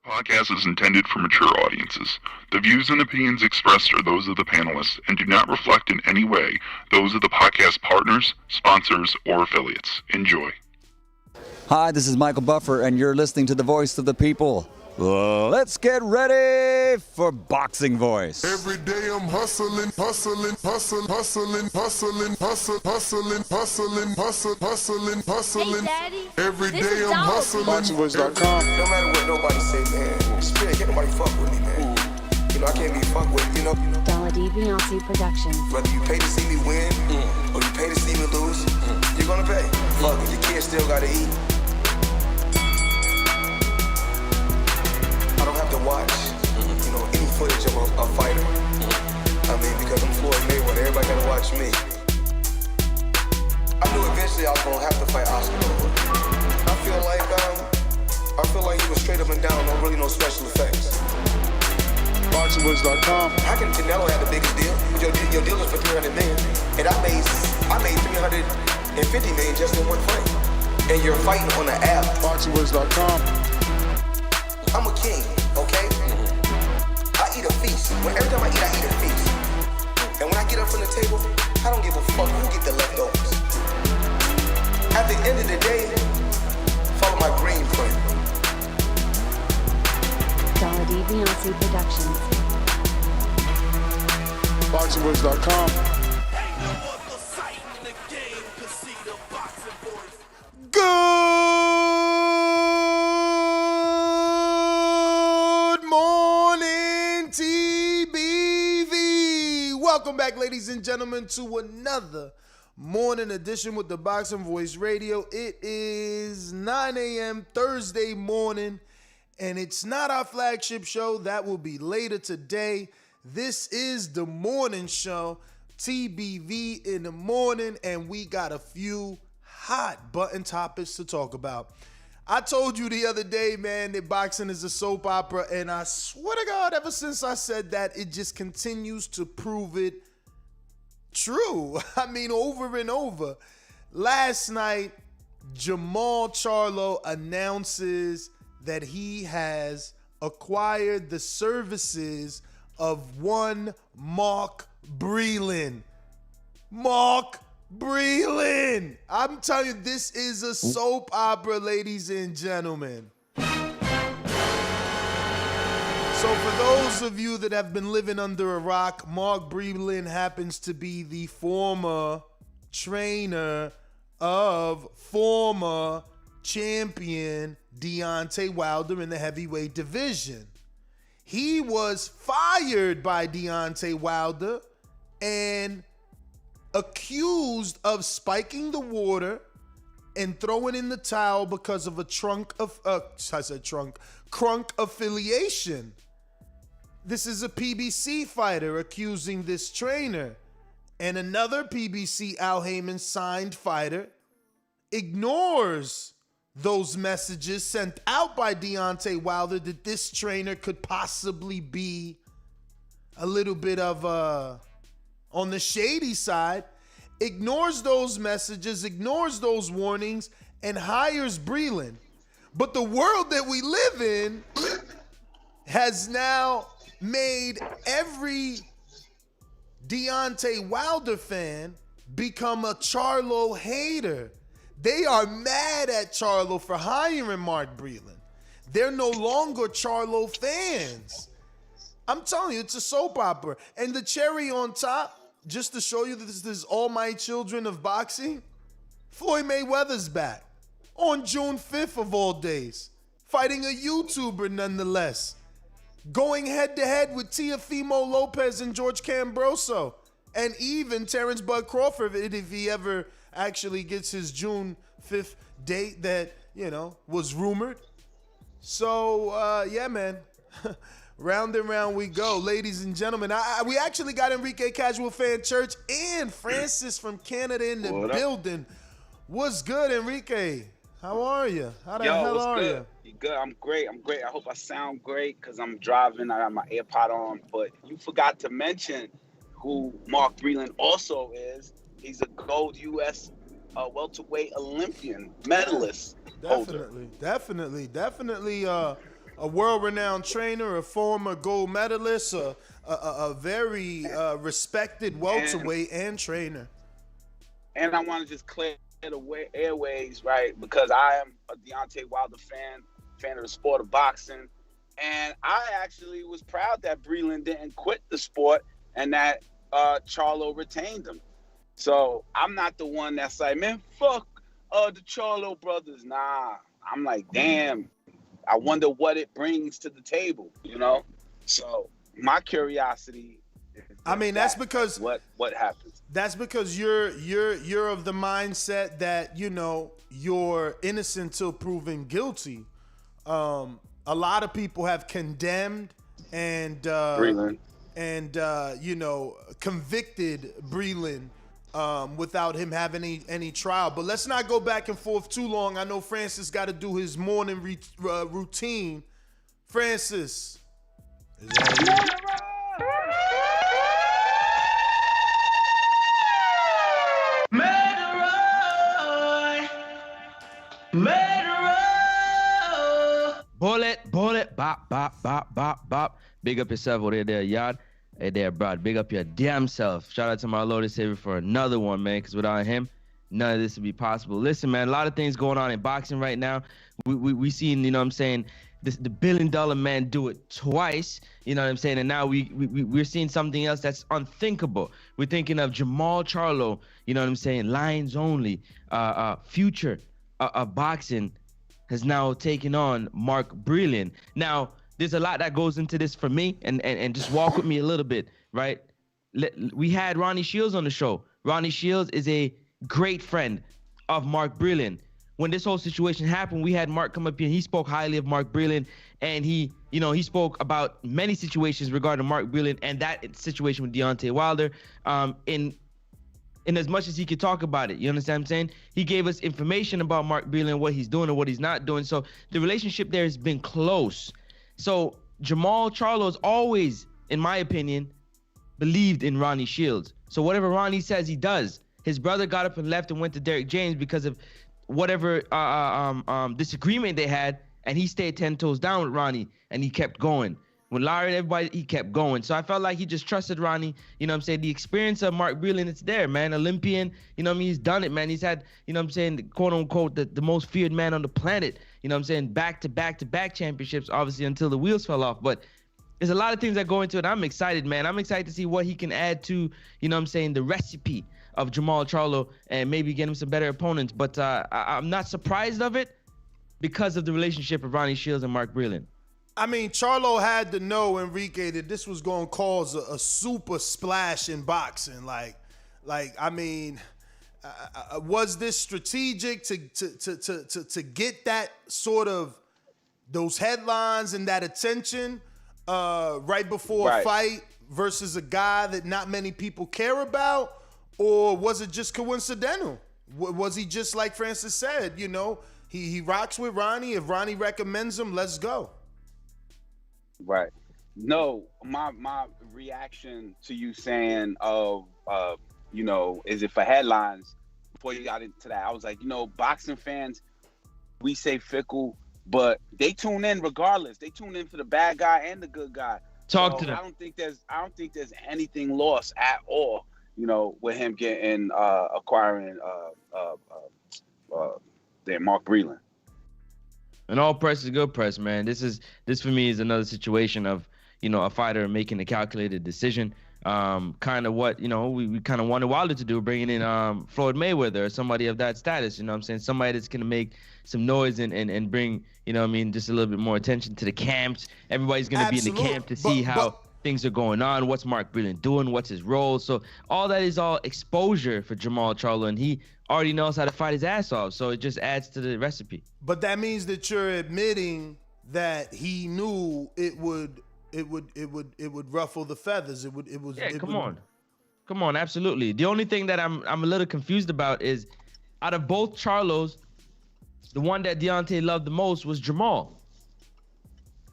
Podcast is intended for mature audiences. The views and opinions expressed are those of the panelists and do not reflect in any way those of the podcast partners, sponsors, or affiliates. Enjoy. Hi, this is Michael Buffer, and you're listening to the Voice of the People. Let's get ready for Boxing Voice. Every day I'm hustling. Hey, Daddy. Every This day is I'm dope. hustling. BoxingVoice.com. No matter what nobody say, man, spirit, can't nobody fuck with me, man. You know, I can't be fucked with, you know. Dollar D Beyonce Productions. Whether you pay to see me win, or you pay to see me lose, you're gonna pay. Fuck it, your kids still gotta eat. I don't have to watch, you know, any footage of a fighter. I mean, because I'm Floyd Mayweather, everybody gotta watch me. I knew eventually I was gonna have to fight Oscar. I feel like he was straight up and down, no special effects. BoxingVoice.com. How can Canelo have the biggest deal? Your deal is for $300 million, and I made $350 million just in one fight. And you're fighting on the app. BoxingVoice.com. I'm a king, okay? I eat a feast. Every time I eat a feast. And when I get up from the table, I don't give a fuck who get the leftovers. At the end of the day, follow my green print. Dollar D Beyonce Productions. BoxingVoice.com. Good morning, TBV. Welcome back, ladies and gentlemen, to another morning edition with the Boxing Voice Radio. It is 9 a.m. Thursday morning, and it's not our flagship show. That will be later today. This is the morning show, TBV in the morning, and we got a few hot button topics to talk about. I told you the other day, man, that boxing is a soap opera, and I swear to God, ever since I said that, it just continues to prove it true. I mean, over and over. Last night, Jermall Charlo announces that he has acquired the services of one Mark Breland. Mark Breland. I'm telling you, this is a soap opera, ladies and gentlemen. So for those of you that have been living under a rock, Mark Breland happens to be the former trainer of former champion Deontay Wilder in the heavyweight division. He was fired by Deontay Wilder and accused of spiking the water and throwing in the towel because of a crunk affiliation. This is a PBC fighter accusing this trainer. And another PBC Al Heyman signed fighter ignores those messages sent out by Deontay Wilder that this trainer could possibly be a little bit of on the shady side, ignores those messages, ignores those warnings, and hires Breland. But the world that we live in has now made every Deontay Wilder fan become a Charlo hater. They are mad at Charlo for hiring Mark Breland. They're no longer Charlo fans. I'm telling you, it's a soap opera. And the cherry on top, just to show you that this is all my children of boxing, Floyd Mayweather's back on June 5th of all days, fighting a YouTuber nonetheless, going head-to-head with Teofimo Lopez and George Cambroso, and even Terrence Bud Crawford if he ever actually gets his June 5th date that, was rumored. So, yeah, man. Round and round we go, ladies and gentlemen. We actually got Enrique Casual Fan Church and Francis from Canada in the building. What's good, Enrique? How are you? How the hell are you? You good? I'm great. I hope I sound great because I'm driving. I got my AirPod on. But you forgot to mention who Mark Breland also is. He's a gold U.S. Welterweight Olympian medalist. Definitely. a world-renowned trainer, a former gold medalist, a very respected welterweight and trainer. And I want to just clear the airways, right? Because I am a Deontay Wilder fan of the sport of boxing. And I actually was proud that Breland didn't quit the sport and that Charlo retained him. So I'm not the one that's like, man, fuck the Charlo brothers. Nah, I'm like, damn, I wonder what it brings to the table, you know? So my curiosity is that's because what happens. That's because you're of the mindset that, you know, you're innocent till proven guilty. A lot of people have condemned and Breland. And you know, convicted Breland without him having any trial. But let's not go back and forth too long. I know Francis got to do his morning routine. Francis. Is that Bullet, bop, bop, bop, bop, bop. Big up yourself over there, yard. Hey there, bro. Big up your damn self. Shout out to my Lord and Savior for another one, man, because without him, none of this would be possible. Listen, man, a lot of things going on in boxing right now. We seen, you know what I'm saying, the $1 billion man do it twice, you know what I'm saying? And now we're seeing something else that's unthinkable. We're thinking of Jermall Charlo, you know what I'm saying, Lions Only, future of boxing has now taken on Mark Breland. Now, there's a lot that goes into this for me, and just walk with me a little bit, right? We had Ronnie Shields on the show. Ronnie Shields is a great friend of Mark Breland. When this whole situation happened, we had Mark come up here. He spoke highly of Mark Breland, and he spoke about many situations regarding Mark Breland and that situation with Deontay Wilder. In as much as he could talk about it, you understand what I'm saying? He gave us information about Mark Breland, what he's doing and what he's not doing. So the relationship there has been close. So Jermall Charlo has always, in my opinion, believed in Ronnie Shields. So whatever Ronnie says, he does. His brother got up and left and went to Derrick James because of whatever disagreement they had, and he stayed 10 toes down with Ronnie, and he kept going. When Larry and everybody, he kept going. So I felt like he just trusted Ronnie. You know what I'm saying? The experience of Mark Breland, it's there, man. Olympian, you know what I mean? He's done it, man. He's had, you know what I'm saying, quote unquote, the most feared man on the planet. You know what I'm saying? Back-to-back championships, obviously, until the wheels fell off. But there's a lot of things that go into it. I'm excited, man. I'm excited to see what he can add to, you know what I'm saying, the recipe of Jermall Charlo and maybe get him some better opponents. But I'm not surprised of it because of the relationship of Ronnie Shields and Mark Breland. I mean, Charlo had to know, Enrique, that this was going to cause a super splash in boxing. Like, I mean, was this strategic to get that sort of those headlines and that attention right before a fight versus a guy that not many people care about? Or was it just coincidental? Was he just like Francis said, you know, he rocks with Ronnie. If Ronnie recommends him, let's go. Right. No, my reaction to you saying you know, is it for headlines? Before you got into that, I was like, you know, boxing fans, we say fickle, but they tune in regardless. They tune in for the bad guy and the good guy. Talk to them. I don't think there's anything lost at all, you know, with him getting acquiring Mark Breland. And all press is good press, man. This for me is another situation of, you know, a fighter making a calculated decision. Kind of what, you know, we kind of wanted Wilder to do, bringing in Floyd Mayweather or somebody of that status, you know what I'm saying? Somebody that's going to make some noise and bring, you know what I mean, just a little bit more attention to the camps. Everybody's going to be in the camp to see how things are going on. What's Mark Breland doing? What's his role? So all that is all exposure for Jermall Charlo, and he already knows how to fight his ass off. So it just adds to the recipe. But that means that you're admitting that he knew it would ruffle the feathers. Come on, absolutely. The only thing that I'm a little confused about is, out of both Charlos, the one that Deontay loved the most was Jermall.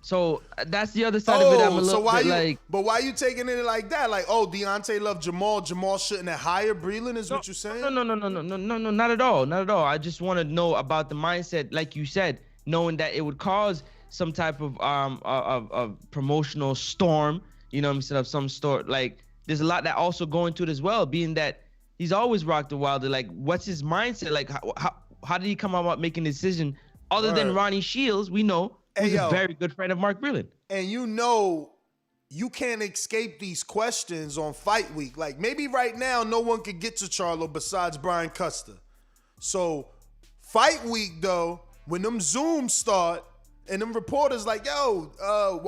So that's the other side of it. I'm a little bit like, but why are you taking it like that? Like, oh, Deontay loved Jermall. Jermall shouldn't have hired Breland, is what you're saying? No, not at all. I just want to know about the mindset, like you said, knowing that it would cause some type of promotional storm, you know what I'm saying, of some sort. Like, there's a lot that also go into it as well, being that he's always rocked the Wilder. Like, what's his mindset? Like, how did he come about making a decision other than Ronnie Shields, we know, who's a very good friend of Mark Breland. And you know, you can't escape these questions on fight week. Like, maybe right now no one could get to Charlo besides Brian Custer. So fight week though, when them Zooms start and them reporters like, yo,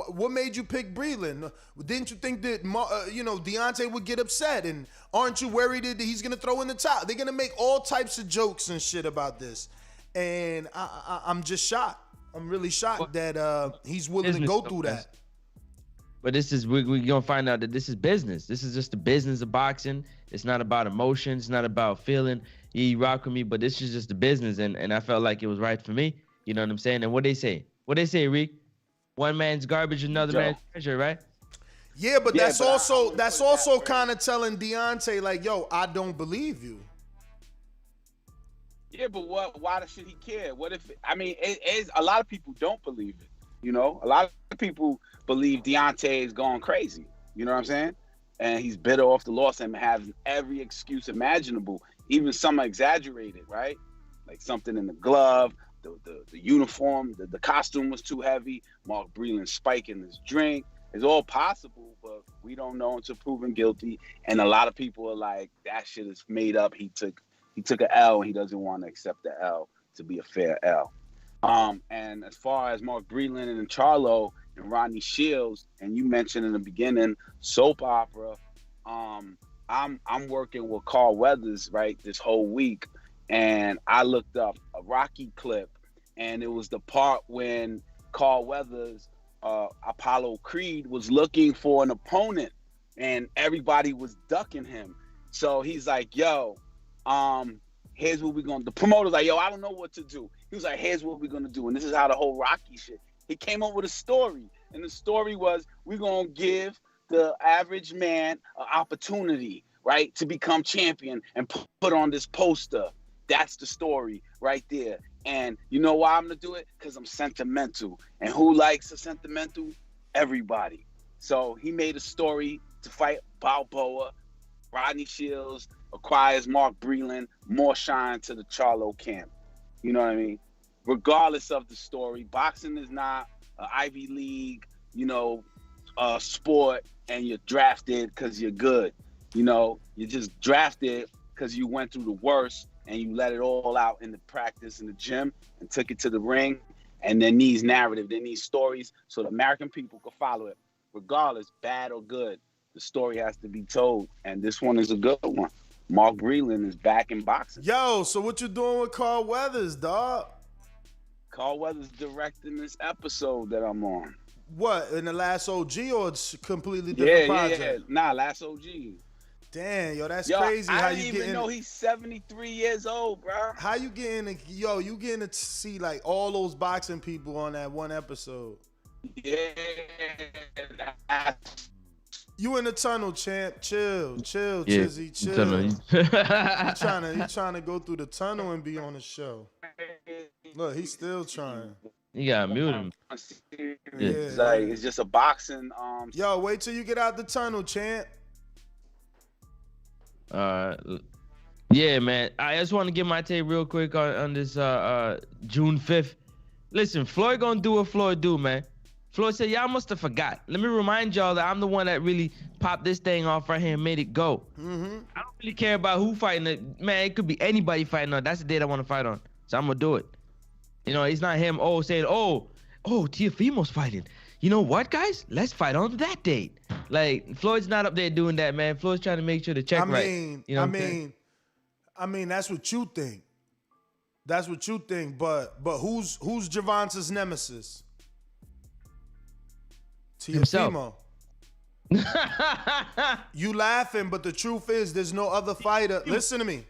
what made you pick Breland? Didn't you think that Deontay would get upset? And aren't you worried that he's gonna throw in the towel? They're gonna make all types of jokes and shit about this. And I'm just shocked. I'm really shocked that he's willing to go through that. But this is, we're gonna find out that this is business. This is just the business of boxing. It's not about emotions. It's not about feeling, yeah, you rock with me, but this is just the business. And I felt like it was right for me. You know what I'm saying? And what they say? What they say, Reek? One man's garbage, another man's treasure, right? Yeah, but that's also kind of telling Deontay like, yo, I don't believe you. Yeah, but why should he care? What if, I mean, a lot of people don't believe it. You know, a lot of people believe Deontay is going crazy. You know what I'm saying? And he's bitter off the loss and has every excuse imaginable. Even some are exaggerated, right? Like something in the glove, the uniform, the costume was too heavy. Mark Breland spiking his drink. It's all possible, but we don't know until proven guilty. And a lot of people are like, that shit is made up. He took an L and he doesn't want to accept the L to be a fair L. And as far as Mark Breland and Charlo and Ronnie Shields, and you mentioned in the beginning, soap opera, I'm working with Carl Weathers, right, this whole week, and I looked up a Rocky clip, and it was the part when Carl Weathers, Apollo Creed, was looking for an opponent, and everybody was ducking him. So he's like, yo, here's what we're going to do. The promoter's like, yo, I don't know what to do. He was like, here's what we're going to do. And this is how the whole Rocky shit. He came up with a story. And the story was, we're going to give the average man an opportunity, right, to become champion and put on this poster. That's the story right there. And you know why I'm going to do it? Because I'm sentimental. And who likes a sentimental? Everybody. So he made a story to fight Balboa. Rodney Shields acquires Mark Breland, more shine to the Charlo camp. You know what I mean? Regardless of the story, boxing is not an Ivy League, sport, and you're drafted because you're good. You know, you're just drafted because you went through the worst and you let it all out in the practice in the gym and took it to the ring. And there needs narrative, there needs stories so the American people can follow it. Regardless, bad or good, the story has to be told. And this one is a good one. Mark Breland is back in boxing. Yo, so what you doing with Carl Weathers, dog? Carl Weathers directing this episode that I'm on. What, in the Last OG or it's completely different project? Yeah. Nah, Last OG. Damn, yo, that's crazy. I didn't even know he's 73 years old, bro. How you getting to see like all those boxing people on that one episode? Yeah. You in the tunnel, champ. Chill, yeah, Chizzy, chill. You trying to go through the tunnel and be on the show. Look, he's still trying. You gotta mute him. Yeah. It's just a boxing. Yo, wait till you get out the tunnel, champ. Yeah, man. I just want to get my take real quick on this June 5th. Listen, Floyd gonna do what Floyd do, man. Floyd said, y'all must have forgot. Let me remind y'all that I'm the one that really popped this thing off right here and made it go. Mm-hmm. I don't really care about who fighting it. Man, it could be anybody fighting on. That's the date I want to fight on. So I'm going to do it. You know, it's not him, saying, Teofimo's fighting. You know what, guys? Let's fight on that date. Like, Floyd's not up there doing that, man. Floyd's trying to make sure the check right. You know I mean, that's what you think. That's what you think. But who's Gervonta's nemesis? Teofimo. You laughing, but the truth is there's no other fighter. Listen to me.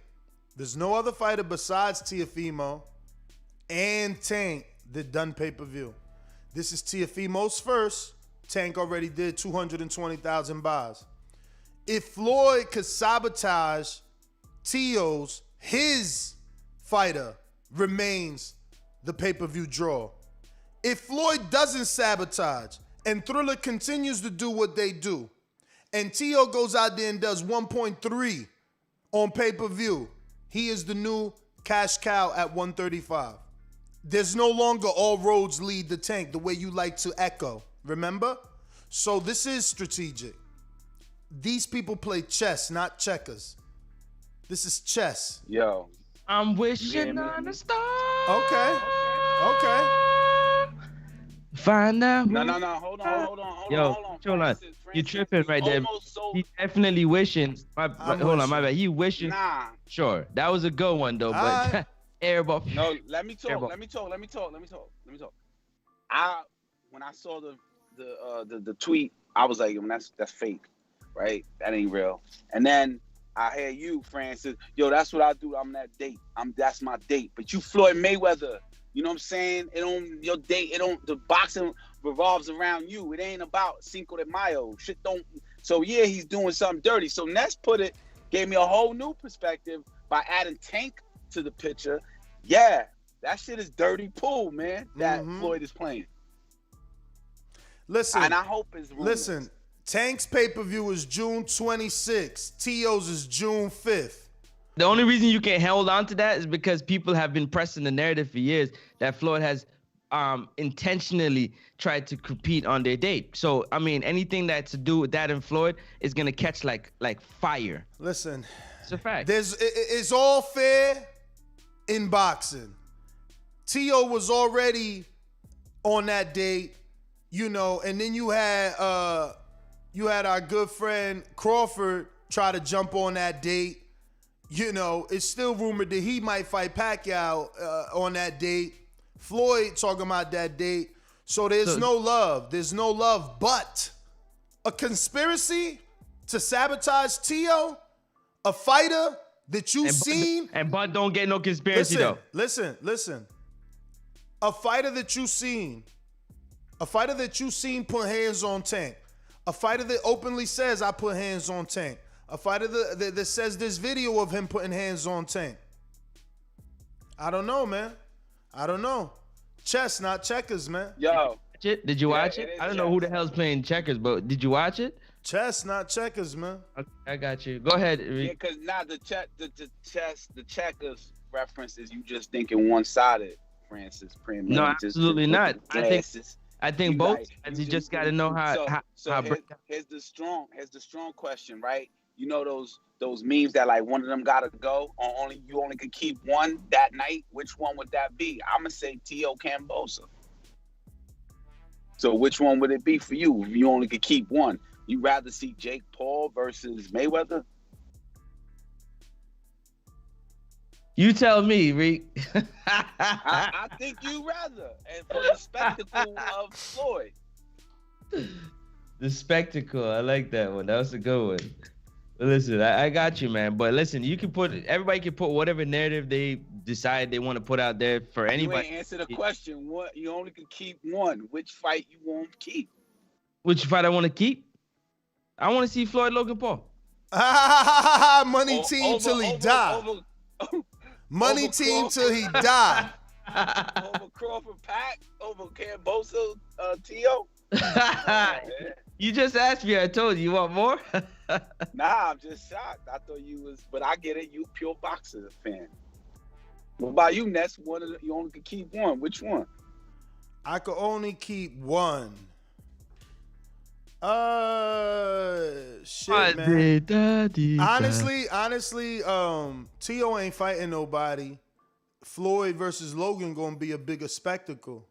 There's no other fighter besides Teofimo and Tank that done pay-per-view. This is Teofimo's first. Tank already did 220,000 buys. If Floyd could sabotage Teo's, his fighter remains the pay-per-view draw. if Floyd doesn't sabotage and Thriller continues to do what they do, and Tio goes out there and does 1.3 on pay-per-view, he is the new cash cow at 135. There's no longer all roads lead to Tank the way you like to echo. Remember? So this is strategic. These people play chess, not checkers. This is chess. Yo. I'm wishing on a star. Okay. Find out. No. Hold on. Francis, You tripping right there. Sold. He's definitely wishing. Hold on, my bad. He wishing. Nah. Sure. That was a good one, though. But airball. No, let me talk. Let me talk. When I saw the tweet, I was like, that's fake, right? That ain't real. And then I hear you, Francis. Yo, that's what I do. I'm that date. That's my date. But you, Floyd Mayweather. You know what I'm saying? The boxing revolves around you. It ain't about Cinco de Mayo. Shit don't. So yeah, he's doing something dirty. So Ness gave me a whole new perspective by adding Tank to the picture. Yeah, that shit is dirty pool, man, that Floyd is playing. Listen. And I hope it's rumors. Listen, Tank's pay-per-view is June 26th. Tio's is June 5th. The only reason you can hold on to that is because people have been pressing the narrative for years that Floyd has intentionally tried to compete on their date. So, I mean, anything that's to do with that and Floyd is going to catch like fire. Listen. It's a fact. It's all fair in boxing. Tio was already on that date, and then you had our good friend Crawford try to jump on that date. It's still rumored that he might fight Pacquiao on that date. Floyd talking about that date. So there's no love. There's no love, but a conspiracy to sabotage Tio, a fighter that you've seen. But don't get no conspiracy, though. Listen. A fighter that you've seen put hands on Tank. A fighter that openly says, I put hands on Tank. A fighter that says this video of him putting hands on Tank. I don't know, man. I don't know. Chess, not checkers, man. Yo. Did you watch it? I don't know who the hell's playing checkers, but did you watch it? Chess, not checkers, man. Okay, I got you. Go ahead, Reed. Yeah, because the checkers reference is you just thinking one-sided, Francis. No, absolutely not. I think both sides. You just got to know how. Here's the strong question, right? You know those memes that like one of them gotta go, or you only could keep one that night. Which one would that be? I'm gonna say Tio Cambosa. So which one would it be for you if you only could keep one? You rather see Jake Paul versus Mayweather? You tell me, Reek. I think you rather, and for the spectacle of Floyd. The spectacle, I like that one. That was a good one. But listen, I got you, man. But listen, everybody can put whatever narrative they decide they want to put out there for anybody. You ain't answer the question. What you only could keep one. Which fight you won't keep? Which fight I want to keep? I want to see Floyd Logan Paul. Money team till he die. Money team till he die. Over Crawford Pack, over Cambosa, Tio. You just asked me. I told you. You want more? Nah, I'm just shocked. I thought you was, but I get it. You pure boxer fan. What about you, Ness? You only could keep one. Which one? I could only keep one. Shit, man. Honestly, Tio ain't fighting nobody. Floyd versus Logan gonna be a bigger spectacle.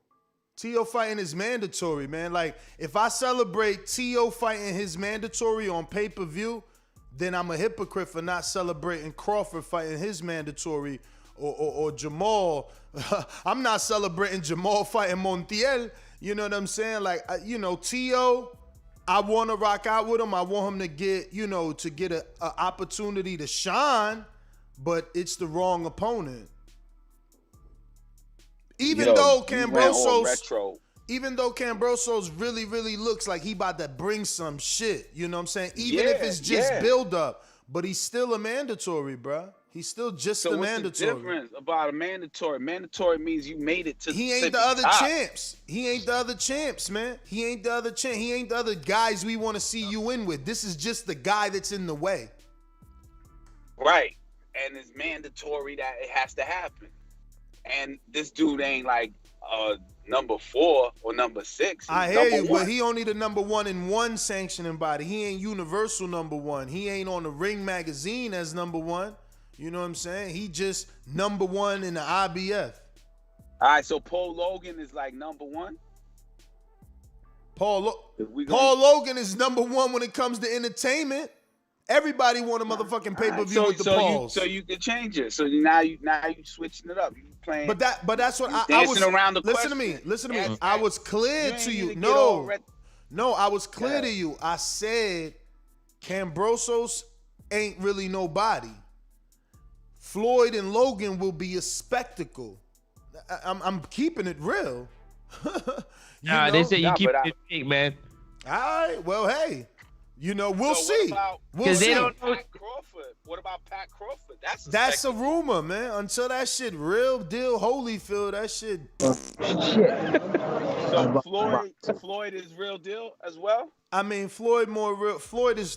Tio fighting is mandatory, man. Like, if I celebrate Tio fighting his mandatory on pay-per-view, then I'm a hypocrite for not celebrating Crawford fighting his mandatory or Jermall. I'm not celebrating Jermall fighting Montiel. You know what I'm saying? Like, Tio, I want to rock out with him. I want him to get, an opportunity to shine, but it's the wrong opponent. Even though Cambrosos really, really looks like he about to bring some shit, you know what I'm saying? Even if it's just build up, but he's still a mandatory, bruh. He's still just So the what's mandatory. the difference about a mandatory? Mandatory means you made it to. He ain't the other champs. He ain't the other champs, man. He ain't the other champ. He ain't the other guys we want to see you in with. This is just the guy that's in the way. Right. And it's mandatory that it has to happen. And this dude ain't like number 4 or number 6. I hear you, one. but he only the number 1 in one sanctioning body. He ain't universal number 1. He ain't on the Ring magazine as number 1. You know what I'm saying? He just number 1 in the IBF. All right, so Paul Logan is like number 1? Paul Logan is number 1 when it comes to entertainment. Everybody want a motherfucking pay-per-view with the Pauls. So you can change it. So now you switching it up. You playing. But that's what I was. Around the listen to me. I was clear to you. No, I was clear to you. I said Cambrosos ain't really nobody. Floyd and Logan will be a spectacle. I'm keeping it real. They say you keep it big, man. All right. Well, hey. We'll see. We'll see. They don't know. Pat Crawford. What about Pat Crawford? That's a rumor, man. Until that shit real deal Holyfield, that shit. So Floyd is real deal as well. I mean, Floyd more real. Floyd is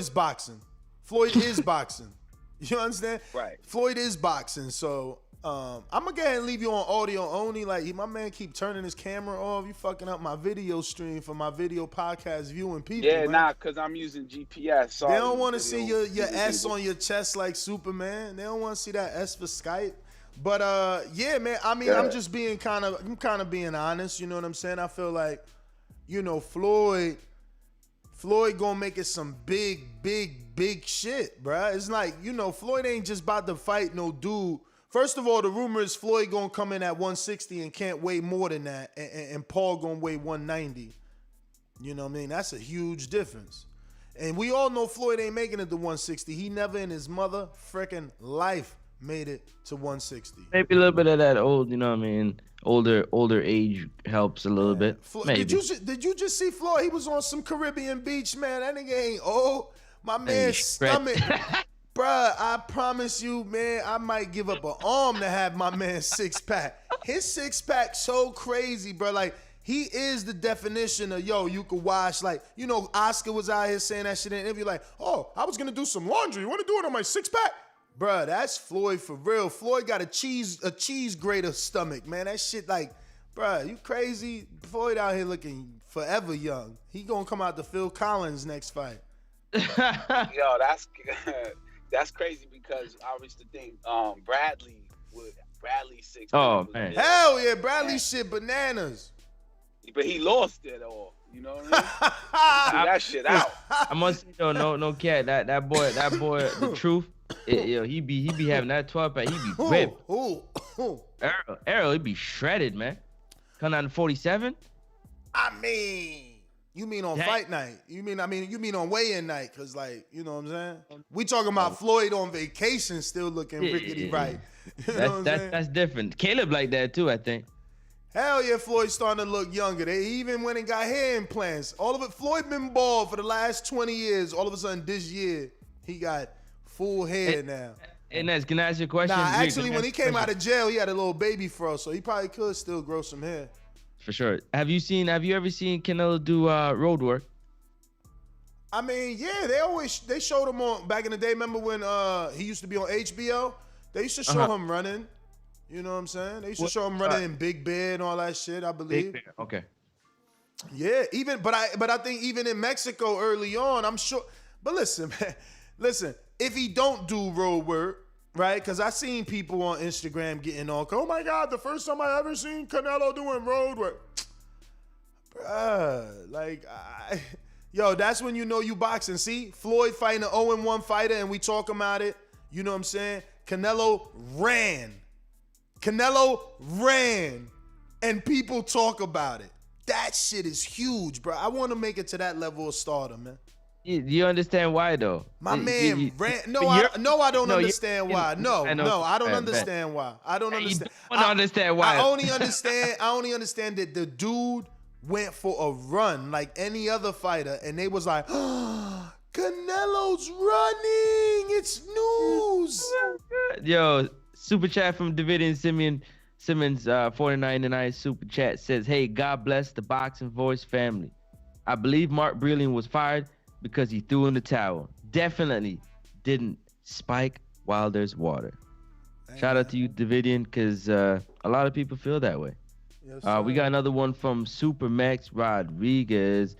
boxing. Floyd is boxing. You understand? Right. Floyd is boxing. So I'm gonna go ahead and leave you on audio only. Like my man keep turning his camera off. You fucking up my video stream for my video podcast viewing people. Yeah, man. because I'm using GPS. Sorry, they don't want to see your S on your chest like Superman. They don't want to see that S for Skype. But yeah, man. I mean, I'm just being kind of being honest. You know what I'm saying? I feel like, Floyd gonna make it some big shit, bruh. It's like, Floyd ain't just about to fight no dude. First of all, the rumor is Floyd gonna come in at 160 and can't weigh more than that, and Paul gonna weigh 190. You know what I mean? That's a huge difference. And we all know Floyd ain't making it to 160. He never in his mother freaking life made it to 160. Maybe a little bit of that old, older age helps a little bit. Maybe. Did you just see Floyd? He was on some Caribbean beach, man. That nigga ain't old. My man's stomach. Bruh, I promise you, man, I might give up an arm to have my man's six-pack. His six-pack so crazy, bro. Like, he is the definition of, you could wash. Like, Oscar was out here saying that shit in an interview. Like, oh, I was going to do some laundry. You want to do it on my six-pack? Bruh, that's Floyd for real. Floyd got a cheese grater stomach, man. That shit like, bruh, you crazy? Floyd out here looking forever young. He going to come out to Phil Collins next fight. Yo, that's crazy because I used to think Bradley 6. Oh man, hell yeah, Bradley shit bananas. But he lost it all. You know what I mean? That shit out. I must say though, no cat. That boy, the truth. He be having that 12-pack. He be ripped. Errol, he be shredded, man. Come down to 47. I mean. You mean on fight night? You mean on weigh-in night? Cause like, you know what I'm saying? We talking about Floyd on vacation, still looking rickety right. You know what I'm saying? That's different. Caleb like that too, I think. Hell yeah, Floyd's starting to look younger. They even went and got hair implants. All of it. Floyd been bald for the last 20 years. All of a sudden, this year he got full hair now. And can I ask you a question? Nah, actually, when he came out of jail, he had a little baby fro, so he probably could still grow some hair. For sure. Have you ever seen Canelo do road work? I mean, yeah, they showed him on back in the day. Remember when he used to be on HBO? They used to show him running. You know what I'm saying? They used to show him running in Big Bear and all that shit, I believe. Big Bear. Okay. Yeah, but I think even in Mexico early on, I'm sure. But listen, man, if he don't do road work, right? Because I seen people on Instagram getting all, oh my God, the first time I ever seen Canelo doing road work. Bruh, like, that's when you know you boxing. See, Floyd fighting an 0-1 fighter and we talk about it. You know what I'm saying? Canelo ran and people talk about it. That shit is huge, bro. I want to make it to that level of stardom, man. You understand why though? My man ran. I don't understand why. No, I don't understand why. I don't understand. I don't understand why. I only understand that the dude went for a run like any other fighter, and they was like, oh, Canelo's running. It's news. Yo, super chat from Davidian Simmons, 4999 super chat says, "Hey, God bless the Boxing Voice family. I believe Mark Breland was fired because he threw in the towel. Definitely didn't spike Wilder's water." Shout out to you, Davidian, because a lot of people feel that way. Yes, We got another one from Super Max Rodriguez.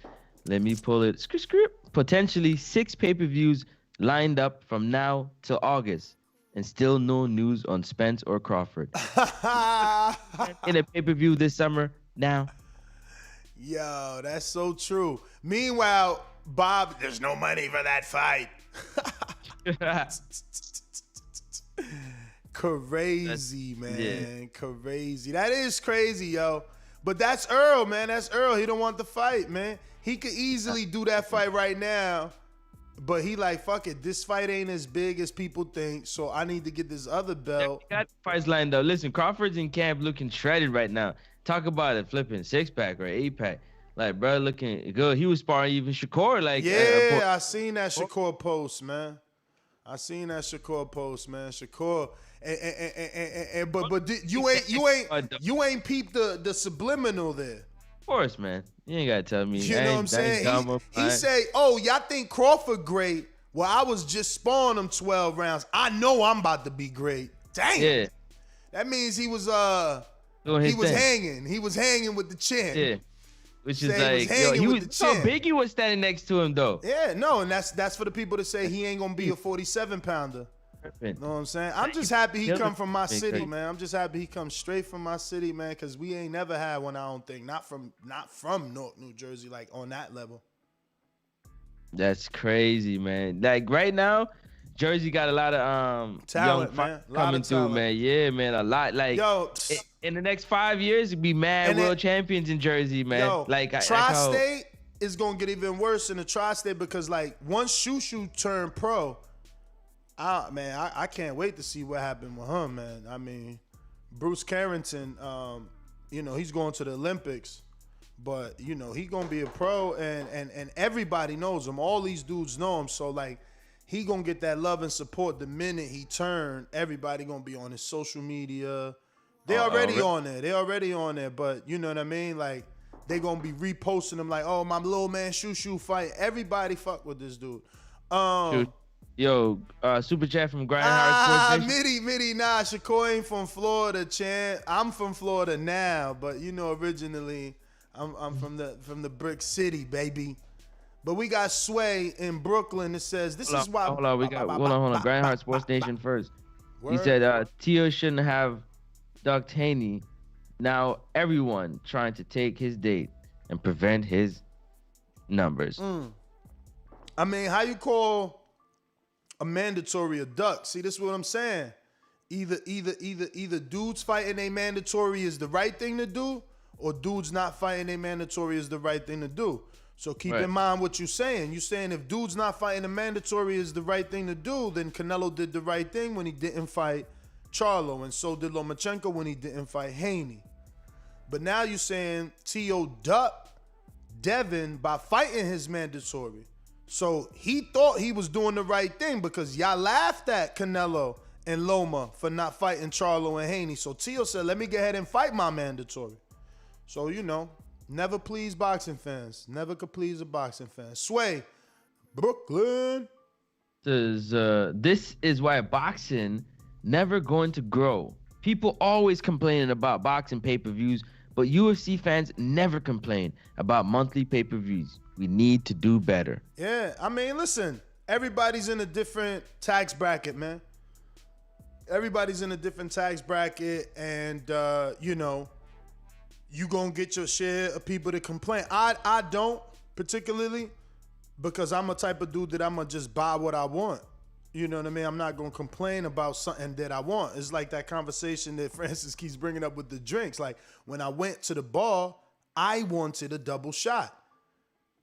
Let me pull it. Script. Potentially 6 pay-per-views lined up from now till August, and still no news on Spence or Crawford. In a pay-per-view this summer now. Yo, that's so true. Meanwhile, Bob, there's no money for that fight. Crazy, man. Yeah. Crazy. That is crazy, yo. But that's Earl, man. That's Earl. He don't want the fight, man. He could easily do that fight right now. But he like, fuck it. This fight ain't as big as people think, so I need to get this other belt. Yeah, got fights lined up. Listen, Crawford's in camp looking shredded right now. Talk about it, flipping 6-pack or 8-pack. Like, bro, looking good. He was sparring even Shakur. Like, yeah, I seen that Shakur post, man. Shakur, but you ain't peeped the subliminal there. Of course, man. You ain't gotta tell me. You know what I'm saying? He say, "Oh, y'all think Crawford great? Well, I was just sparring him 12 rounds. I know I'm about to be great." Dang. Yeah. That means he was hanging. He was hanging with the chin. Yeah. Which is like, yo, he was so big. He was standing next to him though. Yeah, no, and that's for the people to say he ain't gonna be a 47-pounder. You know what I'm saying? I'm just happy he come from my city, man. I'm just happy he comes straight from my city, man, because we ain't never had one, I don't think. Not from Newark, New Jersey, like on that level. That's crazy, man. Like right now, Jersey got a lot of talent, young man. Coming through, man. Yeah, man, a lot. Like, yo, in the next 5 years, it'd be mad world champions in Jersey, man. Yo, like Tri-State is gonna get even worse in the Tri-State because like once Shushu turned pro, I can't wait to see what happened with him, man. I mean, Bruce Carrington, he's going to the Olympics, but he gonna be a pro, and everybody knows him. All these dudes know him, so like he gonna get that love and support the minute he turned. Everybody gonna be on his social media. They already on there, but you know what I mean? Like they gonna be reposting him like, oh, my little man Shushu fight. Everybody fuck with this dude. Yo, super chat from Grindhard Sports Nation. Mitty, nah, Shakur ain't from Florida, Chan. I'm from Florida now, but originally I'm from the Brick City, baby. But we got Sway in Brooklyn that says this is why. Hold on, Grindhard Sports Nation first. Word. He said Tio shouldn't have ducked Haney. Now everyone trying to take his date and prevent his numbers. I mean, how you call a mandatory a duck? See, this is what I'm saying. Either dudes fighting a mandatory is the right thing to do, or dudes not fighting a mandatory is the right thing to do. So keep in mind what you're saying. You're saying if dudes not fighting a mandatory is the right thing to do, then Canelo did the right thing when he didn't fight Charlo, and so did Lomachenko when he didn't fight Haney. But now you're saying Tio ducked Devin by fighting his mandatory. So he thought he was doing the right thing because y'all laughed at Canelo and Loma for not fighting Charlo and Haney. So Tio said, let me go ahead and fight my mandatory. So, never please boxing fans. Never could please a boxing fan. Sway, Brooklyn. This is why boxing never going to grow. People always complaining about boxing pay-per-views, but UFC fans never complain about monthly pay-per-views. We need to do better. Yeah, I mean, listen, everybody's in a different tax bracket, man. Everybody's in a different tax bracket, and, you gonna get your share of people to complain. I don't particularly, because I'm a type of dude that I'm gonna just buy what I want. You know what I mean? I'm not gonna complain about something that I want. It's like that conversation that Francis keeps bringing up with the drinks. Like when I went to the bar, I wanted a double shot.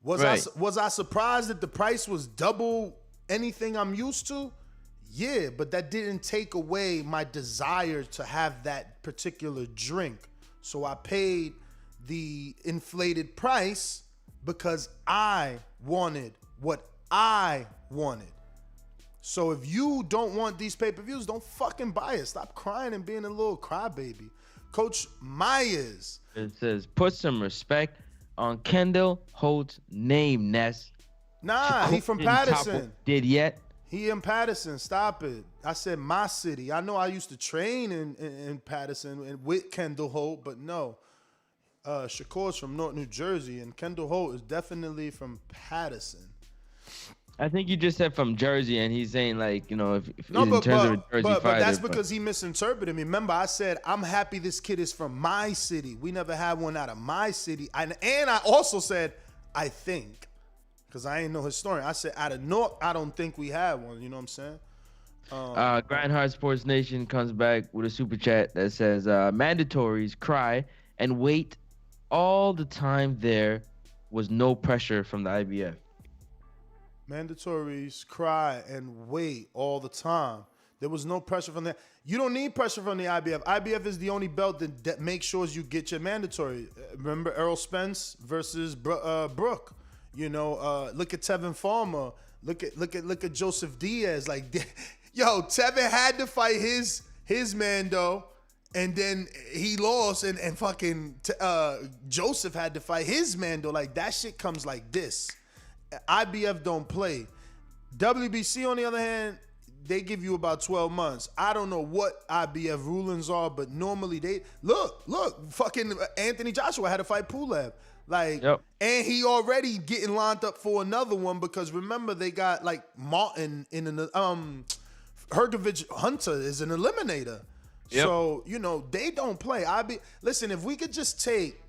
Was I surprised that the price was double anything I'm used to? Yeah, but that didn't take away my desire to have that particular drink. So I paid the inflated price because I wanted what I wanted. So if you don't want these pay-per-views, don't fucking buy it. Stop crying and being a little crybaby. Coach Myers. It says, put some respect on Kendall Holt's name, Ness. Nah, he from Patterson. Did yet? He in Patterson. Stop it. I said my city. I know I used to train in Patterson and with Kendall Holt, but no. Shakur's from North New Jersey, and Kendall Holt is definitely from Patterson. I think you just said from Jersey, and he's saying like, you know, if No, in terms of a Jersey but fighter, that's because he misinterpreted me. Remember, I said I'm happy this kid is from my city. We never had one out of my city, and I also said I think, because I ain't no historian. I said out of North, I don't think we had one. You know what I'm saying? Grindhard Sports Nation comes back with a super chat that says, mandatories cry and wait all the time. There was no pressure from the IBF. Mandatories cry and wait all the time. There was no pressure from that. You don't need pressure from the IBF. IBF is the only belt that makes sure you get your mandatory. Remember Errol Spence versus Brooke. You know, look at Tevin Farmer. Look at Joseph Diaz. Like, yo, Tevin had to fight his Mando, and then he lost, and fucking Joseph had to fight his Mando. Like, that shit comes like this. IBF don't play. WBC, on the other hand, they give you about 12 months. I don't know what IBF rulings are, but normally they look. Fucking Anthony Joshua had to fight Pulev, like, yep. And he already getting lined up for another one because remember they got like Martin in an Hergovich Hunter is an eliminator, yep. So you know they don't play. Listen, if we could just take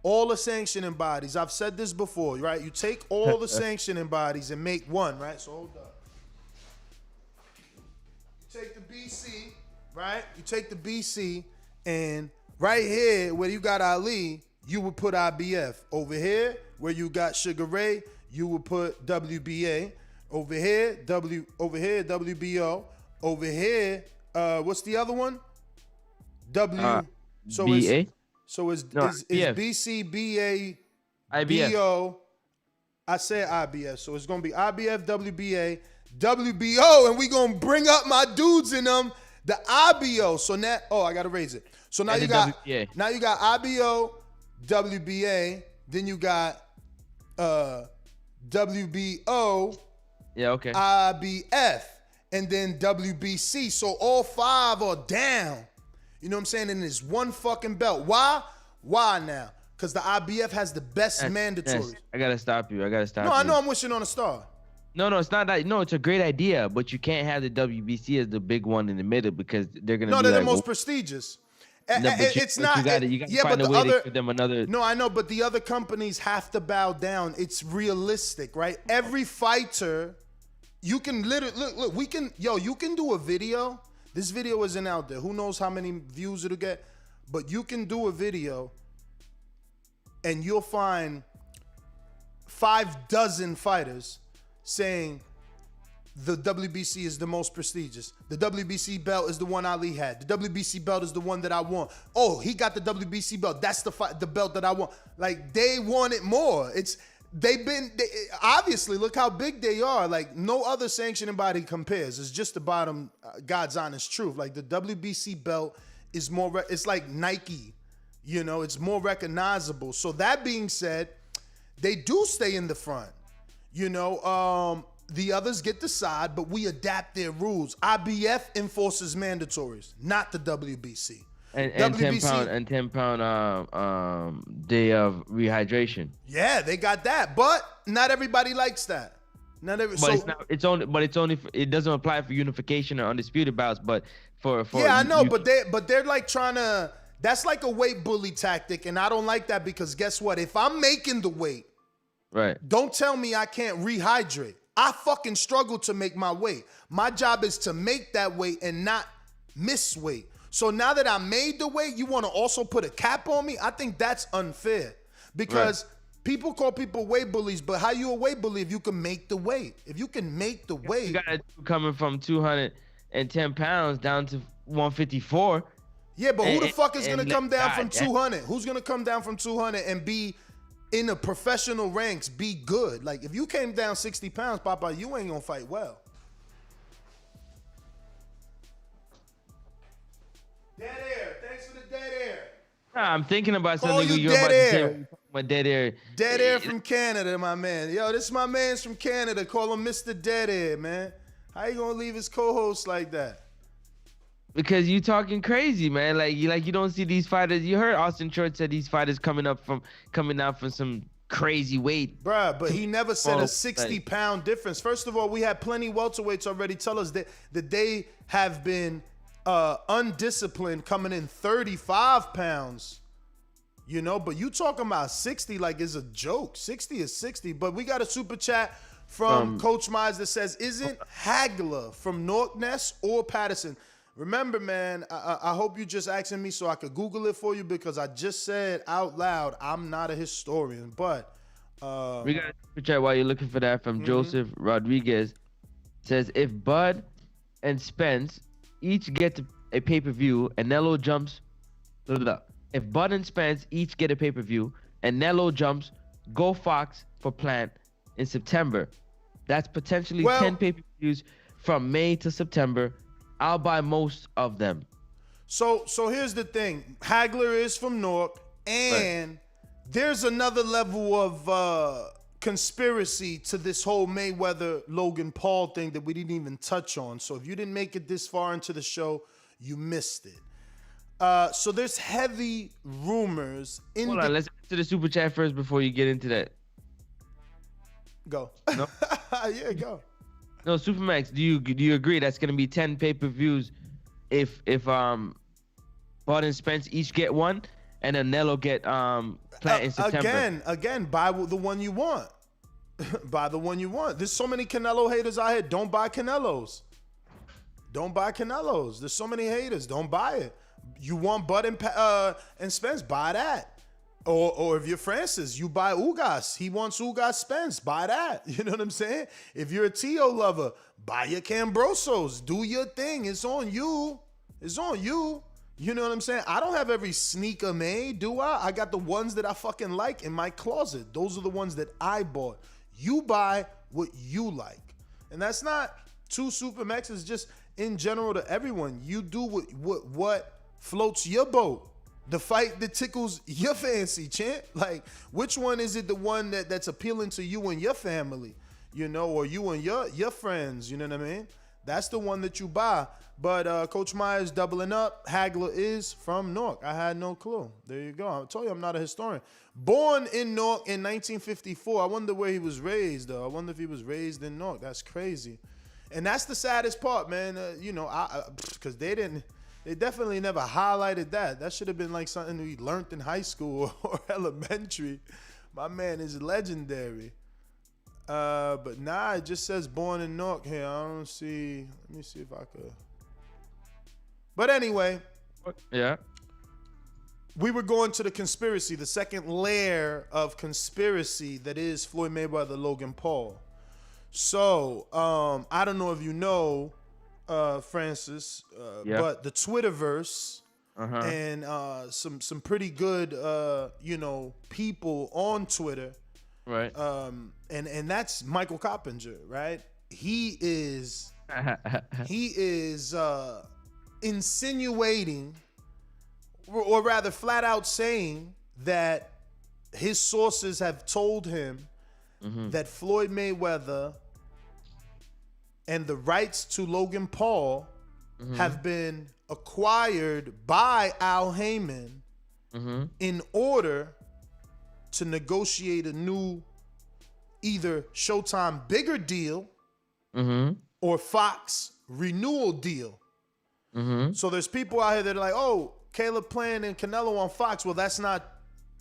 all the sanctioning bodies. I've said this before, right? You take all the sanctioning bodies and make one, right? So hold up. You take the BC, right? You take the BC, and right here where you got Ali, you would put IBF. Over here where you got Sugar Ray, you would put WBA. Over here, WBO. Over here, what's the other one? So BA? So it's BF. BC, BA, IBF. BO. I said IBF. So it's going to be IBF, WBA, WBO, and we going to bring up my dudes in them, the IBO. So now, I got to raise it. So now you got WBA. Now you got IBO, WBA, then you got WBO, yeah, okay. IBF, and then WBC. So all five are down. You know what I'm saying? And it's one fucking belt. Why? Why now? Because the IBF has the best mandatories. I gotta stop you. No, I know I'm wishing on a star. No, it's not that. No, it's a great idea, but you can't have the WBC as the big one in the middle because they're gonna. No, be they're like, the most prestigious. It's not. You gotta find a way to give them another. No, I know, but the other companies have to bow down. It's realistic, right? Every fighter, you can literally look. We can, you can do a video. This video isn't out there. Who knows how many views it'll get? But you can do a video and you'll find 6 fighters saying the WBC is the most prestigious. The WBC belt is the one Ali had. The WBC belt is the one that I want. Oh, he got the WBC belt. That's the belt that I want. Like, they want it more. Obviously, look how big they are. Like, no other sanctioning body compares. It's just the bottom, God's honest truth. Like, the WBC belt is more, it's like Nike, you know, it's more recognizable. So that being said, they do stay in the front. You know, the others get the side, but we adapt their rules. IBF enforces mandatories, not the WBC. And 10 pound day of rehydration. Yeah, they got that, but not everybody likes that. It doesn't apply for unification or undisputed bouts, but for yeah, I know, but they're like trying to. That's like a weight bully tactic, and I don't like that because guess what? If I'm making the weight, right? Don't tell me I can't rehydrate. I fucking struggle to make my weight. My job is to make that weight and not miss weight. So now that I made the weight, you want to also put a cap on me? I think that's unfair because people call people weight bullies, but how you a weight bully if you can make the weight? If you can make the weight. You got to coming from 210 pounds down to 154. Yeah, but who the fuck is going to come down from 200? Who's going to come down from 200 and be in the professional ranks be good. Like, if you came down 60 pounds, Papa, you ain't gonna fight well. Dead air. Thanks for the dead air. Nah, I'm thinking about Call something you you're about dead to say. air. When you talk about dead air. Dead air from Canada, my man. Yo, this is my man's from Canada. Call him Mr. Dead Air, man. How you gonna leave his co-host like that? Because you talking crazy, man. Like you don't see these fighters. You heard Austin Short said these fighters coming out from some crazy weight. Bruh, but he never said a Like- 60-pound difference. First of all, we had plenty welterweights already tell us that they have been undisciplined coming in 35 pounds. You know, but you talking about 60 like it's a joke. 60 is 60. But we got a super chat from Coach Mize that says, isn't Hagler from North Ness or Patterson? Remember, man, I hope you just asking me so I could Google it for you, because I just said out loud, I'm not a historian. But we got a super chat while you're looking for that from Joseph Rodriguez. Says, if Bud and Spence each get a pay-per-view and Nello jumps, if Bud and Spence each get a pay-per-view and Nello jumps, go Fox for Plant in September. That's potentially 10 pay-per-views from May to September. I'll buy most of them. So here's the thing. Hagler is from Newark, and there's another level of conspiracy to this whole Mayweather-Logan Paul thing that we didn't even touch on. So if you didn't make it this far into the show, you missed it. So there's heavy rumors. Hold on, let's get to the super chat first before you get into that. Go. No? Yeah, go. No, Supermax, do you agree that's gonna be 10 pay-per-views if Bud and Spence each get one and then Nello get Plant in September? Again, buy the one you want. Buy the one you want. There's so many Canelo haters out here. Don't buy Canelos. Don't buy Canelos. There's so many haters. Don't buy it. You want Bud and Spence, buy that. Or if you're Francis, you buy Ugas. He wants Ugas Spence. Buy that. You know what I'm saying? If you're a Tio lover, buy your Cambrosos. Do your thing. It's on you. It's on you. You know what I'm saying? I don't have every sneaker made, do I? I got the ones that I fucking like in my closet. Those are the ones that I bought. You buy what you like. And that's not two Supermax. It's just in general to everyone. You do what floats your boat. The fight that tickles your fancy, champ. Like, which one is it, the one that's appealing to you and your family, you know, or you and your friends, you know what I mean? That's the one that you buy. But Coach Myers doubling up. Hagler is from Newark. I had no clue. There you go. I told you I'm not a historian. Born in Newark in 1954. I wonder where he was raised, though. I wonder if he was raised in Newark. That's crazy. And that's the saddest part, man. You know, because they definitely never highlighted that. That should have been like something we learned in high school or elementary. My man is legendary. But nah, it just says born in Newark here. I don't see. Let me see if I could. But anyway. Yeah. We were going to the conspiracy, the second layer of conspiracy that is Floyd Mayweather, Logan Paul. So, I don't know if you know, Francis, but the Twitterverse and some pretty good people on Twitter, right? And that's Michael Coppinger, right? He is insinuating, or rather flat out saying that his sources have told him that Floyd Mayweather and the rights to Logan Paul have been acquired by Al Heyman in order to negotiate a new either Showtime bigger deal or Fox renewal deal. So there's people out here that are like, oh, Caleb Plant and Canelo on Fox. Well, that's not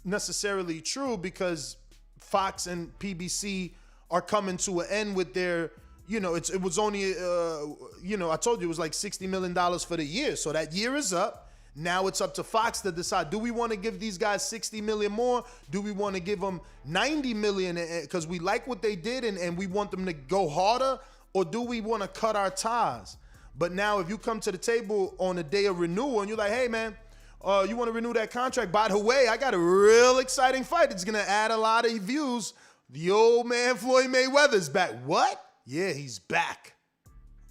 necessarily true, because Fox and PBC are coming to an end with their, it was only, I told you it was like $60 million for the year. So that year is up. Now it's up to Fox to decide, do we want to give these guys $60 million more? Do we want to give them $90 million because we like what they did and we want them to go harder? Or do we want to cut our ties? But now if you come to the table on the day of renewal and you're like, hey, man, You want to renew that contract? By the way, I got a real exciting fight. It's going to add a lot of views. The old man Floyd Mayweather's back. What? Yeah, he's back.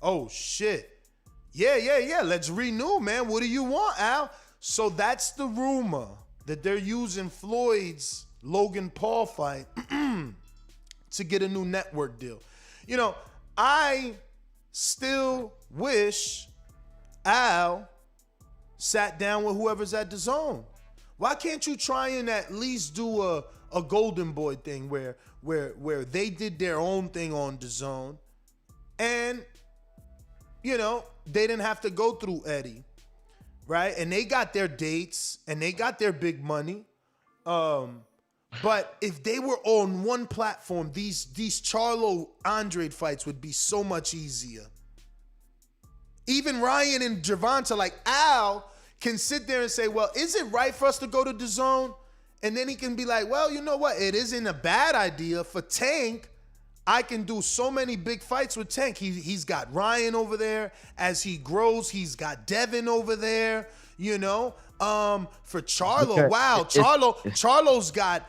Oh, shit. Yeah. Let's renew, man. What do you want, Al? So that's the rumor that they're using Floyd's Logan Paul fight to get a new network deal. You know, I still wish Al sat down with whoever's at Dazn. Why can't you try and at least do a Golden Boy thing where they did their own thing on Dazn and, you know, they didn't have to go through Eddie, right? And they got their dates and they got their big money. But if they were on one platform, these Charlo Andrade fights would be so much easier. Even Ryan and Gervonta, like Al, can sit there and say, well, is it right for us to go to Dazn? And then he can be like, well, you know what? It isn't a bad idea for Tank. I can do so many big fights with Tank. He's got Ryan over there. As he grows, he's got Devin over there, you know. For Charlo, wow, Charlo's got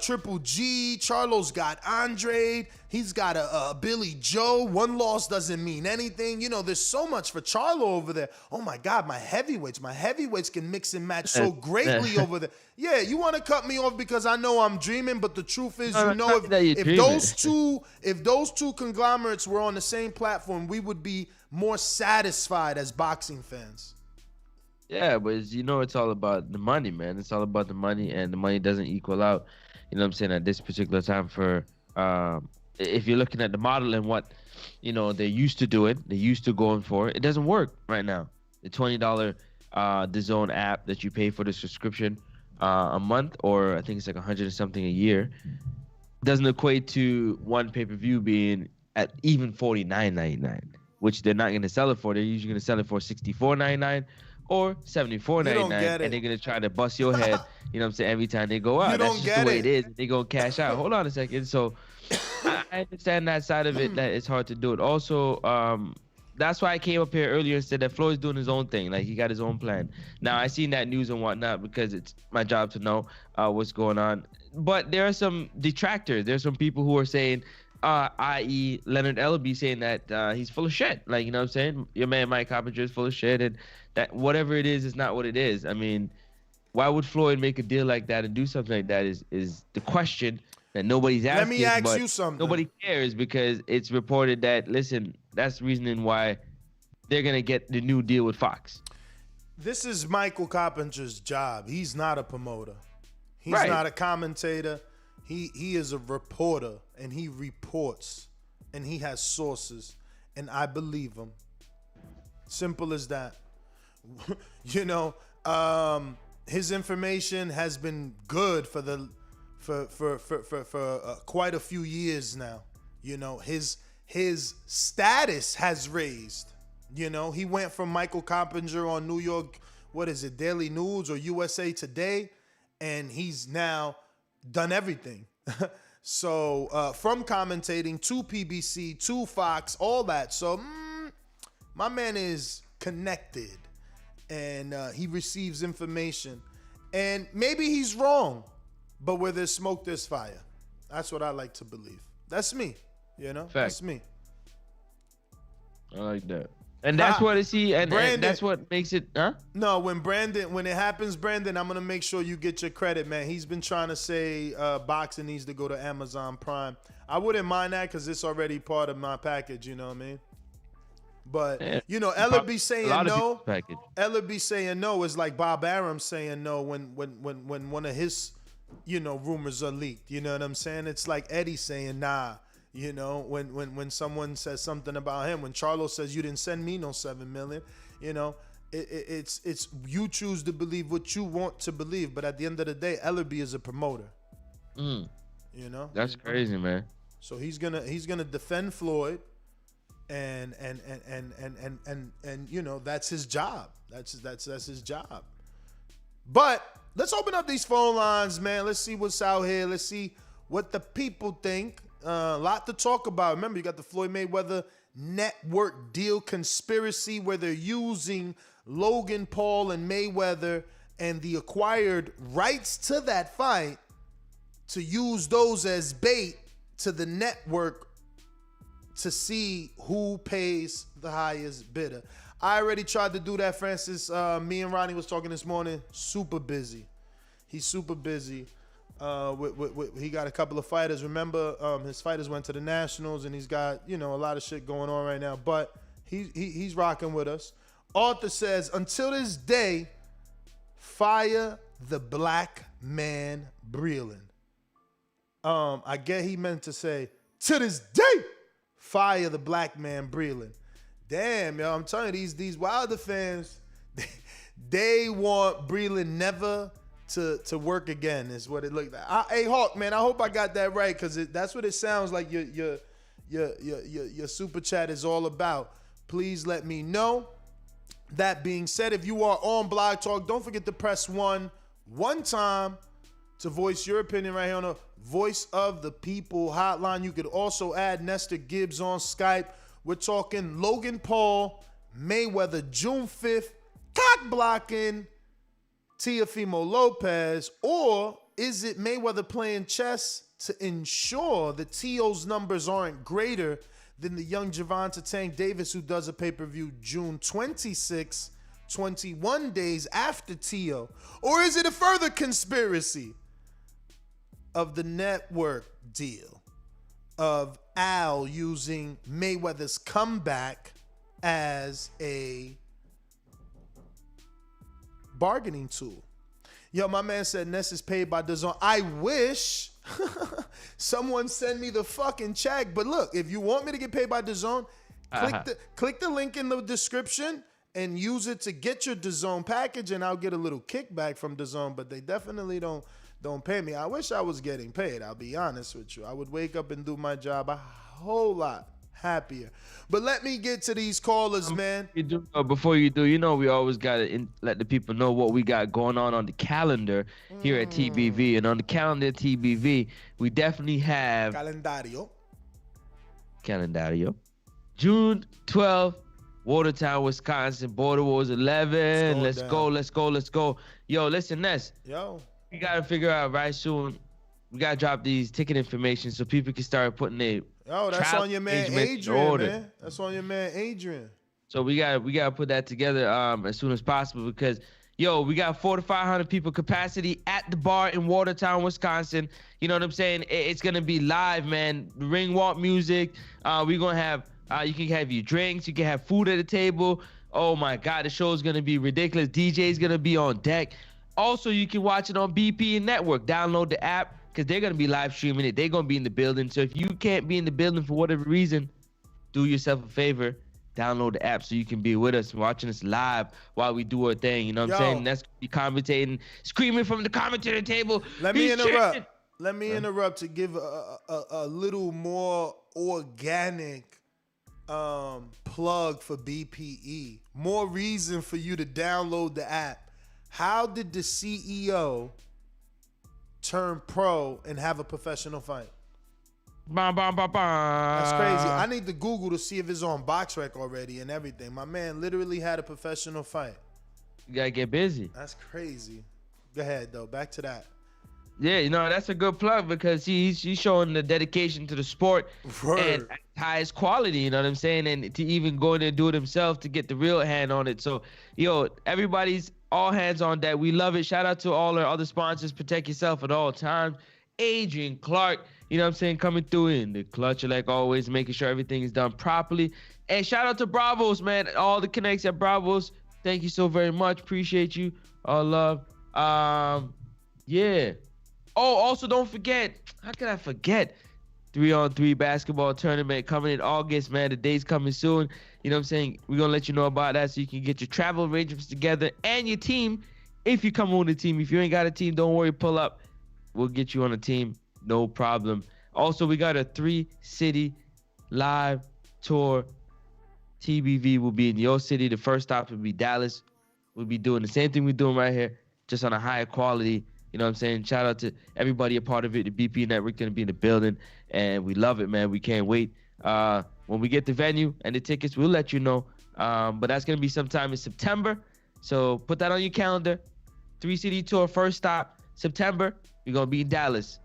Triple G. Charlo's got Andrade. He's got a Billy Joe. One loss doesn't mean anything. You know, there's so much for Charlo over there. Oh, my God, my heavyweights can mix and match so greatly over there. Yeah, you want to cut me off because I know I'm dreaming, but the truth is, you know, if those two conglomerates were on the same platform, we would be more satisfied as boxing fans. Yeah, but it's all about the money, man. It's all about the money, and the money doesn't equal out. You know what I'm saying? At this particular time for, if you're looking at the model and what, they're used to doing, they're used to going for, it doesn't work right now. The $20 DAZN app that you pay for the subscription a month, or I think it's like 100 or something a year, doesn't equate to one pay-per-view being at even $49.99, which they're not going to sell it for. They're usually going to sell it for $64.99 or $74.99, and they're gonna try to bust your head. You know what I'm saying? Every time they go out, that's just the way it is. They gonna cash out. Hold on a second. So I understand that side of it, that it's hard to do it. Also, that's why I came up here earlier and said that Floyd's doing his own thing. Like, he got his own plan. Now, I seen that news and whatnot because it's my job to know what's going on. But there are some detractors. There's some people who are saying, i.e. Leonard Ellerby, saying that he's full of shit. Like, you know what I'm saying? Your man Mike Coppinger is full of shit, and that whatever it is not what it is. I mean, why would Floyd make a deal like that and do something like that is the question that nobody's asking. Let me ask you something. Nobody cares because it's reported that, listen, that's the reasoning why they're going to get the new deal with Fox. This is Michael Coppinger's job. He's not a promoter. He's Right. not a commentator. He is a reporter, and he reports, and he has sources, and I believe him. Simple as that. His information has been good for quite a few years now. His status has raised. He went from Michael Coppinger on New York, Daily News or USA Today, and he's now done everything. So from commentating to PBC to Fox, all that. So my man is connected, and he receives information. And maybe he's wrong, but where there's smoke, there's fire. That's what I like to believe. That's me, Fact. That's me. I like that. And that's what it see, and that's what makes it, huh? No, when it happens, Brandon, I'm gonna make sure you get your credit, man. He's been trying to say boxing needs to go to Amazon Prime. I wouldn't mind that because it's already part of my package. You know what I mean? But Ellerby saying no. Ellerby saying no is like Bob Arum saying no when one of his rumors are leaked. You know what I'm saying? It's like Eddie saying nah. When someone says something about him, when Charlo says you didn't send me no $7 million, it's you choose to believe what you want to believe. But at the end of the day, Ellerby is a promoter. That's crazy, man. So he's gonna defend Floyd, and that's his job. That's his job. But let's open up these phone lines, man. Let's see what's out here. Let's see what the people think. A lot to talk about. Remember, you got the Floyd Mayweather network deal conspiracy where they're using Logan Paul and Mayweather and the acquired rights to that fight to use those as bait to the network to see who pays the highest bidder. I already tried to do that, Francis. Me and Ronnie was talking this morning. Super busy. He's super busy. He got a couple of fighters. Remember, his fighters went to the Nationals, and he's got, a lot of shit going on right now. But he's rocking with us. Arthur says, until this day, fire the black man Breland. I get he meant to say, to this day, fire the black man Breland. Damn, yo, I'm telling you, these Wilder fans, they want Breland never to work again, is what it looked like. Hey, Hawk, man, I hope I got that right, because that's what it sounds like your super chat is all about. Please let me know. That being said, if you are on Blog Talk, don't forget to press one time to voice your opinion right here on the Voice of the People hotline. You could also add Nestor Gibbs on Skype. We're talking Logan Paul, Mayweather, June 5th, cock blocking Teofimo Lopez, or is it Mayweather playing chess to ensure the Teo's numbers aren't greater than the young Gervonta Tank Davis, who does a pay-per-view June 26, 21 days after Teo? Or is it a further conspiracy of the network deal of Al using Mayweather's comeback as a bargaining tool? Yo, my man said Ness is paid by Dazn. I wish someone send me the fucking check. But look, if you want me to get paid by Dazn, click the link in the description and use it to get your Dazn package, and I'll get a little kickback from Dazn. But they definitely don't pay me. I wish I was getting paid. I'll be honest with you. I would wake up and do my job a whole lot happier. But let me get to these callers, man. Before you do, we always got to let the people know what we got going on the calendar here at TBV. And on the calendar at TBV, we definitely have Calendario. June 12th, Watertown, Wisconsin, Border Wars 11. Let's go. Yo, listen, Ness. Yo. We got to figure out right soon. We got to drop these ticket information so people can start putting their that's on your man Adrian, man. That's on your man Adrian. So we gotta put that together as soon as possible, because we got 400 to 500 people capacity at the bar in Watertown, Wisconsin. You know what I'm saying? It's gonna be live, man. The ring walk music. We're gonna have you can have your drinks, you can have food at the table. Oh my God, the show's gonna be ridiculous. DJ's gonna be on deck. Also, you can watch it on BP and Network. Download the app, because they're going to be live streaming it. They're going to be in the building. So if you can't be in the building for whatever reason, do yourself a favor. Download the app so you can be with us, watching us live while we do our thing. You know what I'm saying? That's be commentating, screaming from the commentary table. Let me interrupt to give a little more organic plug for BPE. More reason for you to download the app. How did the CEO turn pro and have a professional fight? That's crazy. I need to Google to see if it's on BoxRec already and everything. My man literally had a professional fight. You gotta get busy. That's crazy. Go ahead though. Back to that. Yeah, that's a good plug, because he's showing the dedication to the sport and highest quality, you know what I'm saying? And to even go in there and do it himself to get the real hand on it. So, everybody's all hands on deck. We love it. Shout out to all our other sponsors. Protect yourself at all times. Adrian Clark, you know what I'm saying, coming through in the clutch like always, making sure everything is done properly. And shout out to Bravos, man. All the connects at Bravos. Thank you so very much. Appreciate you. All love. Yeah. Oh, also don't forget, how could I forget? 3-on-3 basketball tournament coming in August, man. The date's coming soon. You know what I'm saying? We're going to let you know about that so you can get your travel arrangements together and your team. If you come on the team, if you ain't got a team, don't worry, pull up. We'll get you on a team, no problem. Also, we got a 3-city live tour. TBV will be in your city. The first stop will be Dallas. We'll be doing the same thing we're doing right here, just on a higher quality. You know what I'm saying? Shout out to everybody a part of it. The BP Network going to be in the building, and we love it, man. We can't wait. When we get the venue and the tickets, we'll let you know. But that's going to be sometime in September. So put that on your calendar. 3-city tour first stop, September. We're going to be in Dallas.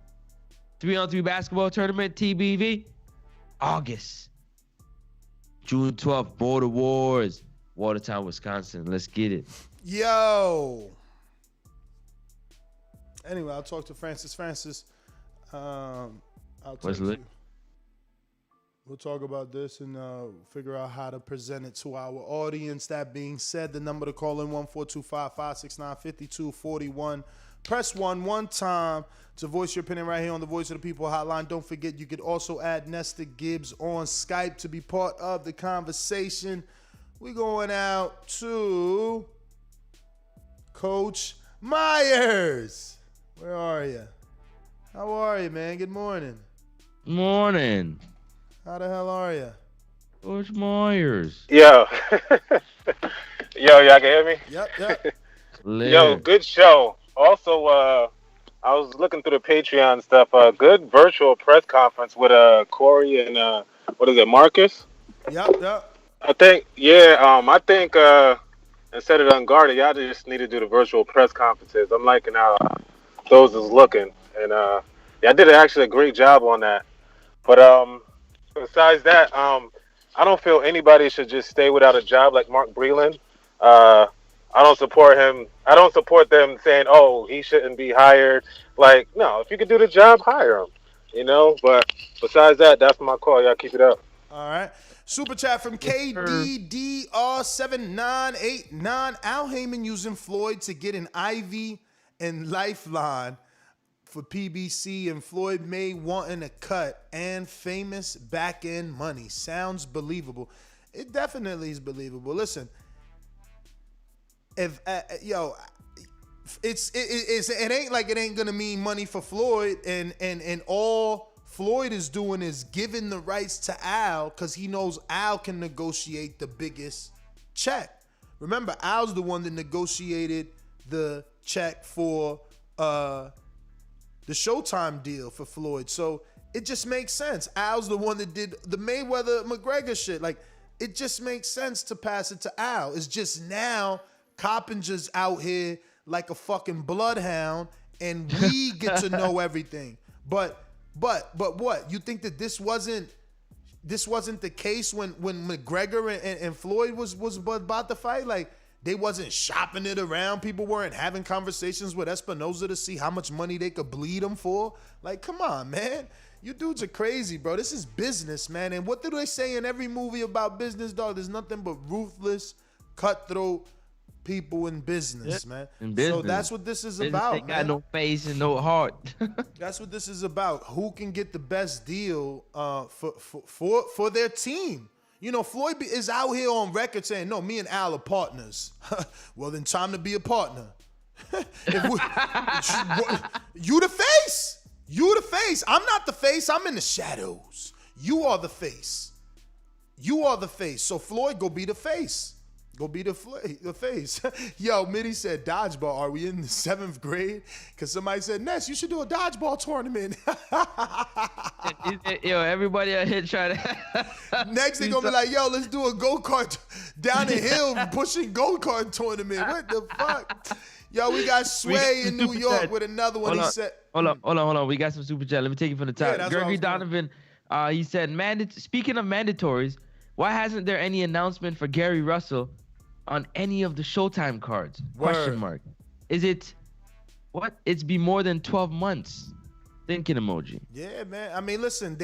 3-on-3 basketball tournament, TBV, August. June 12th, Border Wars, Watertown, Wisconsin. Let's get it. Yo. Anyway, I'll talk to Francis. I'll text you. We'll talk about this and figure out how to present it to our audience. That being said, the number to call in 1-425-569-5241. Press 1 time to voice your opinion right here on the Voice of the People hotline. Don't forget, you could also add Nesta Gibbs on Skype to be part of the conversation. We're going out to Coach Myers. Where are you? How are you, man? Good morning. Morning. How the hell are you? Coach Myers. Yo. Yo, y'all can hear me? Yep. Yo, good show. Also, I was looking through the Patreon stuff. Good virtual press conference with Corey and Marcus? Yep. I think, instead of Unguarded, y'all just need to do the virtual press conferences. I'm liking how those is looking. And y'all did actually a great job on that. But besides that, I don't feel anybody should just stay without a job like Mark Breland. I don't support him. I don't support them saying, oh, he shouldn't be hired. Like, no, if you could do the job, hire him. You know? But besides that, that's my call. Y'all keep it up. All right. Super chat from KDDR7989. Al Heyman using Floyd to get an IV and lifeline for PBC, and Floyd May wanting a cut and famous back end money. Sounds believable. It definitely is believable. Listen, if it ain't like it ain't gonna mean money for Floyd, and all Floyd is doing is giving the rights to Al because he knows Al can negotiate the biggest check. Remember, Al's the one that negotiated the check for the Showtime deal for Floyd. So it just makes sense. Al's the one that did the Mayweather-McGregor shit. Like, it just makes sense to pass it to Al. It's just now Coppinger's out here like a fucking bloodhound, and we get to know everything. But what? You think that this wasn't the case when McGregor and Floyd was about to fight? Like, they wasn't shopping it around. People weren't having conversations with Espinoza to see how much money they could bleed him for. Like, come on, man. You dudes are crazy, bro. This is business, man. And what do they say in every movie about business, dog? There's nothing but ruthless, cutthroat people in business, man. So that's what this is about. They got no face and no heart. That's what this is about. Who can get the best deal for their team? You know, Floyd is out here on record saying, no, me and Al are partners. Well, then time to be a partner. You the face. You the face. I'm not the face. I'm in the shadows. You are the face. So Floyd, go be the face. Go be the face. Yo, Mitty said dodgeball. Are we in the 7th grade? Because somebody said, Ness, you should do a dodgeball tournament. Yo, everybody out here trying to. Next, they're going to be like, yo, let's do a go-kart down the hill pushing go-kart tournament. What the fuck? Yo, we got Sway in New York with another one. Hold on. We got some super chat. Let me take it from the top. Yeah, Gregory Donovan, he said, speaking of mandatories, why hasn't there any announcement for Gary Russell on any of the Showtime cards? Word. Is it what? It's been more than 12 months. Thinking emoji. Yeah, man. I mean, listen,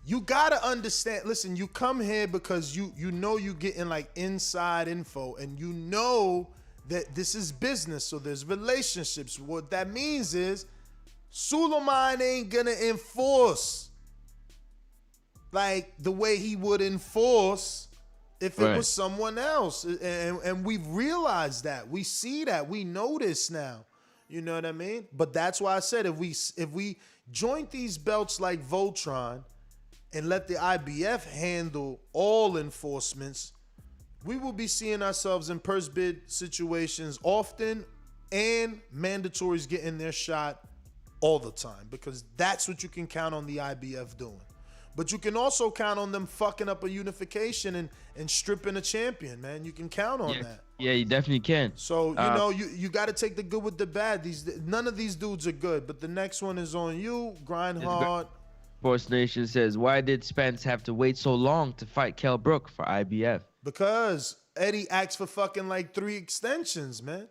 you gotta understand. Listen, you come here because you know you getting like inside info, and you know that this is business. So there's relationships. What that means is Suleiman ain't gonna enforce like the way he would enforce if it was someone else. And we've realized that. We see that. We know this now. You know what I mean? But that's why I said if we joint these belts like Voltron and let the IBF handle all enforcements, we will be seeing ourselves in purse bid situations often and mandatories getting their shot all the time, because that's what you can count on the IBF doing. But you can also count on them fucking up a unification and stripping a champion, man. You can count on that. Yeah, you definitely can. So, you know, you got to take the good with the bad. None of these dudes are good, but the next one is on you. Grind hard. Sports Nation says, why did Spence have to wait so long to fight Kell Brook for IBF? Because Eddie asked for fucking like 3 extensions, man.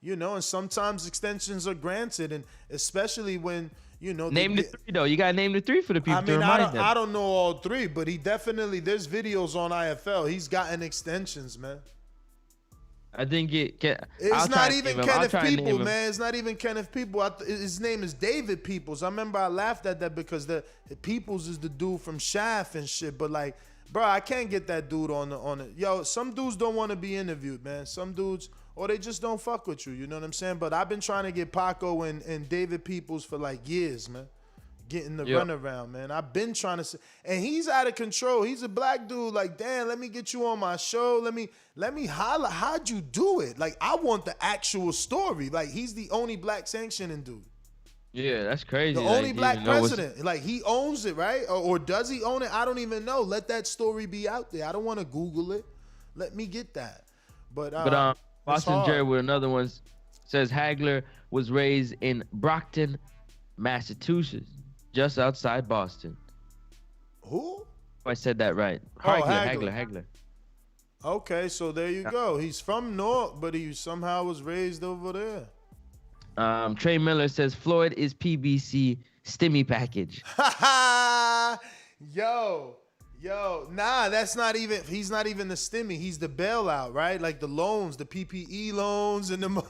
You know, and sometimes extensions are granted, and especially when, you know. Name the 3, though. You got to name the 3 for the people to remind them. I don't know all 3, but he definitely, there's videos on IFL. He's gotten extensions, man. I think it's not even Kenneth People, man. It's not even Kenneth People. His name is David Peoples. I remember I laughed at that because the Peoples is the dude from Shaft and shit. But like, bro, I can't get that dude on it. Yo, some dudes don't want to be interviewed, man. Some dudes, or they just don't fuck with you. You know what I'm saying? But I've been trying to get Paco and David Peoples for like years, man. Getting the runaround, man. I've been trying to say, and he's out of control. He's a black dude. Like, damn, let me get you on my show. Let me holler. How'd you do it? Like, I want the actual story. Like, he's the only black sanctioning dude. Yeah, that's crazy. The only black president. Like, he owns it, right? Or does he own it? I don't even know. Let that story be out there. I don't want to Google it. Let me get that. But Boston Jerry with another one says Hagler was raised in Brockton, Massachusetts, just outside Boston. Who? I said that right. Hagler. Okay, so there you go. He's from Newark, but he somehow was raised over there. Trey Miller says Floyd is PBC stimmy package. Yo, nah, that's not even, he's not even the stimmy. He's the bailout, right? Like the loans, the PPE loans and the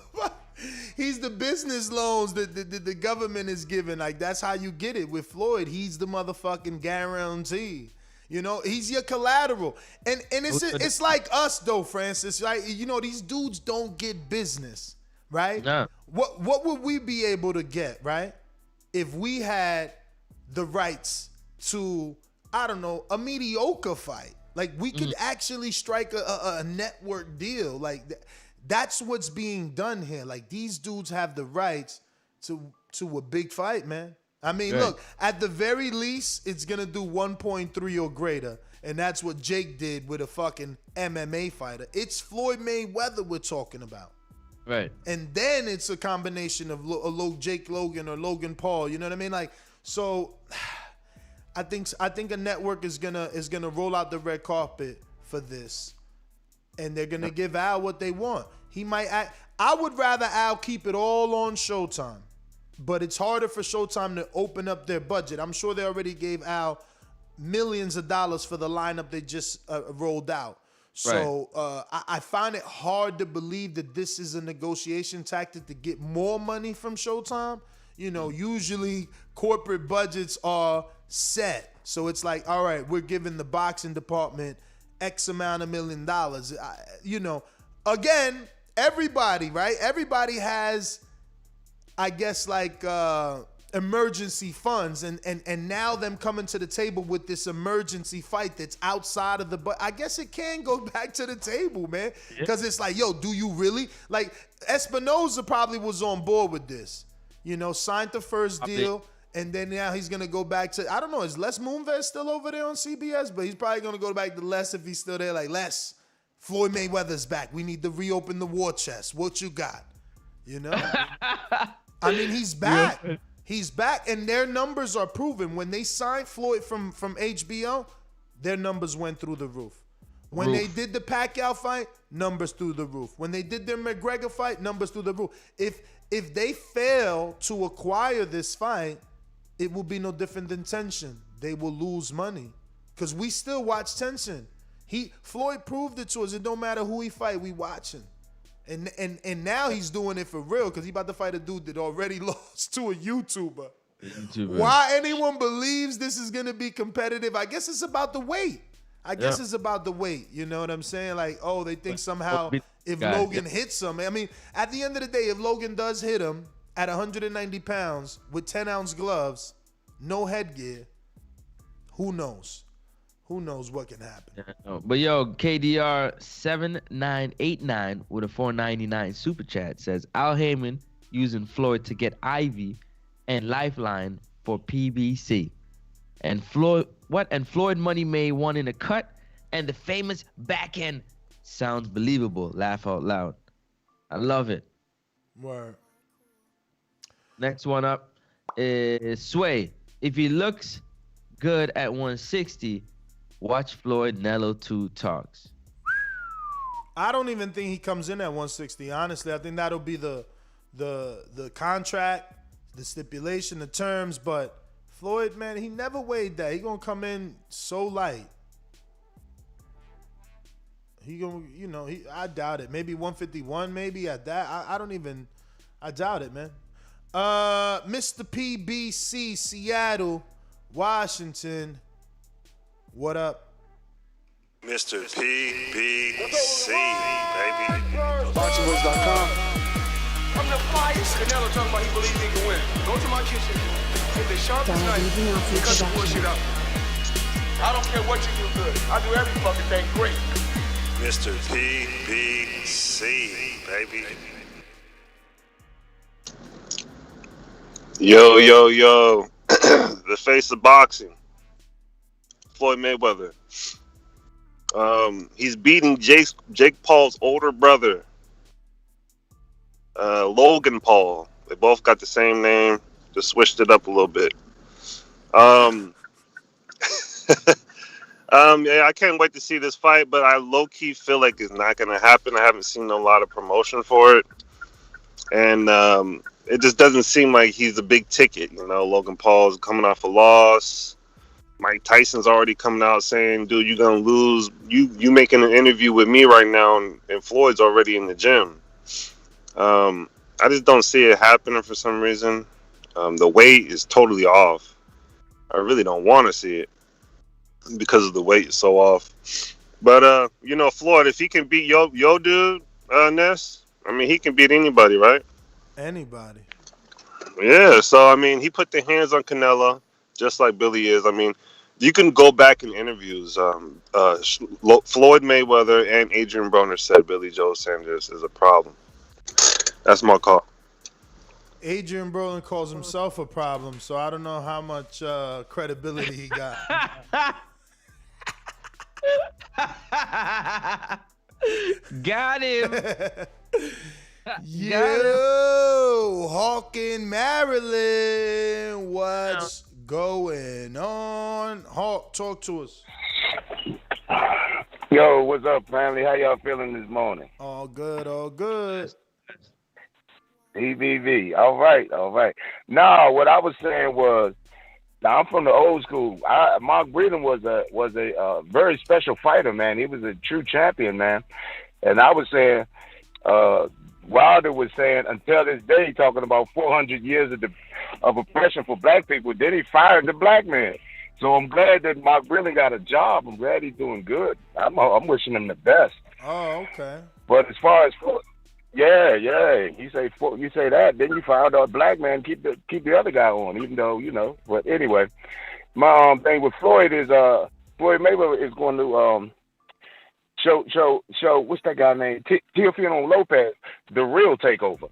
he's the business loans that the government is giving. Like, that's how you get it. With Floyd, he's the motherfucking guarantee. You know, he's your collateral. And it's like us, though, Francis. Right? You know, these dudes don't get business, right? No. What would we be able to get, right, if we had the rights to, I don't know, a mediocre fight? Like, we could actually strike a network deal. Like, that's what's being done here. Like, these dudes have the rights to a big fight, man. I mean, look, at the very least, it's going to do 1.3 or greater. And that's what Jake did with a fucking MMA fighter. It's Floyd Mayweather we're talking about. Right. And then it's a combination of Jake Logan or Logan Paul. You know what I mean? Like, so I think a network is gonna roll out the red carpet for this. And they're gonna give Al what they want. He might act. I would rather Al keep it all on Showtime. But it's harder for Showtime to open up their budget. I'm sure they already gave Al millions of dollars for the lineup they just rolled out. So I find it hard to believe that this is a negotiation tactic to get more money from Showtime. You know, usually corporate budgets are set. So it's like, all right, we're giving the boxing department X amount of $1 million. You know, again, everybody, right? Everybody has, I guess, like emergency funds, and now them coming to the table with this emergency fight that's outside of the, but I guess it can go back to the table, man, because it's like, yo, do you really, like, Espinoza probably was on board with this, you know, signed the first deal, and then now he's gonna go back to, I don't know, is Les Moonves still over there on CBS? But he's probably gonna go back to Les if he's still there. Like, Les, Floyd Mayweather's back. We need to reopen the war chest. What you got? You know? I mean, he's back. He's back, and their numbers are proven. When they signed Floyd from HBO, their numbers went through the roof. When they did the Pacquiao fight, numbers through the roof. When they did their McGregor fight, numbers through the roof. If they fail to acquire this fight, it will be no different than Tension. They will lose money, because we still watch Tension. Floyd proved it to us. It don't matter who he fight, we watching. And now he's doing it for real, because he about to fight a dude that already lost to a YouTuber. Why anyone believes this is going to be competitive, I guess it's about the weight. It's about the weight. You know what I'm saying? Like, oh, they think somehow if Logan hits him. I mean, at the end of the day, if Logan does hit him at 190 pounds with 10-ounce gloves, no headgear, who knows? Who knows what can happen? But yo, KDR 7989 with a $4.99 super chat says Al Heyman using Floyd to get Ivy and Lifeline for PBC. And Floyd Money May won in a cut, and the famous backhand sounds believable. Laugh out loud. I love it. Word. Next one up is Sway. If he looks good at 160, watch Floyd Nello 2 talks. I don't even think he comes in at 160. Honestly, I think that'll be the contract, the stipulation, the terms. But Floyd, man, he never weighed that. He gonna come in so light. He gonna, I doubt it. Maybe 151, maybe at that. I doubt it, man. Mr. PBC, Seattle, Washington. What up? Mr. PBC, baby. BoxingVoice.com. I'm the flyest. Canelo talking about he believes he can win. Go to my kitchen. Get the sharpest knife. Cut the bullshit up. I don't care what you do good. I do every fucking thing great. Mr. PBC, baby. Yo. The face of boxing. Floyd Mayweather. He's beating Jake Paul's older brother, Logan Paul. They both got the same name, just switched it up a little bit. Yeah, I can't wait to see this fight, but I low-key feel like it's not going to happen. I haven't seen a lot of promotion for it, and it just doesn't seem like he's a big ticket. Logan Paul's coming off a loss. Mike Tyson's already coming out saying, dude, you're going to lose. You making an interview with me right now, and Floyd's already in the gym. I just don't see it happening for some reason. The weight is totally off. I really don't want to see it because of the weight is so off. But, Floyd, if he can beat yo dude, Ness, he can beat anybody, right? Anybody. Yeah, so, he put the hands on Canelo, just like Billy is. You can go back in interviews. Floyd Mayweather and Adrian Broner said Billy Joe Sanders is a problem. That's my call. Adrian Broner calls himself a problem, so I don't know how much credibility he got. Got him. Yo, Hawkin, Maryland. What's going on? Hawk, talk to us. Yo, what's up, family? How y'all feeling this morning? All good, all good. PPV. All right. No, what I was saying was, now I'm from the old school. Mark Breland was a very special fighter, man. He was a true champion, man. And I was saying, Wilder was saying, until this day, talking about 400 years of oppression for black people. Then he fired the black man. So I'm glad that Mark Breland got a job. I'm glad he's doing good. I'm wishing him the best. Oh, okay. But as far as yeah, you say that, then you find out a black man keep the other guy on, even though But anyway, my thing with Floyd is Floyd Mayweather is going to show what's that guy named Teofimo Lopez the real takeover.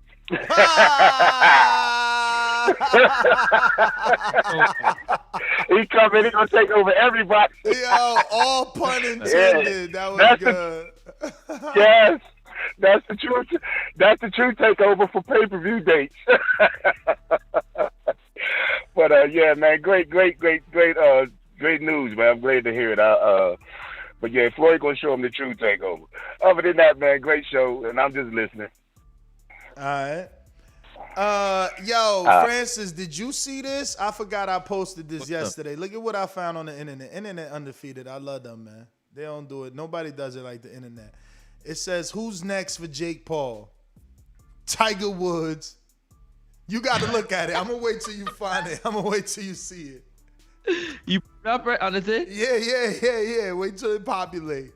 He come in, he gonna take over everybody. Yo, all pun intended. Yeah. That was good. Yes. That's the truth. That's the true takeover for pay-per-view dates. But yeah, man, great news, man. I'm glad to hear it. But yeah, Floyd gonna show him the true takeover. Other than that, man, great show, and I'm just listening. All right. Francis, did you see this? I forgot I posted this yesterday. Look at what I found on the internet. Internet undefeated. I love them, man. They don't do it. Nobody does it like the internet. It says, who's next for Jake Paul? Tiger Woods. You got to look at it. I'm going to wait till you find it. I'm going to wait till you see it. You put it up right on the thing? Yeah. Wait till it populate.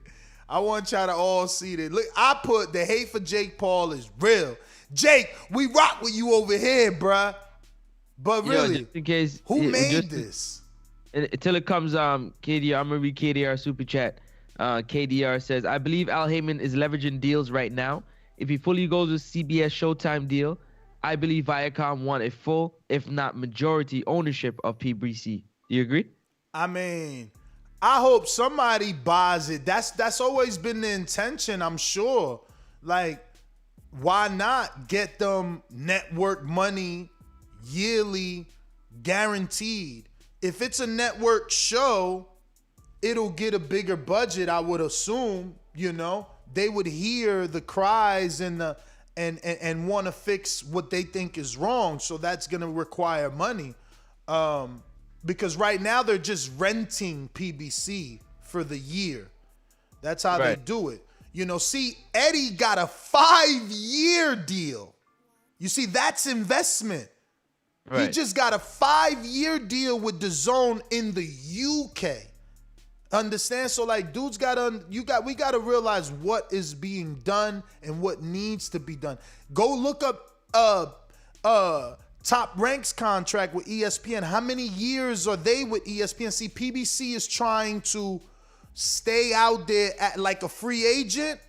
I want y'all to all see it. Look, I put the hate for Jake Paul is real. Jake, we rock with you over here, bruh. But really, just in case, who made this? Until it comes, KDR, I'm going to read KDR super chat. KDR says, I believe Al Heyman is leveraging deals right now. If he fully goes with CBS Showtime deal, I believe Viacom want a full, if not majority, ownership of PBC. Do you agree? I mean, I hope somebody buys it. That's always been the intention, I'm sure. Like, why not get them network money yearly guaranteed? If it's a network show, it'll get a bigger budget, I would assume, you know. They would hear the cries and want to fix what they think is wrong. So that's going to require money. Because right now they're just renting PBC for the year. That's how they do it. You know, see, Eddie got a 5-year deal. You see, that's investment. Right. He just got a 5-year deal with Dazn in the UK. Understand? So like, dudes we gotta realize what is being done and what needs to be done. Go look up Top Rank's contract with ESPN. How many years are they with ESPN? See, PBC is trying to stay out there at like a free agent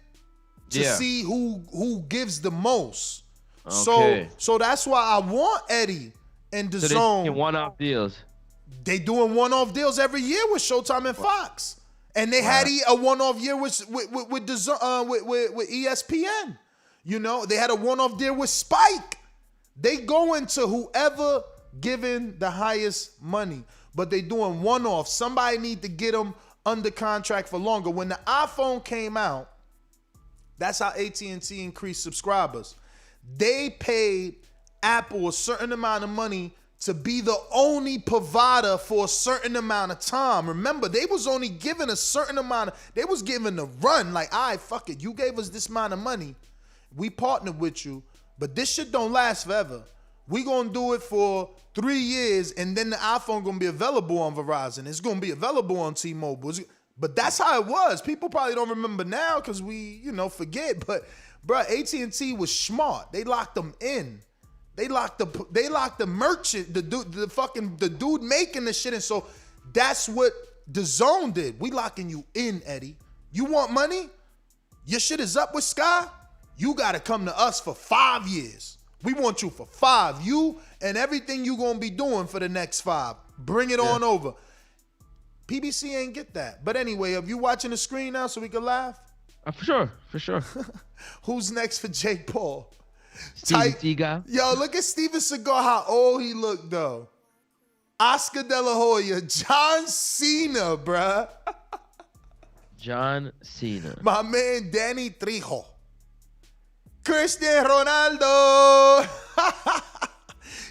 to see who gives the most. Okay. So that's why I want Eddie and Dazn. So they one-off deals. They doing one-off deals every year with Showtime and Fox, and they had a one-off year with ESPN. You know, they had a one-off deal with Spike. They go into whoever giving the highest money, but they doing one-off. Somebody need to get them under contract for longer. When the iPhone came out, that's how AT&T increased subscribers. They paid Apple a certain amount of money to be the only provider for a certain amount of time. Remember, they was only given a certain amount they was given the run. Like, all right, fuck it. You gave us this amount of money. We partnered with you, but this shit don't last forever. We gonna do it for 3 years, and then the iPhone gonna be available on Verizon. It's gonna be available on T-Mobile. But that's how it was. People probably don't remember now because we, forget. But, bro, AT&T was smart. They locked them in. They locked the merchant, the dude making the shit. And so that's what Dazn did. We locking you in, Eddie. You want money? Your shit is up with Sky? You got to come to us for 5 years. We want you for 5. You and everything you going to be doing for the next 5. Bring it on over. PBC ain't get that. But anyway, are you watching the screen now so we can laugh? For sure. Who's next for Jake Paul? Steven Seagal. Yo, look at Steven Seagal, how old he looked, though. Oscar De La Hoya, John Cena, bruh. John Cena. My man, Danny Trejo. Cristiano Ronaldo.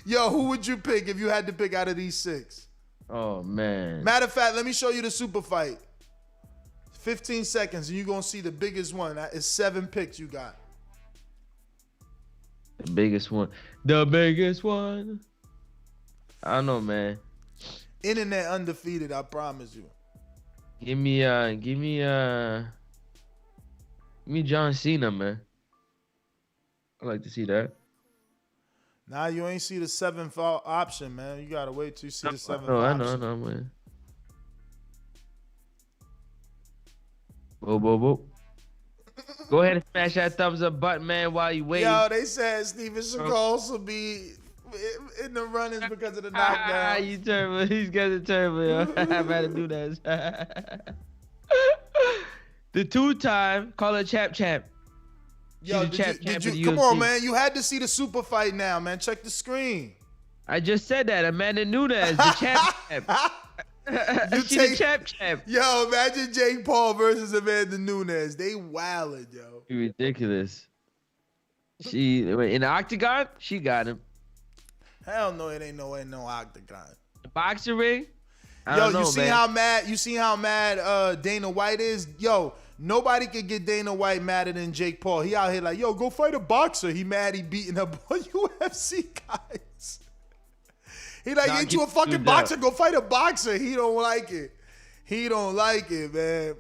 Yo, who would you pick if you had to pick out of these 6? Oh, man. Matter of fact, let me show you the super fight. 15 seconds, and you're going to see the biggest one. It's 7 picks you got. The biggest one. The biggest one. I don't know, man. Internet undefeated, I promise you. Give me John Cena, man. I like to see that. Nah, you ain't see the 7th option, man. You gotta wait till you see the 7th option. I know, man. Whoa. Go ahead and smash that thumbs up button, man, while you wait. Yo, they said Steven Seagal will be in the runnings because of the knockdown. You terrible. He's got a terrible, yo. I had to do that. The 2-time Call champ. Yo, did you come on, man. You had to see the super fight now, man. Check the screen. I just said that. Amanda Nunes, the champ. The champ. Yo, imagine Jake Paul versus Amanda Nunes. They wildin', yo. Ridiculous. She in the octagon, she got him. Hell no, it ain't no octagon. The boxing ring? You see how mad Dana White is? Yo, nobody could get Dana White madder than Jake Paul. He out here like, yo, go fight a boxer. He mad he beating up UFC guys. He like, ain't you a fucking boxer? Go fight a boxer. He don't like it. Man.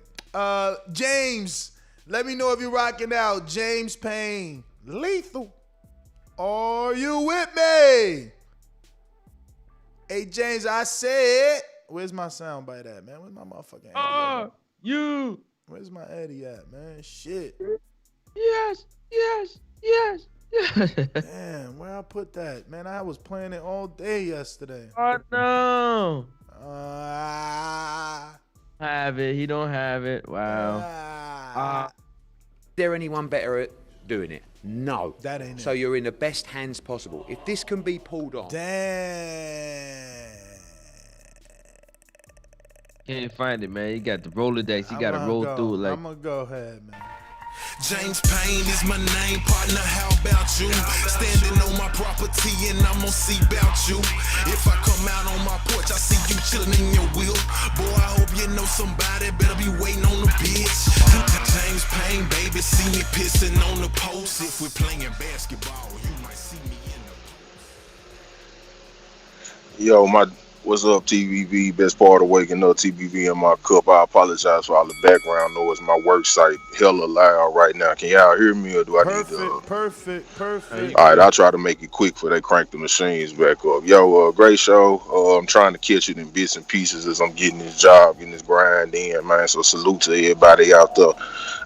James, let me know if you're rocking out. James Payne, lethal. Are you with me? Hey, James, I said, where's my soundbite at, man? Where's my motherfucking Eddie at? Where's my Eddie at, man? Shit. Yes. Damn, where I put that? Man, I was playing it all day yesterday. Oh, no. have it. He don't have it. Wow. Is there anyone better at doing it? No. That ain't so it. you're in the best hands possible. If this can be pulled off. Damn. Can't find it, man. You got the Rolodex. You got to roll through it like. I'm gonna go ahead, man. James Payne is my name, partner, how about you? Standing on my property and I'm gonna see about you. If I come out on my porch, I see you chilling in your wheel. Boy, I hope you know somebody better be waiting on the bitch. James Payne, baby, see me pissing on the post. If we're playing basketball, you might see me in the... Yo, what's up, TBV? Best part of waking up, TBV in my cup. I apologize for all the background noise. My work site hella loud right now. Can y'all hear me, or do I need to? Perfect. All right, I'll try to make it quick before they crank the machines back up. Yo, great show. I'm trying to catch it in bits and pieces as I'm getting this job, getting this grind in, man. So salute to everybody out there,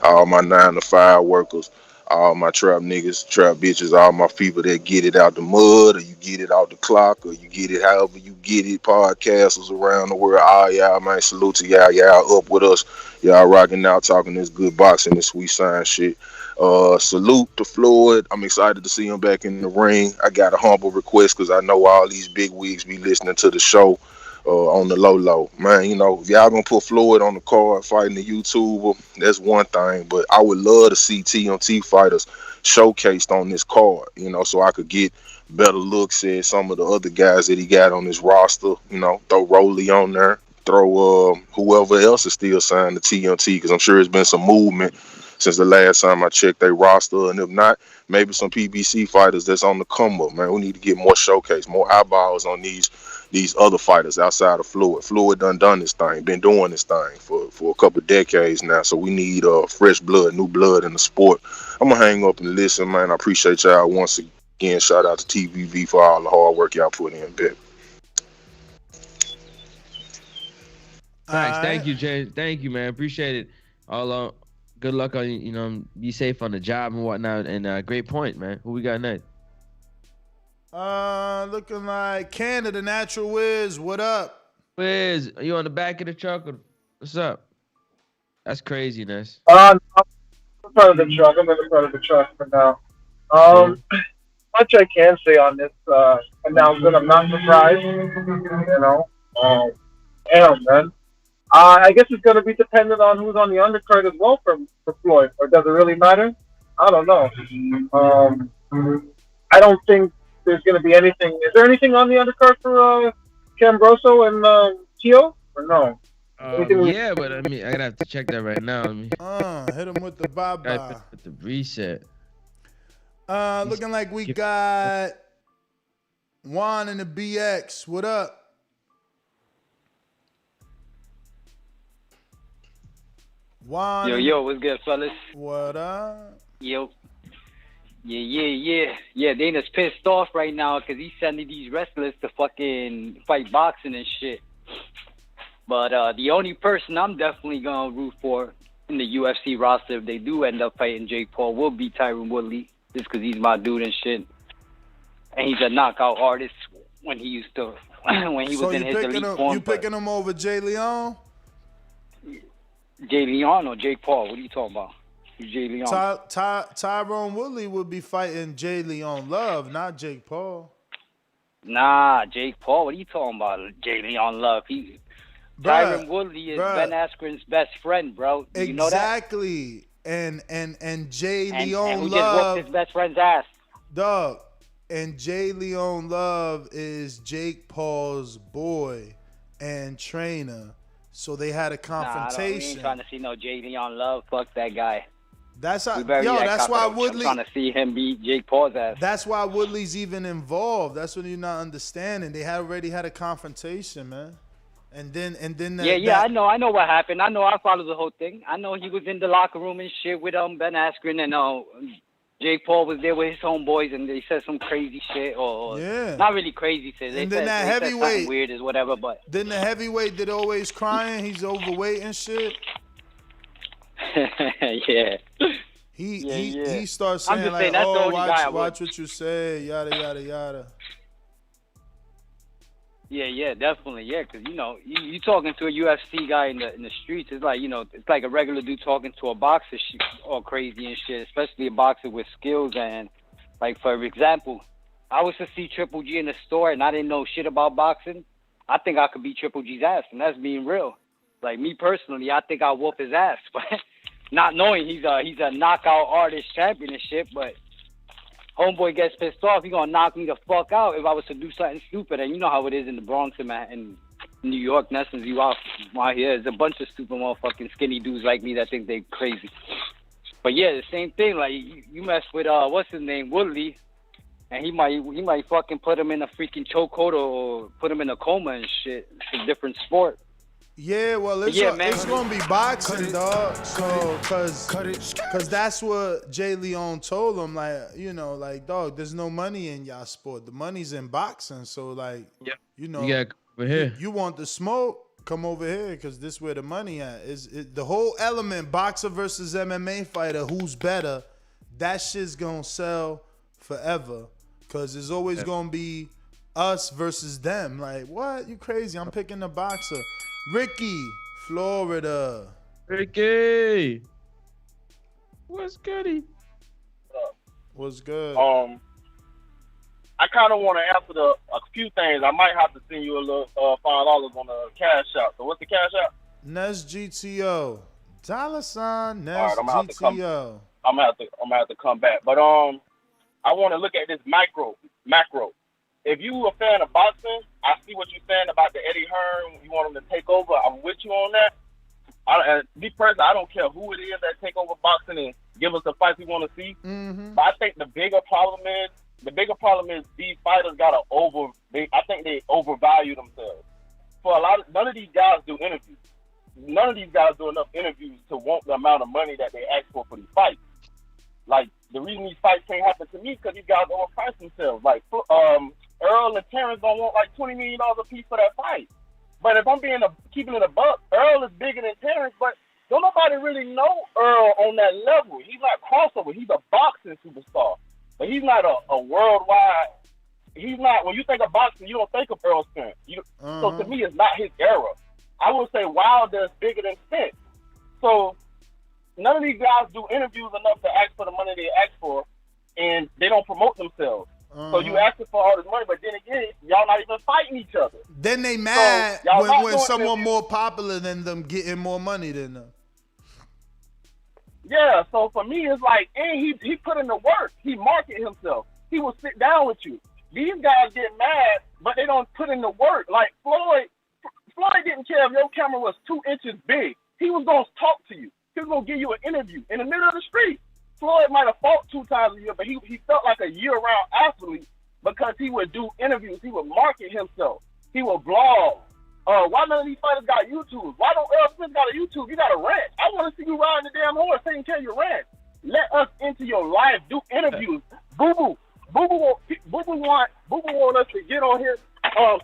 all my 9-to-5 workers, all my trap niggas, trap bitches, all my people that get it out the mud, or you get it out the clock, or you get it however you get it, podcasters around the world, all y'all, man, salute to y'all. Y'all up with us. Y'all rocking out, talking this good boxing, this sweet science shit. Salute to Floyd. I'm excited to see him back in the ring. I got a humble request because I know all these big wigs be listening to the show on the low. Man, you know, if y'all gonna put Floyd on the card fighting the YouTuber, that's one thing. But I would love to see TMT fighters showcased on this card, you know, so I could get better looks at some of the other guys that he got on his roster. You know, throw Rolly on there, throw whoever else is still signed to TMT, because I'm sure there's been some movement since the last time I checked their roster. And if not, maybe some PBC fighters that's on the come up, man. We need to get more showcase, more eyeballs on these other fighters outside of Floyd. Floyd done this thing, been doing this thing for a couple of decades now. So we need fresh blood, new blood in the sport. I'm going to hang up and listen, man. I appreciate y'all once again. Shout out to TVV for all the hard work y'all put in, bet. Thanks. Thank you, Jay. Thank you, man. Appreciate it. All good luck on, you know, be safe on the job and whatnot. And great point, man. Who we got next? Looking like Canada Natural Wiz. What up? Wiz, are you on the back of the truck? Or what's up? That's craziness. I'm in front of the truck. I'm in the front of the truck for now. Much I can say on this announcement. I'm not surprised. You know, damn, man. I guess it's going to be dependent on who's on the undercard as well for Floyd. Or does it really matter? I don't know. I don't think there's going to be anything. Is there anything on the undercard for Cambroso and Teo? Or no? Yeah, but I mean, I gotta have to check that right now. Hit him with the bye-bye. With the reset. Looking like we got Juan and the BX. What up? Juan. Yo, what's good, fellas? What up? Yo. Yeah, Dana's pissed off right now because he's sending these wrestlers to fucking fight boxing and shit. But the only person I'm definitely going to root for in the UFC roster if they do end up fighting Jake Paul will be Tyron Woodley, just because he's my dude and shit. And he's a knockout artist when he used to, when he was in his elite form. You picking him over Jay Leon? Jay Leon or Jake Paul? What are you talking about? Jay Leon. Tyron Woodley would be fighting Jay Leon Love, not Jake Paul. Nah, Jake Paul. What are you talking about? Jay Leon Love. Tyron Woodley is Ben Askren's best friend, bro. You know that? Exactly. And Jay Leon and who Love. just whooped his best friend's ass. Dog. And Jay Leon Love is Jake Paul's boy and trainer. So they had a confrontation. We ain't trying to see no Jay Leon Love. Fuck that guy. That's how. That's why Woodley. I'm trying to see him beat Jake Paul's ass. That's why Woodley's even involved. That's what you're not understanding. They had already had a confrontation, man. And then. I know what happened. I followed the whole thing. I know he was in the locker room and shit with Ben Askren, and Jake Paul was there with his homeboys, and they said some crazy shit, or not really crazy shit. They said something weird as whatever, but then the heavyweight that always crying, he's overweight and shit. Yeah. He starts saying, I'm just saying, that's the only guy watch what you say, yada yada yada. Yeah, definitely, yeah, because you talking to a UFC guy in the streets, it's like it's like a regular dude talking to a boxer, all crazy and shit, especially a boxer with skills. And like for example, I was to see Triple G in the store and I didn't know shit about boxing. I think I could beat Triple G's ass, and that's being real. Like me personally, I think I'll whoop his ass, but not knowing he's a knockout artist championship, but. Homeboy gets pissed off, he gonna knock me the fuck out if I was to do something stupid. And you know how it is in the Bronx and in New York, Nessons, you out here. There's a bunch of stupid motherfucking skinny dudes like me that think they crazy. But yeah, the same thing. Like you mess with what's his name, Woodley, and he might fucking put him in a freaking chokehold or put him in a coma and shit. It's a different sport. Yeah, well, it's gonna be boxing, dog. So, cause that's what Jay Leon told him. Like, dog, there's no money in y'all sport. The money's in boxing. So, like, you gotta come over here. You want the smoke? Come over here, cause this where the money at. The whole element, boxer versus MMA fighter, who's better? That shit's gonna sell forever. Cause it's always gonna be us versus them. Like, what? You crazy? I'm picking the boxer. Ricky, Florida. Ricky, what's goody? What's good? I kind of want to answer a few things. I might have to send you a little $5 on the cash out. So what's the cash out? Nest GTO. $sign Nest right, GTO. I'm gonna have to come back. But I want to look at this macro. If you a fan of boxing, I see what you're saying about the Eddie Hearn. You want him to take over. I'm with you on that. Me personally, I don't care who it is that take over boxing and give us the fights we want to see. Mm-hmm. But I think the bigger problem is these fighters I think they overvalue themselves. None of these guys do interviews. None of these guys do enough interviews to want the amount of money that they ask for these fights. Like, the reason these fights can't happen to me is because these guys overprice themselves. Like, Earl and Terrence don't want like $20 million a piece for that fight. But if I'm keeping it a buck, Earl is bigger than Terrence, but don't nobody really know Earl on that level. He's not crossover. He's a boxing superstar. But he's not a worldwide. He's not, when you think of boxing, you don't think of Earl Spence. So to me, it's not his era. I would say Wilder is bigger than Spence. So none of these guys do interviews enough to ask for the money they ask for, and they don't promote themselves. So you asking for all this money, but then again, y'all not even fighting each other. Then they mad when someone more popular than them getting more money than them. Yeah, so for me, it's like, and he put in the work. He market himself. He will sit down with you. These guys get mad, but they don't put in the work. Like Floyd didn't care if your camera was 2 inches big. He was going to talk to you. He was going to give you an interview in the middle of the street. Floyd might have fought 2 times a year, but he felt like a year-round athlete because he would do interviews. He would market himself. He would vlog. Why none of these fighters got YouTube? Why don't Earl Smith got a YouTube? You got a rant. I want to see you riding the damn horse taking care of your rant. Let us into your life. Do interviews. Boo Boo want us to get on his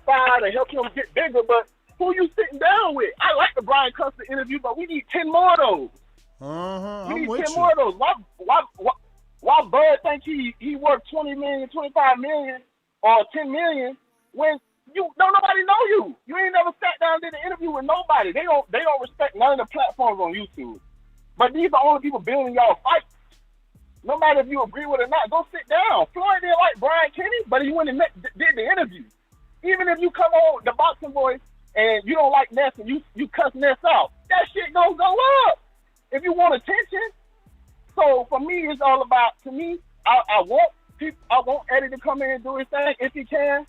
side and help him get bigger, but who you sitting down with? I like the Brian Custer interview, but we need 10 more of those. We need 10 more of those. Why Bud think he worth 20 million, 25 million, or 10 million when don't nobody know you? You ain't never sat down and did an interview with nobody. They don't respect none of the platforms on YouTube. But these are the only people building y'all fights. No matter if you agree with it or not, go sit down. Floyd didn't like Brian Kenny, but he went and did the interview. Even if you come on the Boxing Voice and you don't like Ness and you cuss Ness out, that shit gonna go up if you want attention. So for me, it's all about, to me, I want Eddie to come in and do his thing if he can,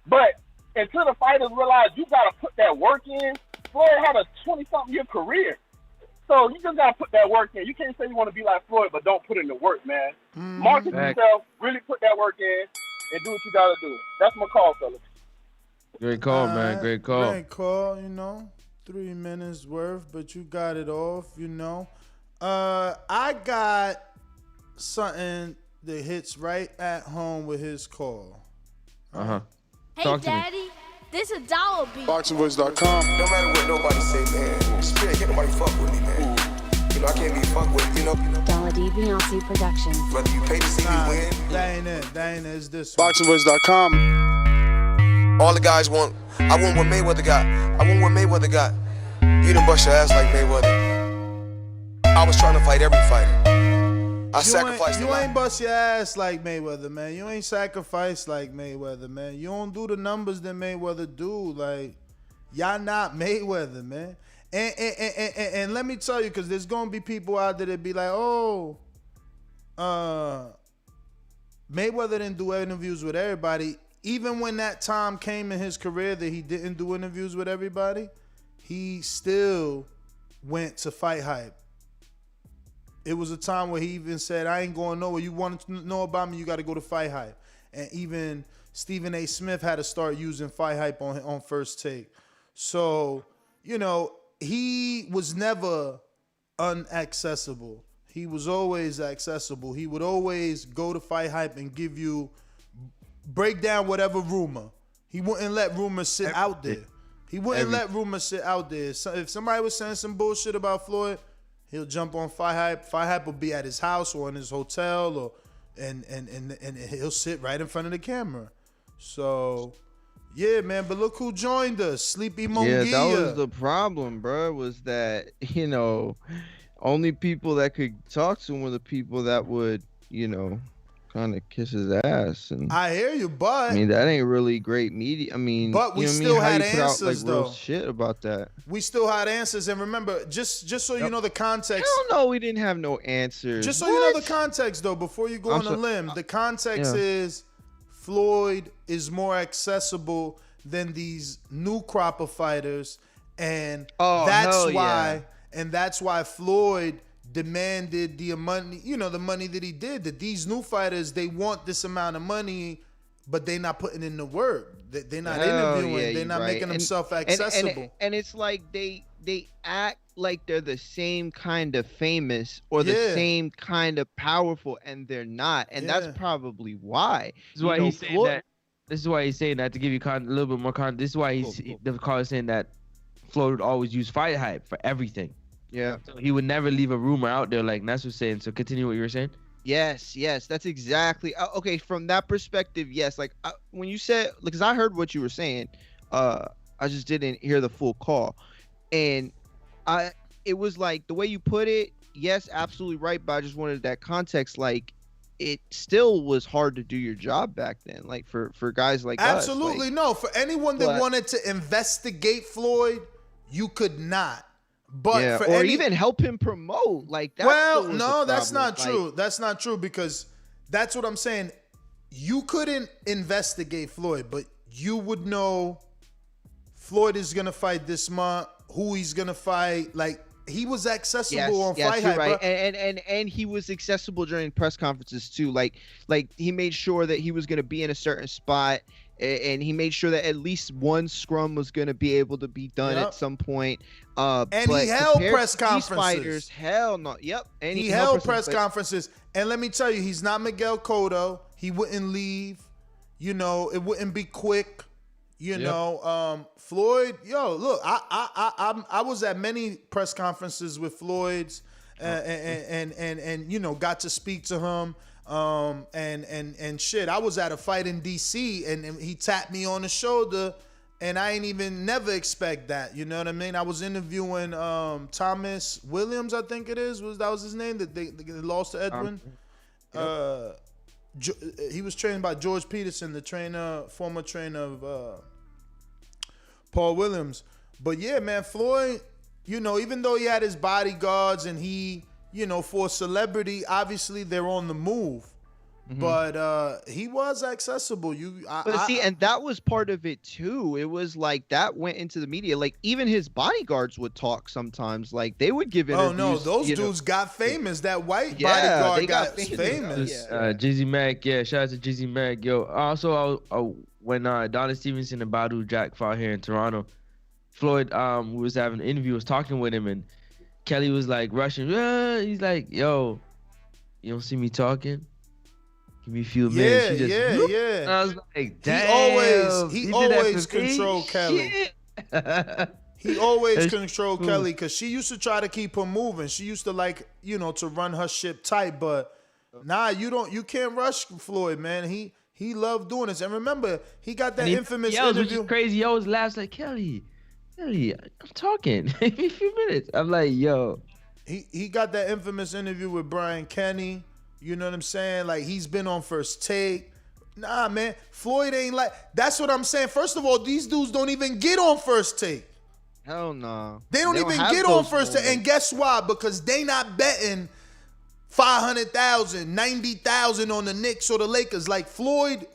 but until the fighters realize you gotta put that work in. Floyd had a 20-something year career. So you just gotta put that work in. You can't say you want to be like Floyd, but don't put in the work, man. Market yourself, really put that work in, and do what you gotta do. That's my call, fellas. Great call, man. Great call. Great call, 3 minutes worth, but you got it off, I got something that hits right at home with his call. Hey, Daddy, this a dollar beat. BoxingVoice.com. No matter what nobody say, man. Spirit, can't nobody fuck with me, man. I can't be fucked with, Dollar D Beyonce Productions. Whether you pay to see me win. That ain't it. It's this BoxingVoice.com. All the guys want. I want what Mayweather got. I want what Mayweather got. You done bust your ass like Mayweather. I was trying to fight every fighter. I sacrificed a You lot. ain't bust your ass like Mayweather, man. You ain't sacrificed like Mayweather, man. You don't do the numbers that Mayweather do. Like, y'all not Mayweather, man. And let me tell you, because there's going to be people out there that be like, oh, Mayweather didn't do interviews with everybody. Even when that time came in his career that he didn't do interviews with everybody, he still went to Fight Hype. It was a time where he even said, I ain't going nowhere. You want to know about me, you got to go to Fight Hype. And even Stephen A. Smith had to start using Fight Hype on First Take. So, you know, he was never unaccessible. He was always accessible. He would always go to Fight Hype and break down whatever rumor. He wouldn't let rumors sit out there. He wouldn't let rumors sit out there. So if somebody was saying some bullshit about Floyd, he'll jump on Fight Hype. Fight Hype will be at his house or in his hotel, and he'll sit right in front of the camera. So, yeah, man. But look who joined us, Sleepy Mongia. Yeah, that was the problem, bro. Was that only people that could talk to him were the people that would kind of kiss his ass. And I hear you, but I mean that ain't really great media. I mean, but we you know still what I mean? had How you answers put out, like, though. real shit about that. We still had answers, and remember, just so you know the context. Hell no, we didn't have no answers. Just so you know the context, though, before you go on a limb, the context is Floyd is more accessible than these new crop of fighters, and that's why Floyd demanded the money, the money that he did. That these new fighters, they want this amount of money, but they're not putting in the work. They're not interviewing. They're not making themselves accessible. And it's like they act like they're the same kind of famous or the same kind of powerful, and they're not. And that's probably why. This is why he's saying that. This is why he's saying that, to give you a little bit more context. This is why the call is saying that Floyd would always use Fight Hype for everything. Yeah. So he would never leave a rumor out there, like Ness was saying. So continue what you were saying. Yes, that's exactly. Okay, from that perspective, yes. Like when you said, because I heard what you were saying, I just didn't hear the full call, and it was like the way you put it. Yes, absolutely right. But I just wanted that context. Like, it still was hard to do your job back then. Like for guys like us. Absolutely no. For anyone that wanted to investigate Floyd, you could not. But for even help him promote, like that. That's not true. That's not true, because that's what I'm saying. You couldn't investigate Floyd, but you would know Floyd is gonna fight this month, who he's gonna fight. Like, he was accessible on Fight Hype, right. And he was accessible during press conferences too. Like he made sure that he was gonna be in a certain spot. And he made sure that at least one scrum was going to be able to be done at some point. And he held press conferences. Fighters, hell no. Yep. And he held press conferences. And let me tell you, he's not Miguel Cotto. He wouldn't leave. It wouldn't be quick. Floyd. Look, I was at many press conferences with Floyd's, and got to speak to him. And shit, I was at a fight in DC, and he tapped me on the shoulder, and I ain't even never expect that. You know what I mean? I was interviewing Thomas Williams, I think it is. That was his name, that they lost to Edwin. He was trained by George Peterson, the former trainer of Paul Williams. But yeah, man, Floyd, even though he had his bodyguards and he, for a celebrity, obviously they're on the move. But he was accessible. And that was part of it too. It was like that went into the media. Like, even his bodyguards would talk sometimes. Like, they would give interviews. Oh no, those dudes got famous. That white bodyguard got famous. Jizzy Mac, shout out to Jizzy Mac. Yo, also when Donna Stevenson and Badu Jack fought here in Toronto, Floyd was having an interview, was talking with him, and Kelly was like rushing. He's like, yo, you don't see me talking? Give me a few minutes. Yeah. And I was like, damn. He always controlled Kelly. He always controlled Kelly, because she used to try to keep him moving. She used to to run her ship tight. But you can't rush Floyd, man. He He loved doing this. And remember, he got that infamous yells, interview. Which is crazy. He always laughs like, Kelly, I'm talking. Give me a few minutes. I'm like, yo. He got that infamous interview with Brian Kenny. You know what I'm saying? Like, he's been on First Take. Nah, man. Floyd ain't like... That's what I'm saying. First of all, these dudes don't even get on First Take. Hell no. They don't even get on First Take. And guess why? Because they not betting 500,000, 90,000 on the Knicks or the Lakers. Like, Floyd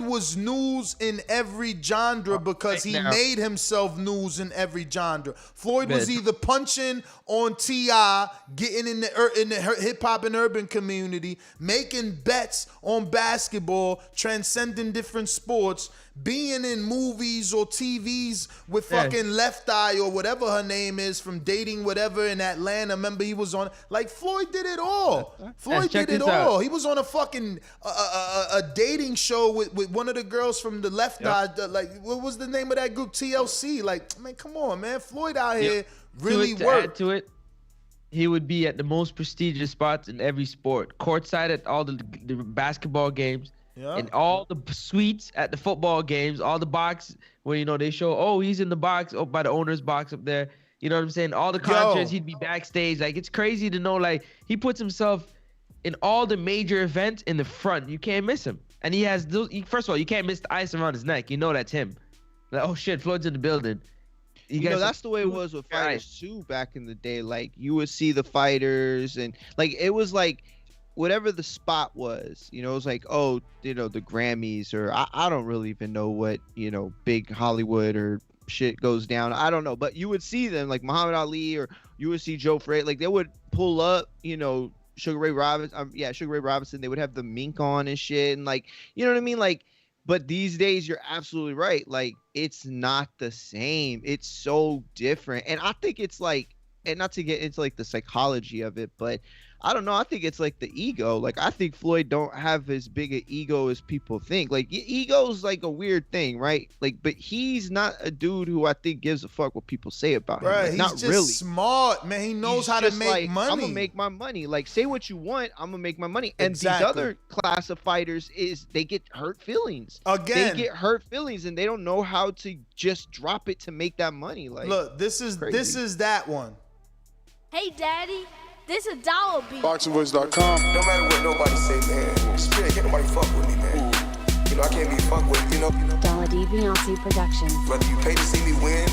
was news in every genre because he made himself news in every genre. Floyd was either punching on T.I., getting in the hip-hop and urban community, making bets on basketball, transcending different sports, being in movies or TVs with fucking Left Eye or whatever her name is from Dating Whatever in Atlanta. Remember, he was on... Like, Floyd did it all. Floyd did it all. He was on a fucking a dating show with one of the girls from the Left Eye. Like, what was the name of that group? TLC. Like, man, come on, man. Floyd out here really worked. Add to it, he would be at the most prestigious spots in every sport. Courtside at all the basketball games. And all the suites at the football games, all the box where, you know, they show, oh, he's in the box, by the owner's box up there. You know what I'm saying? All the concerts, he'd be backstage. Like, it's crazy to know, like, he puts himself in all the major events in the front. You can't miss him. And he has, first of all, you can't miss the ice around his neck. You know that's him. Like, oh, shit, Floyd's in the building. You know, that's the way it was with fighters, too, back in the day. Like, you would see the fighters, and, like, it was like, whatever the spot was, you know, it was like, oh, you know, the Grammys, or I don't really even know what, you know, big Hollywood or shit goes down. I don't know, but you would see them like Muhammad Ali, or you would see Joe Frazier. Like, they would pull up, you know, Sugar Ray Robinson. They would have the mink on and shit, and like, you know what I mean? Like, but these days, you're absolutely right. Like, it's not the same. It's so different, and I think it's like, and not to get into like the psychology of it, but I don't know. I think it's like the ego. Like, I think Floyd don't have as big an ego as people think. Like, ego's like a weird thing, right? Like, but he's not a dude who I think gives a fuck what people say about him. Like, he's not just really smart, man. He knows how to make money. I'm gonna make my money. Like, say what you want, I'm gonna make my money. And these other class of fighters is they get hurt feelings. They get hurt feelings, and they don't know how to just drop it to make that money. Like, look, this is that one. Hey, Daddy. This a dollar beat. BoxingVoice.com. No matter what nobody say, man. Spirit, can't nobody fuck with me, man. You know, I can't be fucked with, you know. Dollar Deviance Productions. Whether you pay to see me win,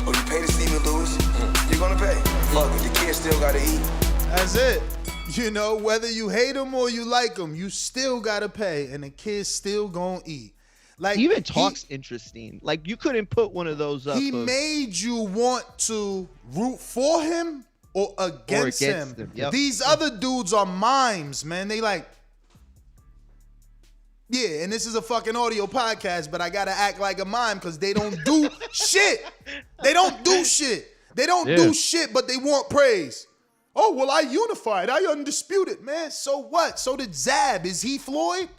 or you pay to see me lose, you're gonna pay. Fuck it, your kids still gotta eat. That's it. You know, whether you hate them or you like them, you still gotta pay, and the kids still gonna eat. Like, he even talks interesting. Like, you couldn't put one of those up. He made you want to root for him or against him. Yep. These other dudes are mimes, man. They like, yeah, and this is a fucking audio podcast, but I gotta act like a mime because they don't do shit. They don't do shit. They don't do shit, but they want praise. Oh, well, I unified. I undisputed, man. So what? So did Zab. Is he Floyd?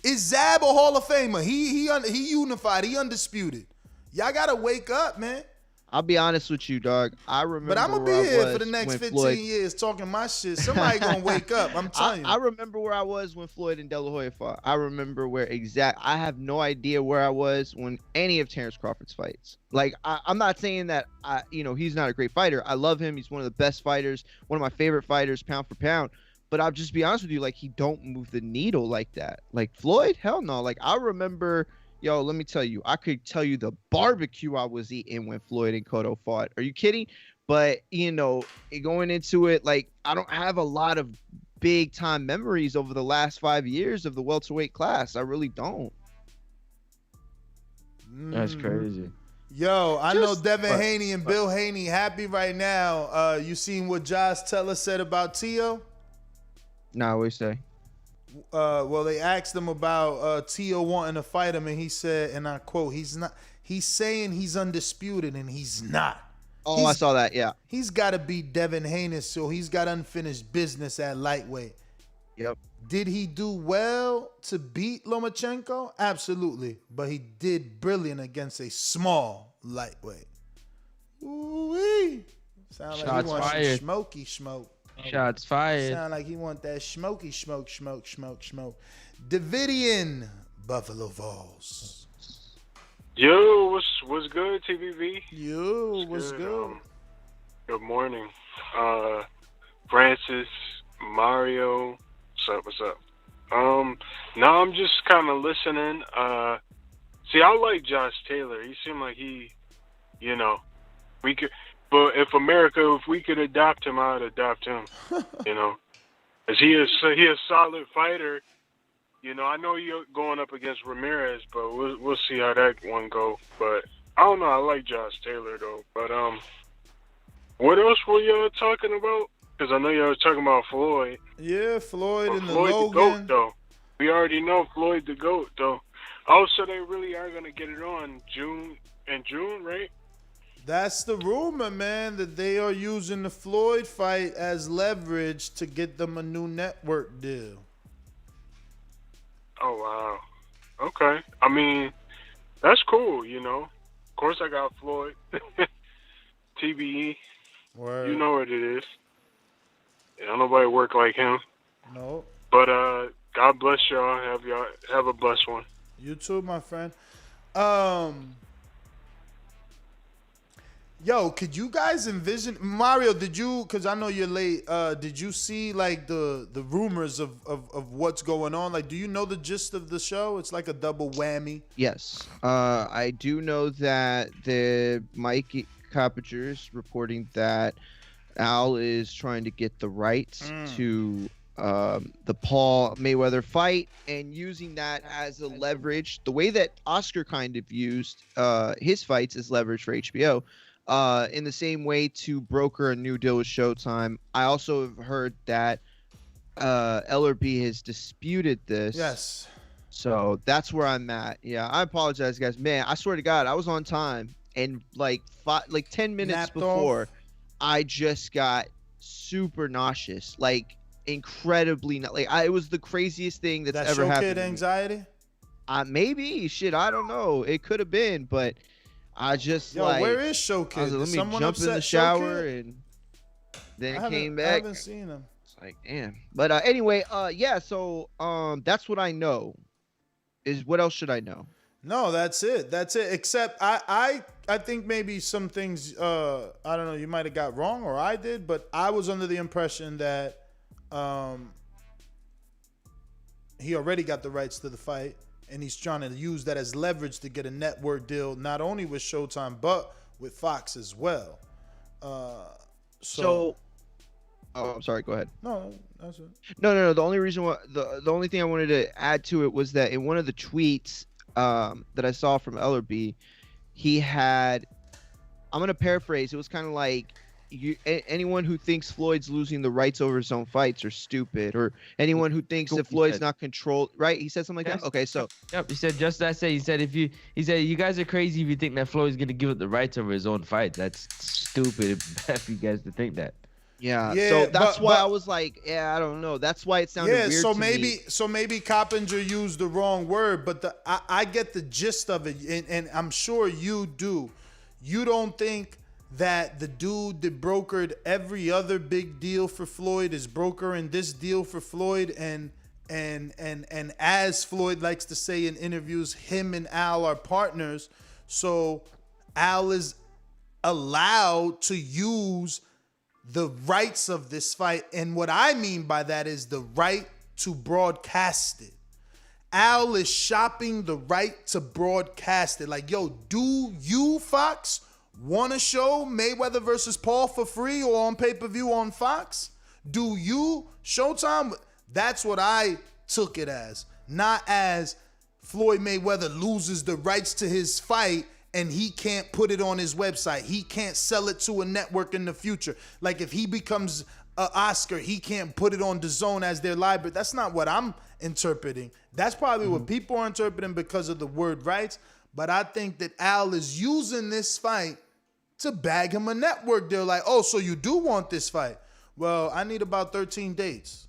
Is Zab a Hall of Famer? He unified. He undisputed. Y'all gotta wake up, man. I'll be honest with you, dog. I remember. But I'm gonna be here for the next 15 years talking my shit. Somebody gonna wake up. I'm telling you. I remember where I was when Floyd and De La Hoya fought. I remember I have no idea where I was when any of Terrence Crawford's fights. Like, I'm not saying that he's not a great fighter. I love him. He's one of the best fighters, one of my favorite fighters, pound for pound. But I'll just be honest with you, like, he don't move the needle like that. Like, Floyd, hell no. Like, I remember. Yo, let me tell you, I could tell you the barbecue I was eating when Floyd and Cotto fought. Are you kidding? But, going into it, like, I don't have a lot of big time memories over the last 5 years of the welterweight class. I really don't. That's crazy. Yo, I know Devin Haney and Bill Haney happy right now. You seen what Josh Teller said about Tio? Nah, what you say? Well, they asked him about Tio wanting to fight him, and he said, and I quote, he's saying he's undisputed, and he's not. Oh, I saw that, yeah. He's got to beat Devin Haney, so he's got unfinished business at lightweight. Yep. Did he do well to beat Lomachenko? Absolutely. But he did brilliant against a small lightweight. Ooh-wee. Sound like he wants some smoky smoke. Shots fired. Sound like he want that smoky smoke. Davidian Buffalo Falls. Yo, what's good, TVV? Yo, what's good? Good morning. Francis, Mario, what's up? Now I'm just kind of listening. See, I like Josh Taylor. He seemed like we could, but if we could adopt him, I'd adopt him, Cause he is a solid fighter. I know you're going up against Ramirez, but we'll see how that one go. But I don't know. I like Josh Taylor though. But what else were y'all talking about? Because I know y'all was talking about Floyd. Yeah, Floyd and Floyd the Logan. The GOAT, though. We already know Floyd the GOAT, though. Oh, so they really are going to get it on June, right? That's the rumor, man, that they are using the Floyd fight as leverage to get them a new network deal. Oh, wow. Okay. I mean, that's cool, Of course I got Floyd. TBE. Word. You know what it is. Yeah, nobody work like him. No. But God bless y'all. Have a blessed one. You too, my friend. Yo, could you guys envision Mario? Because I know you're late. Did you see like the rumors of what's going on? Like, do you know the gist of the show? It's like a double whammy. Yes, I do know that the Mike Coppinger is reporting that Al is trying to get the rights to the Paul Mayweather fight and using that as a leverage. The way that Oscar kind of used his fights as leverage for HBO. In the same way to broker a new deal with Showtime. I also have heard that LRB has disputed this. Yes. So that's where I'm at. Yeah, I apologize, guys. Man, I swear to God, I was on time, and like 10 minutes Napped before, off. I just got super nauseous, like incredibly. It was the craziest thing that's That ever show happened. kid to me. anxiety. Maybe shit. I don't know. It could have been, but I just where is Show Kid? I was like, Did let me someone jump in upset the Show shower Kid? and then I came I back. haven't seen him. It's like, damn. But anyway, yeah. So that's what I know. What else should I know? No, that's it. Except I think maybe some things I don't know, you might have got wrong or I did, but I was under the impression that he already got the rights to the fight and he's trying to use that as leverage to get a network deal not only with Showtime but with Fox as well. So I'm sorry, go ahead. No, that's it. No. The only reason the only thing I wanted to add to it was that in one of the tweets that I saw from LRB, he had, I'm gonna paraphrase. It was kind of like, anyone who thinks Floyd's losing the rights over his own fights are stupid, or anyone who thinks that Floyd's not controlled. Right? He said something like that. Okay, so Yep, he said just that. He said you guys are crazy if you think that Floyd's gonna give up the rights over his own fight. That's stupid for you guys to think that. Yeah, so that's why I was like, yeah, I don't know. That's why it sounded weird so to maybe me. so maybe Coppinger used the wrong word, but I get the gist of it, and I'm sure you do. You don't think that the dude that brokered every other big deal for Floyd is brokering this deal for Floyd, and as Floyd likes to say in interviews, him and Al are partners, so Al is allowed to use the rights of this fight. And what I mean by that is the right to broadcast it. Al is shopping the right to broadcast it. Like, yo, do you, Fox, want to show Mayweather versus Paul for free or on pay-per-view on Fox? Do you, Showtime? That's what I took it as. Not as Floyd Mayweather loses the rights to his fight and he can't put it on his website. He can't sell it to a network in the future. Like if he becomes an Oscar, he can't put it on Dazn as their library. That's not what I'm interpreting. That's probably what people are interpreting because of the word rights. But I think that Al is using this fight to bag him a network. They're like, oh, so you do want this fight? Well, I need about 13 dates.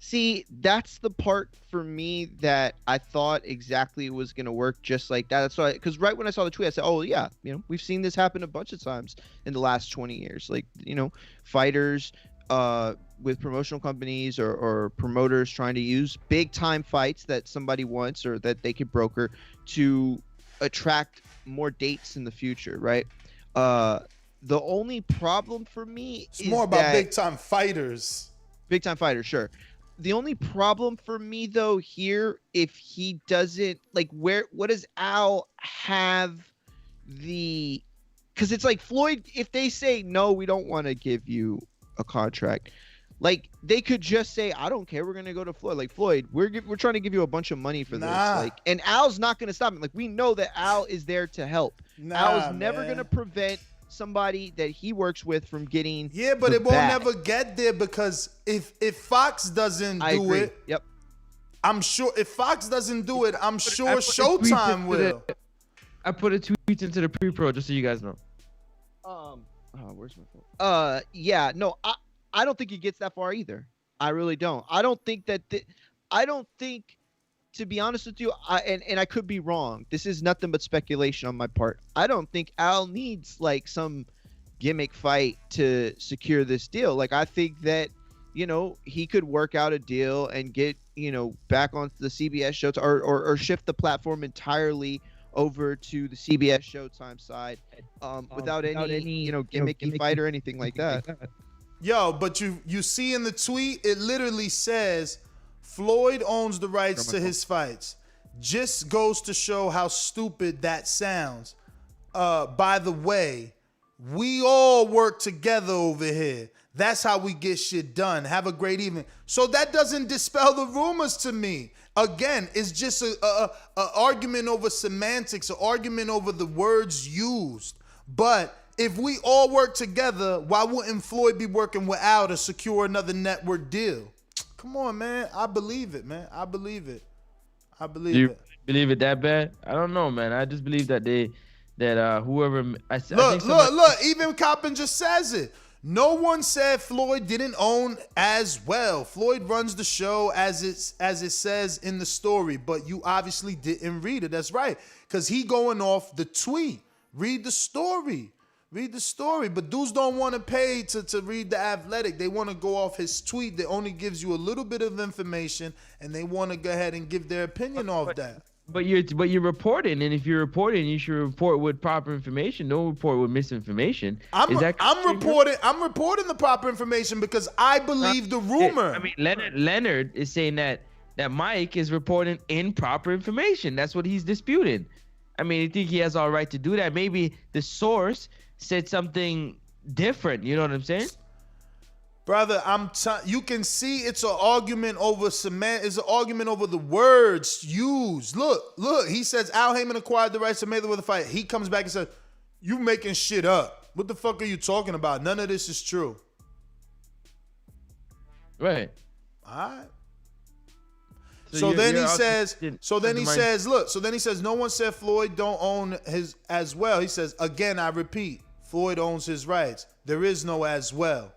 See, that's the part for me that I thought exactly was going to work just like that. That's why, because right when I saw the tweet, I said, oh, yeah, we've seen this happen a bunch of times in the last 20 years. Like, fighters with promotional companies or promoters trying to use big time fights that somebody wants or that they could broker to attract more dates in the future, right? The only problem for me it's is more about that, big time fighters. Big time fighters, sure. The only problem for me though here, if he doesn't like, what does Al have the? Because it's like Floyd, if they say no, we don't want to give you a contract, like they could just say, I don't care, we're gonna go to Floyd. Like, Floyd, we're trying to give you a bunch of money for this. Like, and Al's not gonna stop it. Like, we know that Al is there to help. Al's never gonna prevent somebody that he works with from getting. Yeah, but it won't never get there, because if Fox doesn't do it, yep, I'm sure if Fox doesn't do it, I'm sure Showtime will. I put a tweet into the pre-pro just so you guys know. Where's my phone? Yeah, no, I don't think he gets that far either. I really don't. I don't think that. I don't think, to be honest with you, and I could be wrong. This is nothing but speculation on my part. I don't think Al needs like some gimmick fight to secure this deal. Like, I think that, you know, he could work out a deal and get, you know, back onto the CBS show or shift the platform entirely over to the CBS Showtime side, without any you know, gimmicky fight or anything like that. Yo, but you see in the tweet, it literally says Floyd owns the rights to his fights. Just goes to show how stupid that sounds. By the way, we all work together over here. That's how we get shit done. Have a great evening. So that doesn't dispel the rumors to me. Again, it's just a argument over semantics, an argument over the words used. But if we all work together, why wouldn't Floyd be working with Al to secure another network deal? Come on, man. I believe it, man. I believe it. I believe Do you it. believe it that bad? I don't know, man. I just believe that whoever. Look. Even Coppin just says it. No one said Floyd didn't own as well. Floyd runs the show as it says in the story, but you obviously didn't read it. That's right, because he going off the tweet. Read the story. Read the story. But dudes don't want to pay to read The Athletic. They want to go off his tweet that only gives you a little bit of information, and they want to go ahead and give their opinion off that. But you're reporting, and if you're reporting, you should report with proper information. Don't report with misinformation. I'm reporting the proper information because I believe the rumor. I mean, Leonard is saying that Mike is reporting improper information. That's what he's disputing. I mean, I think he has all right to do that. Maybe the source said something different. You know what I'm saying? Brother, you can see it's an argument over it's an argument over the words used. Look, he says Al Heyman acquired the rights to Mayweather fight. He comes back and says, you making shit up. What the fuck are you talking about? None of this is true. Right. All right. So then he says, no one said Floyd don't own his as well. He says, again, I repeat, Floyd owns his rights. There is no as well.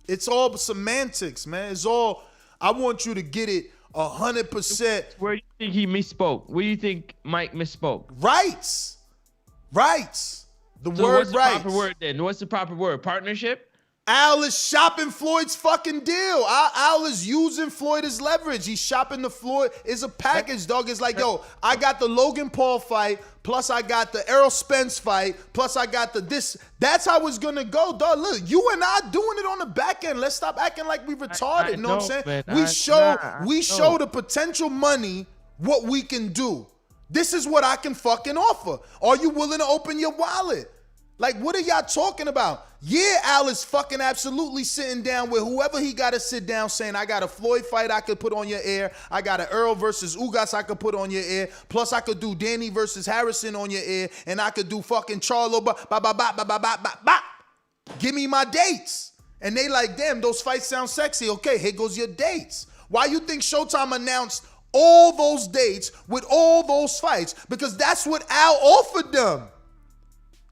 It's all semantics, man. It's all, I want you to get it 100%. Where do you think he misspoke? Where do you think Mike misspoke? Rights. The word what's the rights. Proper word then? What's the proper word? Partnership? Al is shopping Floyd's fucking deal. Al is using Floyd as leverage. He's shopping the Floyd. It's a package, dog. It's like, yo, I got the Logan Paul fight, plus I got the Errol Spence fight, plus I got the this. That's how it's gonna go, dog. Look, you and I doing it on the back end. Let's stop acting like we retarded. You know what I'm saying? Man, we show the potential money what we can do. This is what I can fucking offer. Are you willing to open your wallet? Like, what are y'all talking about? Yeah, Al is fucking absolutely sitting down with whoever he got to sit down saying, I got a Floyd fight I could put on your air. I got an Earl versus Ugas I could put on your air. Plus, I could do Danny versus Harrison on your air. And I could do fucking Charlo. Give me my dates. And they like, damn, those fights sound sexy. Okay, here goes your dates. Why you think Showtime announced all those dates with all those fights? Because that's what Al offered them.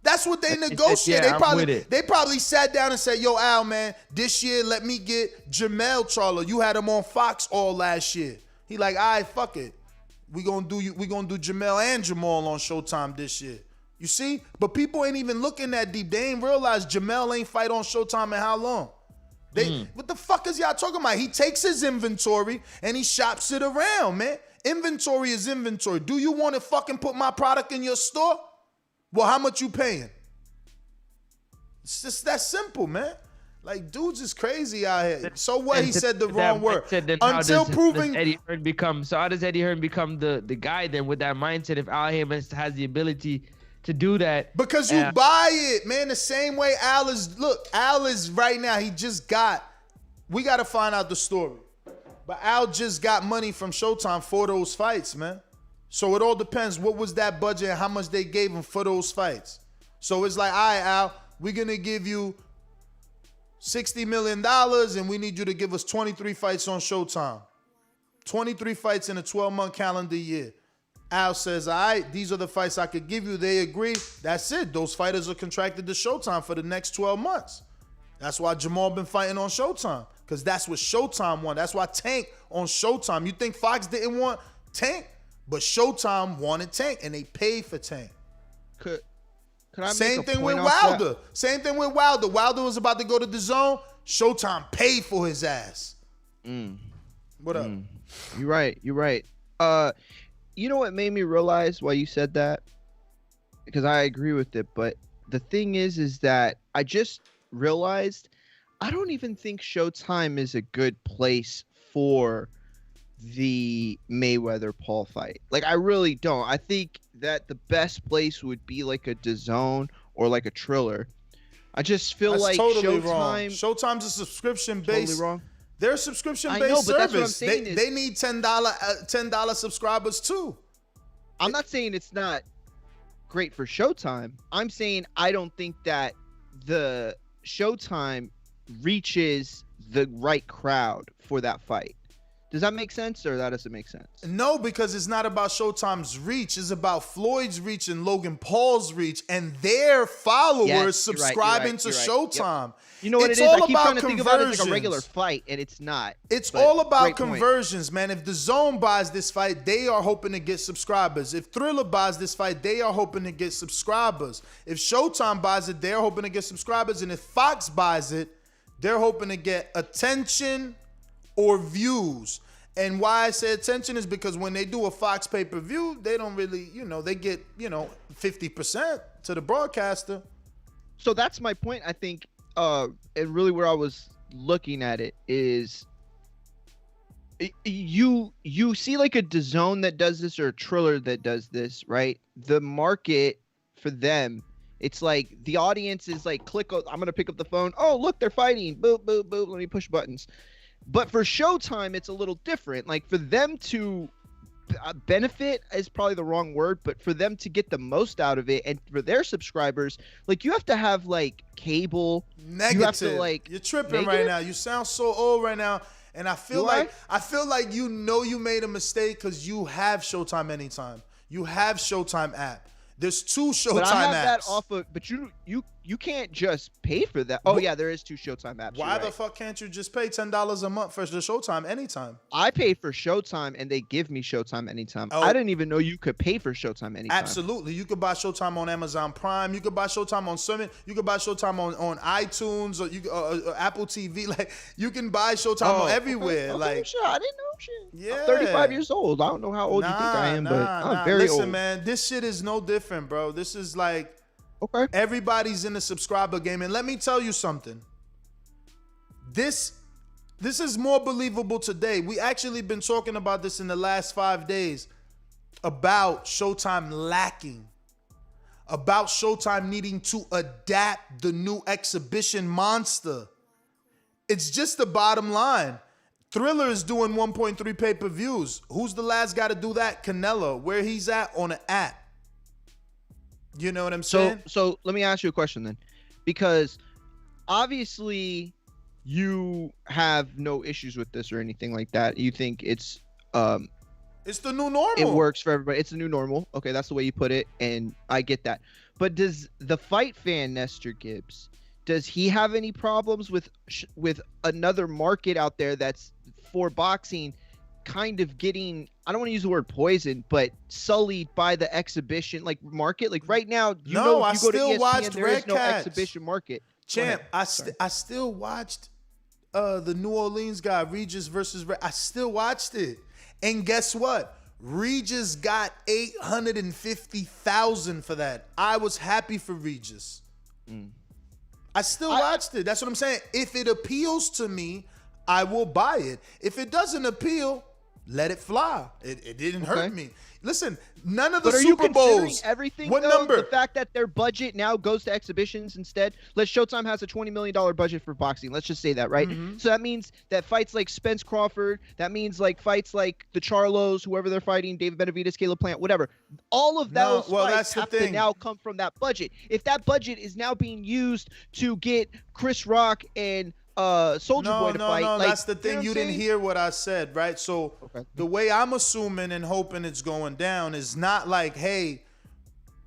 That's what they negotiated. Yeah, they probably sat down and said, yo, Al, man, this year let me get Jermall Charlo. You had him on Fox all last year. He like, all right, fuck it. We gonna do Jermall and Jermall on Showtime this year. You see? But people ain't even looking that deep. They ain't realized Jermall ain't fight on Showtime in how long? What the fuck is y'all talking about? He takes his inventory and he shops it around, man. Inventory is inventory. Do you want to fucking put my product in your store? Well, how much you paying? It's just that simple, man. Like, dudes is crazy out here. So what? He said the wrong word. Until proving. How does Eddie Hearn become the guy then with that mindset if Al Haymon has the ability to do that? Because you buy it, man. The same way Al is. Look, Al is right now. He just got. We got to find out the story. But Al just got money from Showtime for those fights, man. So it all depends. What was that budget and how much they gave him for those fights? So it's like, all right, Al, we're going to give you $60 million and we need you to give us 23 fights on Showtime. 23 fights in a 12-month calendar year. Al says, all right, these are the fights I could give you. They agree. That's it. Those fighters are contracted to Showtime for the next 12 months. That's why Jermall been fighting on Showtime, because that's what Showtime wanted. That's why Tank on Showtime. You think Fox didn't want Tank? But Showtime wanted Tank, and they paid for Tank. Could I Same make a thing point with off Wilder. that? Same thing with Wilder. Wilder was about to go to Dazn. Showtime paid for his ass. What up? You're right. You're right. You know what made me realize why you said that? Because I agree with it. But the thing is that I just realized I don't even think Showtime is a good place for the Mayweather-Paul fight. Like, I really don't. I think that the best place would be like a DAZN or like a Triller. I just feel That's like totally Showtime. wrong. Showtime's a subscription-based. Totally wrong. They're a subscription-based I know, but service. that's what I'm saying They need $10 subscribers too. I'm not saying it's not great for Showtime. I'm saying I don't think that the Showtime reaches the right crowd for that fight. Does that make sense, or that doesn't make sense? No, because it's not about Showtime's reach. It's about Floyd's reach and Logan Paul's reach and their followers subscribing to Showtime. Yep. You know what It's it is? all I keep about trying to think about it like a conversions. regular fight, and it's not. It's But all about great point. conversions, man. If DAZN buys this fight, they are hoping to get subscribers. If Thriller buys this fight, they are hoping to get subscribers. If Showtime buys it, they're hoping to get subscribers. And if Fox buys it, they're hoping to get attention or views. And why I say attention is because when they do a Fox pay-per-view, they don't really, they get, 50% to the broadcaster. So that's my point. I think, and really where I was looking at it is, you see like a DAZN that does this or a Triller that does this, right? The market for them, it's like the audience is like, I'm gonna pick up the phone. Oh, look, they're fighting. Boop, boop, boop. Let me push buttons. But for Showtime, it's a little different. Like, for them to benefit is probably the wrong word, but for them to get the most out of it and for their subscribers, like, you have to have like cable. Negative. You have to, like, you're tripping negative? right now. You sound so old right now. And I feel Do like you made a mistake because you have Showtime Anytime. You have Showtime app. There's two Showtime But I have apps. that off of, but you can't just pay for that. Oh yeah, there is two Showtime apps. Why you're the right. fuck can't you just pay $10 a month for the Showtime Anytime? I pay for Showtime and they give me Showtime Anytime. Oh. I didn't even know you could pay for Showtime Anytime. Absolutely. You could buy Showtime on Amazon Prime. You could buy Showtime on Summit. You could buy Showtime on iTunes or Apple TV. Like, you can buy Showtime everywhere. Okay, Like, sure. I didn't know shit. Yeah. I'm 35 years old. I don't know how old you think I am, but I'm very Listen, old. man, this shit is no different, bro. This is like, okay, everybody's in the subscriber game. And let me tell you something. This is more believable today. We actually been talking about this in the last 5 days about Showtime lacking, about Showtime needing to adapt the new exhibition monster. It's just the bottom line. Thriller is doing 1.3 pay-per-views. Who's the last guy to do that? Canelo. Where he's at on an app. You know what I'm saying? So let me ask you a question then, because obviously you have no issues with this or anything like that. You think it's the new normal. It works for everybody. It's the new normal. Okay, that's the way you put it, and I get that. But does the fight fan Nestor Gibbs, does he have any problems with another market out there that's for boxing kind of getting, I don't want to use the word poison, but sullied by the exhibition like market. Like right now, you go to ESPN, there is no exhibition market. Champ, I still watched the New Orleans guy, Regis versus I still watched it. And guess what? Regis got $850,000 for that. I was happy for Regis. I still watched it. That's what I'm saying. If it appeals to me, I will buy it. If it doesn't appeal, let it fly. It didn't hurt me. Listen, none of the Super Bowls. Everything. What though, number? The fact that their budget now goes to exhibitions instead. Showtime has a $20 million budget for boxing. Let's just say that, right? So that means that fights like Spence Crawford, that means like fights like the Charlos, whoever they're fighting, David Benavidez, Caleb Plant, whatever. All of those fights have to now come from that budget. If that budget is now being used to get Chris Rock and Soldier Boy to fight. No, like, that's the thing. You didn't hear what I said, right? So the way I'm assuming and hoping it's going down is not like, hey,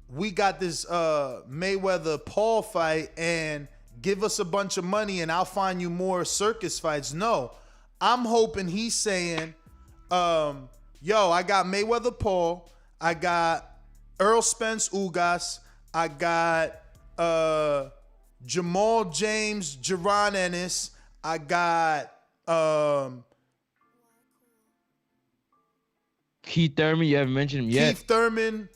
we got this Mayweather Paul fight and give us a bunch of money and I'll find you more circus fights. No, I'm hoping he's saying, yo, I got Mayweather Paul, I got Earl Spence Ugas, I got Jamal James, Jaron Ennis. I got Keith Thurman. You haven't mentioned him yet. Keith Thurman.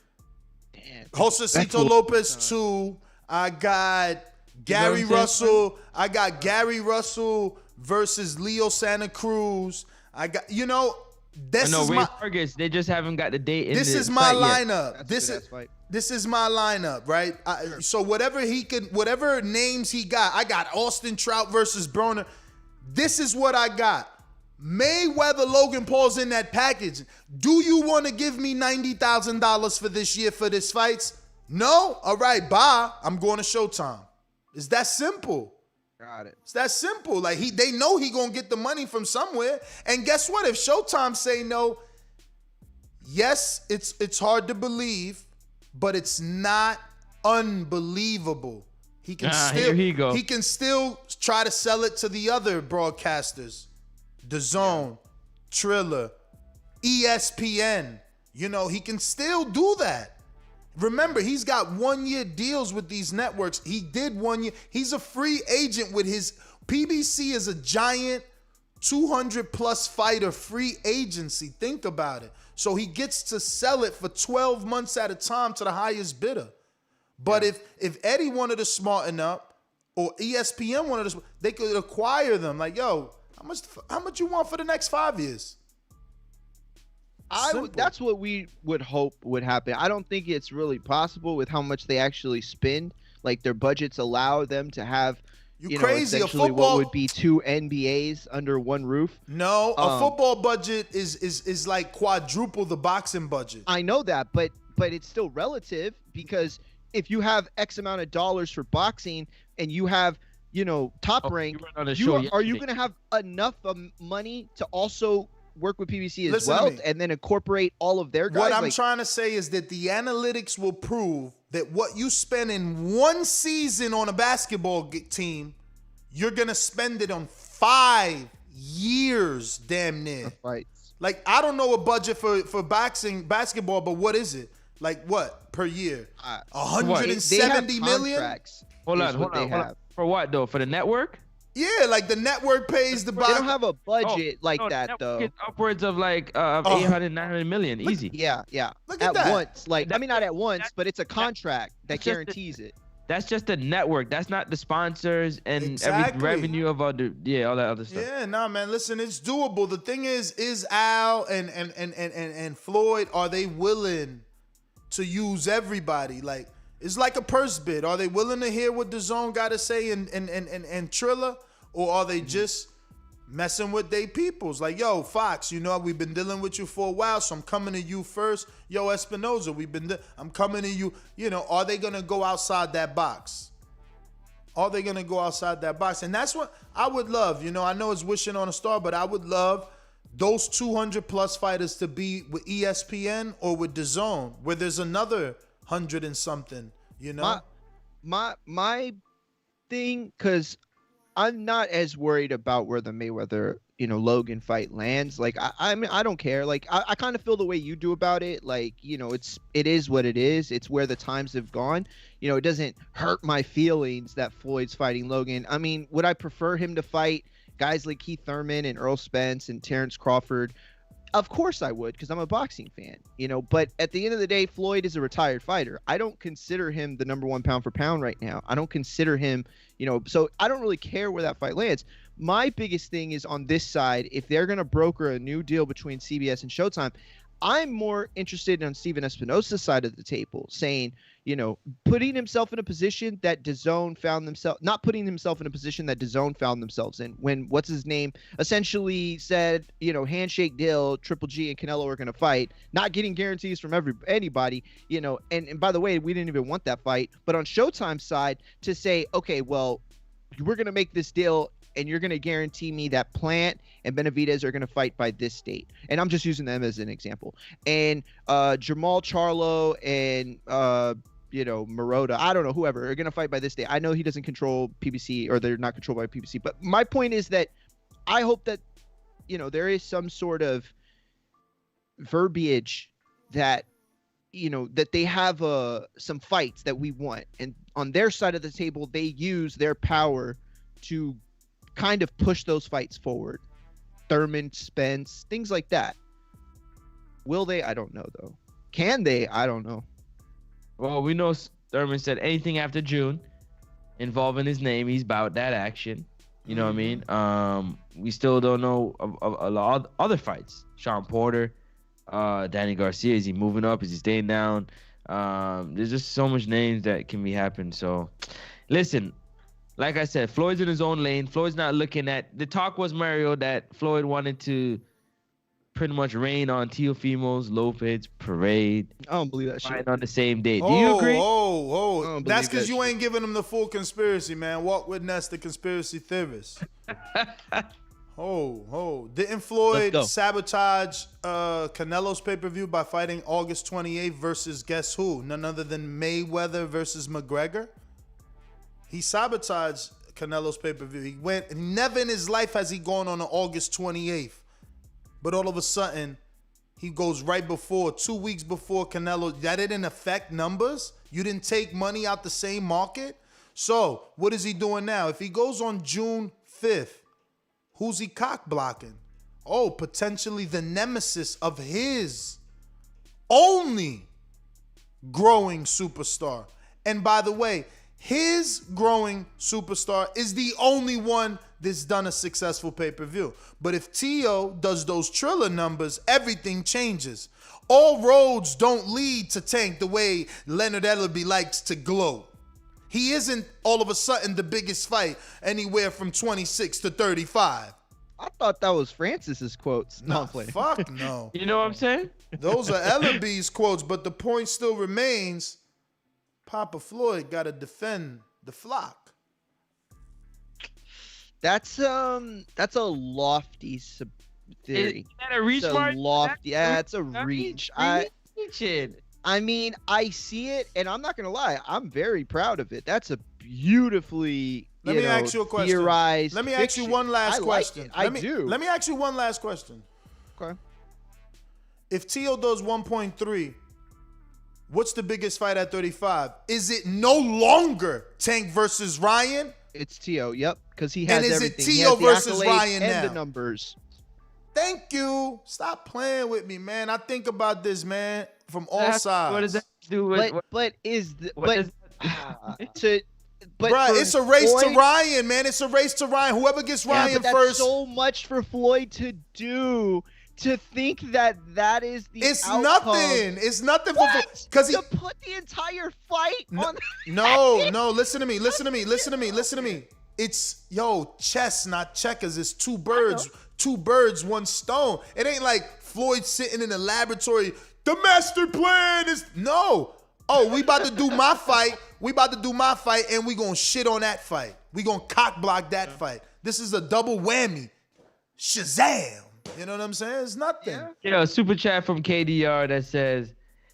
Josecito Lopez 2. I got Gary Russell. I got Gary Russell versus Leo Santa Cruz. I got, this is my Vargas. They just haven't got the date. This is my lineup. This is my lineup, right? So whatever names he got, I got Austin Trout versus Broner. This is what I got. Mayweather, Logan Paul's in that package. Do you want to give me $90,000 for this year for this fights? No? All right, bye. I'm going to Showtime. It's that simple. Got it. It's that simple. Like they know he gonna get the money from somewhere. And guess what? If Showtime say no, yes, it's hard to believe, but it's not unbelievable. He can he can still try to sell it to the other broadcasters, DAZN, Triller, ESPN. He can still do that. Remember, he's got 1-year deals with these networks. He did 1 year. He's a free agent with his PBC is a giant 200+ fighter free agency. Think about it. So he gets to sell it for 12 months at a time to the highest bidder. But if Eddie wanted to smarten up or ESPN wanted to, they could acquire them. Like, yo, how much you want for the next 5 years? That's what we would hope would happen. I don't think it's really possible with how much they actually spend. Like their budgets allow them to have, essentially what would be 2 NBAs under one roof. No, a football budget is like quadruple the boxing budget. I know that, but it's still relative because if you have X amount of dollars for boxing and you have, Top Rank, are you going to have enough money to also work with PBC as well and then incorporate all of their guys? What I'm trying to say is that the analytics will prove that what you spend in 1 season on a basketball team, you're going to spend it on 5 years damn near. Like, I don't know a budget for basketball, but what is it? Like what per year? 170 million? Hold on. For what though? For the network? Yeah, like the network pays the box. They don't have a budget that though. It's upwards of like 800, 900 million, easy. Yeah. Look at that. Once, not at once, but it's a contract that guarantees it. That's just the network. That's not the sponsors and every revenue of all that other stuff. Yeah, man. Listen, it's doable. The thing is Al and Floyd, are they willing to use everybody? Like, it's like a purse bid. Are they willing to hear what DAZN got to say and Triller? Or are they just messing with their peoples? Like, yo, Fox, we've been dealing with you for a while, so I'm coming to you first. Yo, Espinoza, I'm coming to you. Are they going to go outside that box? Are they going to go outside that box? And that's what I would love. I know it's wishing on a star, but I would love those 200+ fighters to be with ESPN or with DAZN, where there's another 100 and something, My thing, because I'm not as worried about where the Mayweather, Logan fight lands. Like, I mean, I don't care. Like, I kind of feel the way you do about it. Like, it is what it is. It's where the times have gone. It doesn't hurt my feelings that Floyd's fighting Logan. I mean, would I prefer him to fight guys like Keith Thurman and Earl Spence and Terrence Crawford? Of course I would, because I'm a boxing fan, but at the end of the day, Floyd is a retired fighter. I don't consider him the number one pound for pound right now. I don't consider him, so I don't really care where that fight lands. My biggest thing is on this side, if they're going to broker a new deal between CBS and Showtime, I'm more interested on Steven Espinosa's side of the table, saying, putting himself in a position that DAZN found themselves, not putting himself in a position that DAZN found themselves in when what's his name essentially said, handshake deal, Triple G and Canelo are going to fight, not getting guarantees from anybody, and by the way, we didn't even want that fight. But on Showtime's side to say, okay, well, we're going to make this deal and you're going to guarantee me that Plant and Benavidez are going to fight by this date. And I'm just using them as an example. And Jermall Charlo and, Marotta, I don't know, whoever, are going to fight by this date. I know he doesn't control PBC, or they're not controlled by PBC. But my point is that I hope that, there is some sort of verbiage that, that they have some fights that we want. And on their side of the table, they use their power to kind of push those fights forward. Thurman, Spence, things like that. Will they? I don't know, though. Can they? I don't know. Well, we know Thurman said anything after June involving his name, he's about that action. You know what I mean? We still don't know of a lot of other fights. Sean Porter, Danny Garcia, is he moving up? Is he staying down? There's just so much names that can be happening. So, listen, like I said, Floyd's in his own lane. Floyd's not looking at... The talk was, Mario, that Floyd wanted to pretty much rain on Teofimo's Lopez parade. I don't believe that shit. On the same day. Do you agree? That's because you ain't giving him the full conspiracy, man. Walk with Ness, the conspiracy theorist. Didn't Floyd sabotage Canelo's pay-per-view by fighting August 28th versus guess who? None other than Mayweather versus McGregor. He sabotaged Canelo's pay-per-view. Never in his life has he gone on August 28th. But all of a sudden, he goes right before, 2 weeks before Canelo. That didn't affect numbers? You didn't take money out the same market? So, what is he doing now? If he goes on June 5th, who's he cock blocking? Oh, potentially the nemesis of his only growing superstar. And by the way, his growing superstar is the only one that's done a successful pay-per-view. But if Tio does those Triller numbers, everything changes. All roads don't lead to Tank the way Leonard Ellerby likes to gloat. He isn't all of a sudden the biggest fight anywhere from 26 to 35. I thought that was Francis's quotes. No, fuck no. You know what I'm saying? Those are Ellerby's quotes, but the point still remains, Papa Floyd got to defend the flock. That's a lofty theory. Is that a reach, Mark? Yeah, it's a reach. I mean, I see it, and I'm not gonna lie, I'm very proud of it. That's a beautifully Let me ask you a question. Theorized Let me ask you one last question. I do. Let me ask you one last question. Okay. If Tio does 1.3, what's the biggest fight at 35? Is it no longer Tank versus Ryan? It's Tio, yep, because he has everything. And is it Tio versus Ryan and now? The numbers. Thank you. Stop playing with me, man. I think about this, man, from all sides. What does that do with? But it's a race to Ryan, man. It's a race to Ryan. Whoever gets Ryan that's first. So much for Floyd to do. To think that is the outcome. Nothing. It's nothing for because to put the entire fight on. No. Listen to me. It's chess, not checkers. It's two birds, one stone. It ain't like Floyd sitting in the laboratory. The master plan is no. Oh, we about to do my fight. And we gonna shit on that fight. We gonna cock block that fight. This is a double whammy. Shazam. You know what I'm saying? It's nothing. Yeah, a super chat from KDR that says,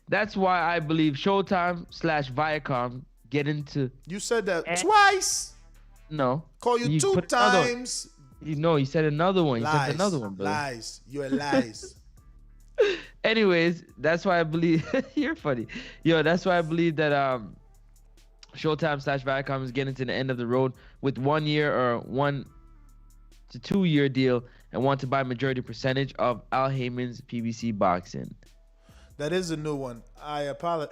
that's why I believe Showtime / Viacom get into... You said that twice. No. Call you two put another one. times. He said another one. He Lies. said another one, brother. Lies. You're lies. Anyways, that's why I believe you're funny. Yo, that's why I believe that Showtime / Viacom is getting to the end of the road with 1 year or 1 to 2 year deal and want to buy majority percentage of Al Heyman's PBC boxing. That is a new one. I apologize.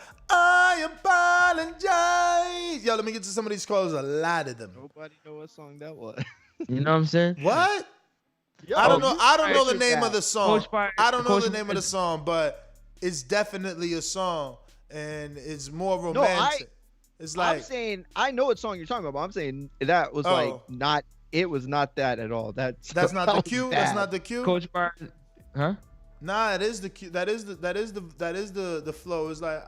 Yo, let me get to some of these calls. A lot of them. Nobody know what song that was. You know what I'm saying? What? Yo, I don't know. you I don't know the pressured name that. of the song. Coach Fire- I don't know Coach the name of the song, but it's definitely a song, and it's more No, romantic. It's like I'm saying I know what song you're talking about. But I'm saying that was like not. It was not that at all. That's not the was cue. bad. That's not the cue. Coach Fire, huh? Nah, it is the cue. That is the flow. It's like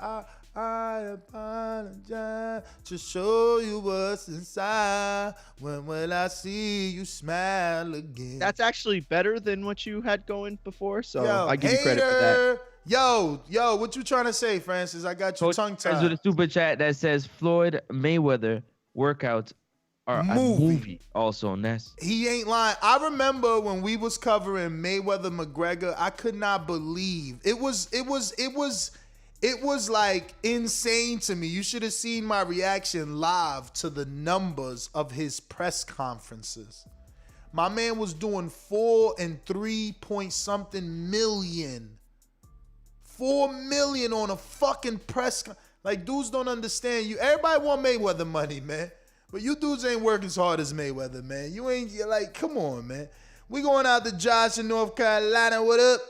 I apologize to show you what's inside. When will I see you smile again? That's actually better than what you had going before. So Yo, I give you credit for that. Yo, what you trying to say, Francis? I got you tongue Coach with a tied. super chat that says Floyd Mayweather workouts are a movie also, and that's He ain't lying. I remember when we was covering Mayweather McGregor, I could not believe it was like insane to me. You should have seen my reaction live to the numbers of his press conferences. My man was doing 4 and 3 point something million. 4 million on a fucking press like dudes don't understand you. Everybody want Mayweather money, man. But you dudes ain't working as hard as Mayweather, man. You're like, come on, man. We going out to Josh in North Carolina. What up?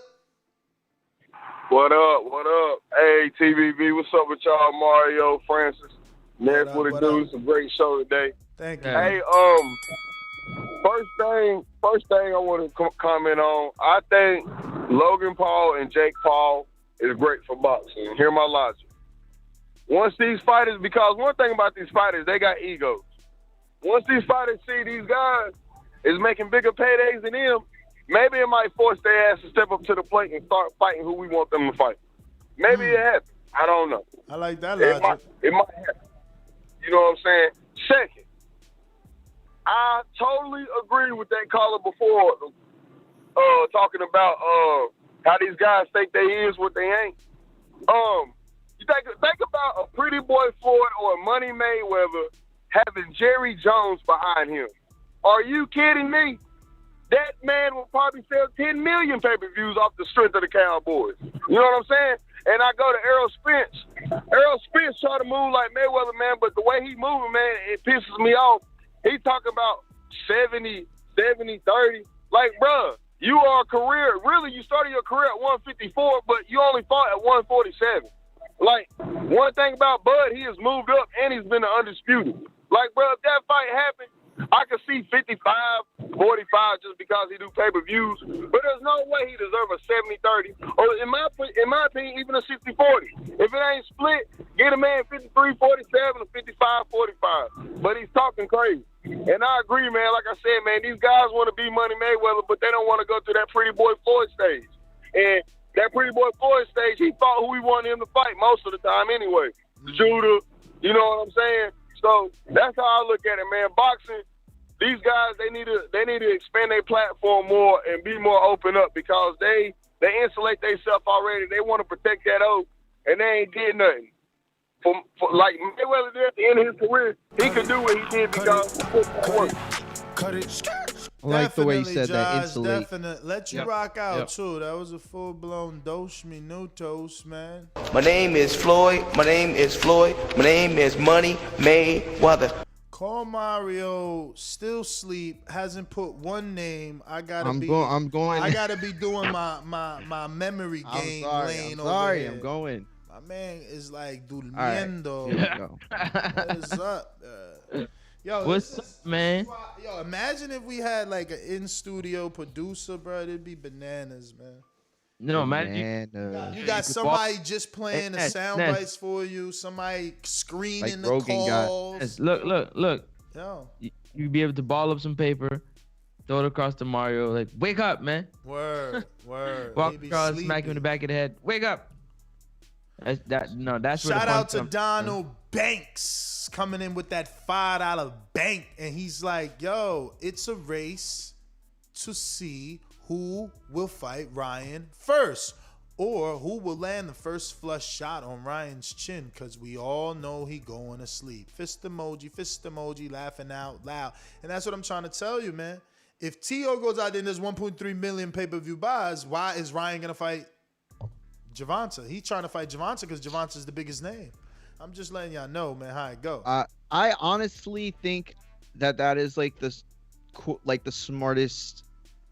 What up? What up? Hey, TVV, what's up with y'all? Mario, Francis, Ned, what it do? It's a great show today. Thank you. Hey, first thing I want to comment on. I think Logan Paul and Jake Paul is great for boxing. Hear my logic. Once these fighters, because one thing about these fighters, they got egos. Once these fighters see these guys is making bigger paydays than them, maybe it might force their ass to step up to the plate and start fighting who we want them to fight. Maybe it happens. I don't know. I like that logic. It might happen. You know what I'm saying? Second, I totally agree with that caller before talking about how these guys think they is what they ain't. You think about a Pretty Boy Floyd or a Money Mayweather having Jerry Jones behind him. Are you kidding me? That man will probably sell 10 million pay-per-views off the strength of the Cowboys. You know what I'm saying? And I go to Errol Spence. Errol Spence try to move like Mayweather, man, but the way he moving, man, it pisses me off. He talking about 70, 30. Like, bruh, you are a career. Really, you started your career at 154, but you only fought at 147. Like, one thing about Bud, he has moved up and he's been undisputed. Like, bro, if that fight happened, I could see 55, 45 just because he do pay-per-views. But there's no way he deserves a 70-30. Or in my opinion, even a 60-40. If it ain't split, get a man 53-47 or 55-45. But he's talking crazy. And I agree, man. Like I said, man, these guys want to be Money Mayweather, but they don't want to go through that Pretty Boy Floyd stage. And that Pretty Boy Floyd stage, he fought who he wanted him to fight most of the time anyway. Judah, you know what I'm saying? So that's how I look at it, man. Boxing, these guys, they need to expand their platform more and be more open up because they insulate themselves already. They want to protect that oath, and they ain't did nothing. For like Mayweather did at the end of his career, he could do what he did because he put that work. Cut it. I like the way you said that. Josh, Insulate. Definitely. Let you rock out, too. That was a full-blown dos minutos, man. My name is Floyd. My name is Floyd. My name is Money Mayweather. Call Mario, still sleep, hasn't put one name. I'm going. I gotta be doing my memory game lane over here. I'm going. My man is like durmiendo. Right. What is up? Yo, what's up, man? Yo, imagine if we had like an in-studio producer, bro. It'd be bananas, man. No, man. You got somebody just playing the sound bites for you. Somebody screening the calls. Look. Yo. You be able to ball up some paper, throw it across to Mario. Like, wake up, man. Word. Walk across, smack him in the back of the head. Wake up. That's Shout out to Donald Banks coming in with that $5 bank, and he's like, yo, it's a race to see who will fight Ryan first, or who will land the first flush shot on Ryan's chin, because we all know he going to sleep. Fist emoji, laughing out loud. And that's what I'm trying to tell you, man. If Tio goes out there and there's 1.3 million pay-per-view buys, why is Ryan going to fight Gervonta? He's trying to fight Gervonta because Gervonta's the biggest name. I'm just letting y'all know, man, how it go. I honestly think that is like the smartest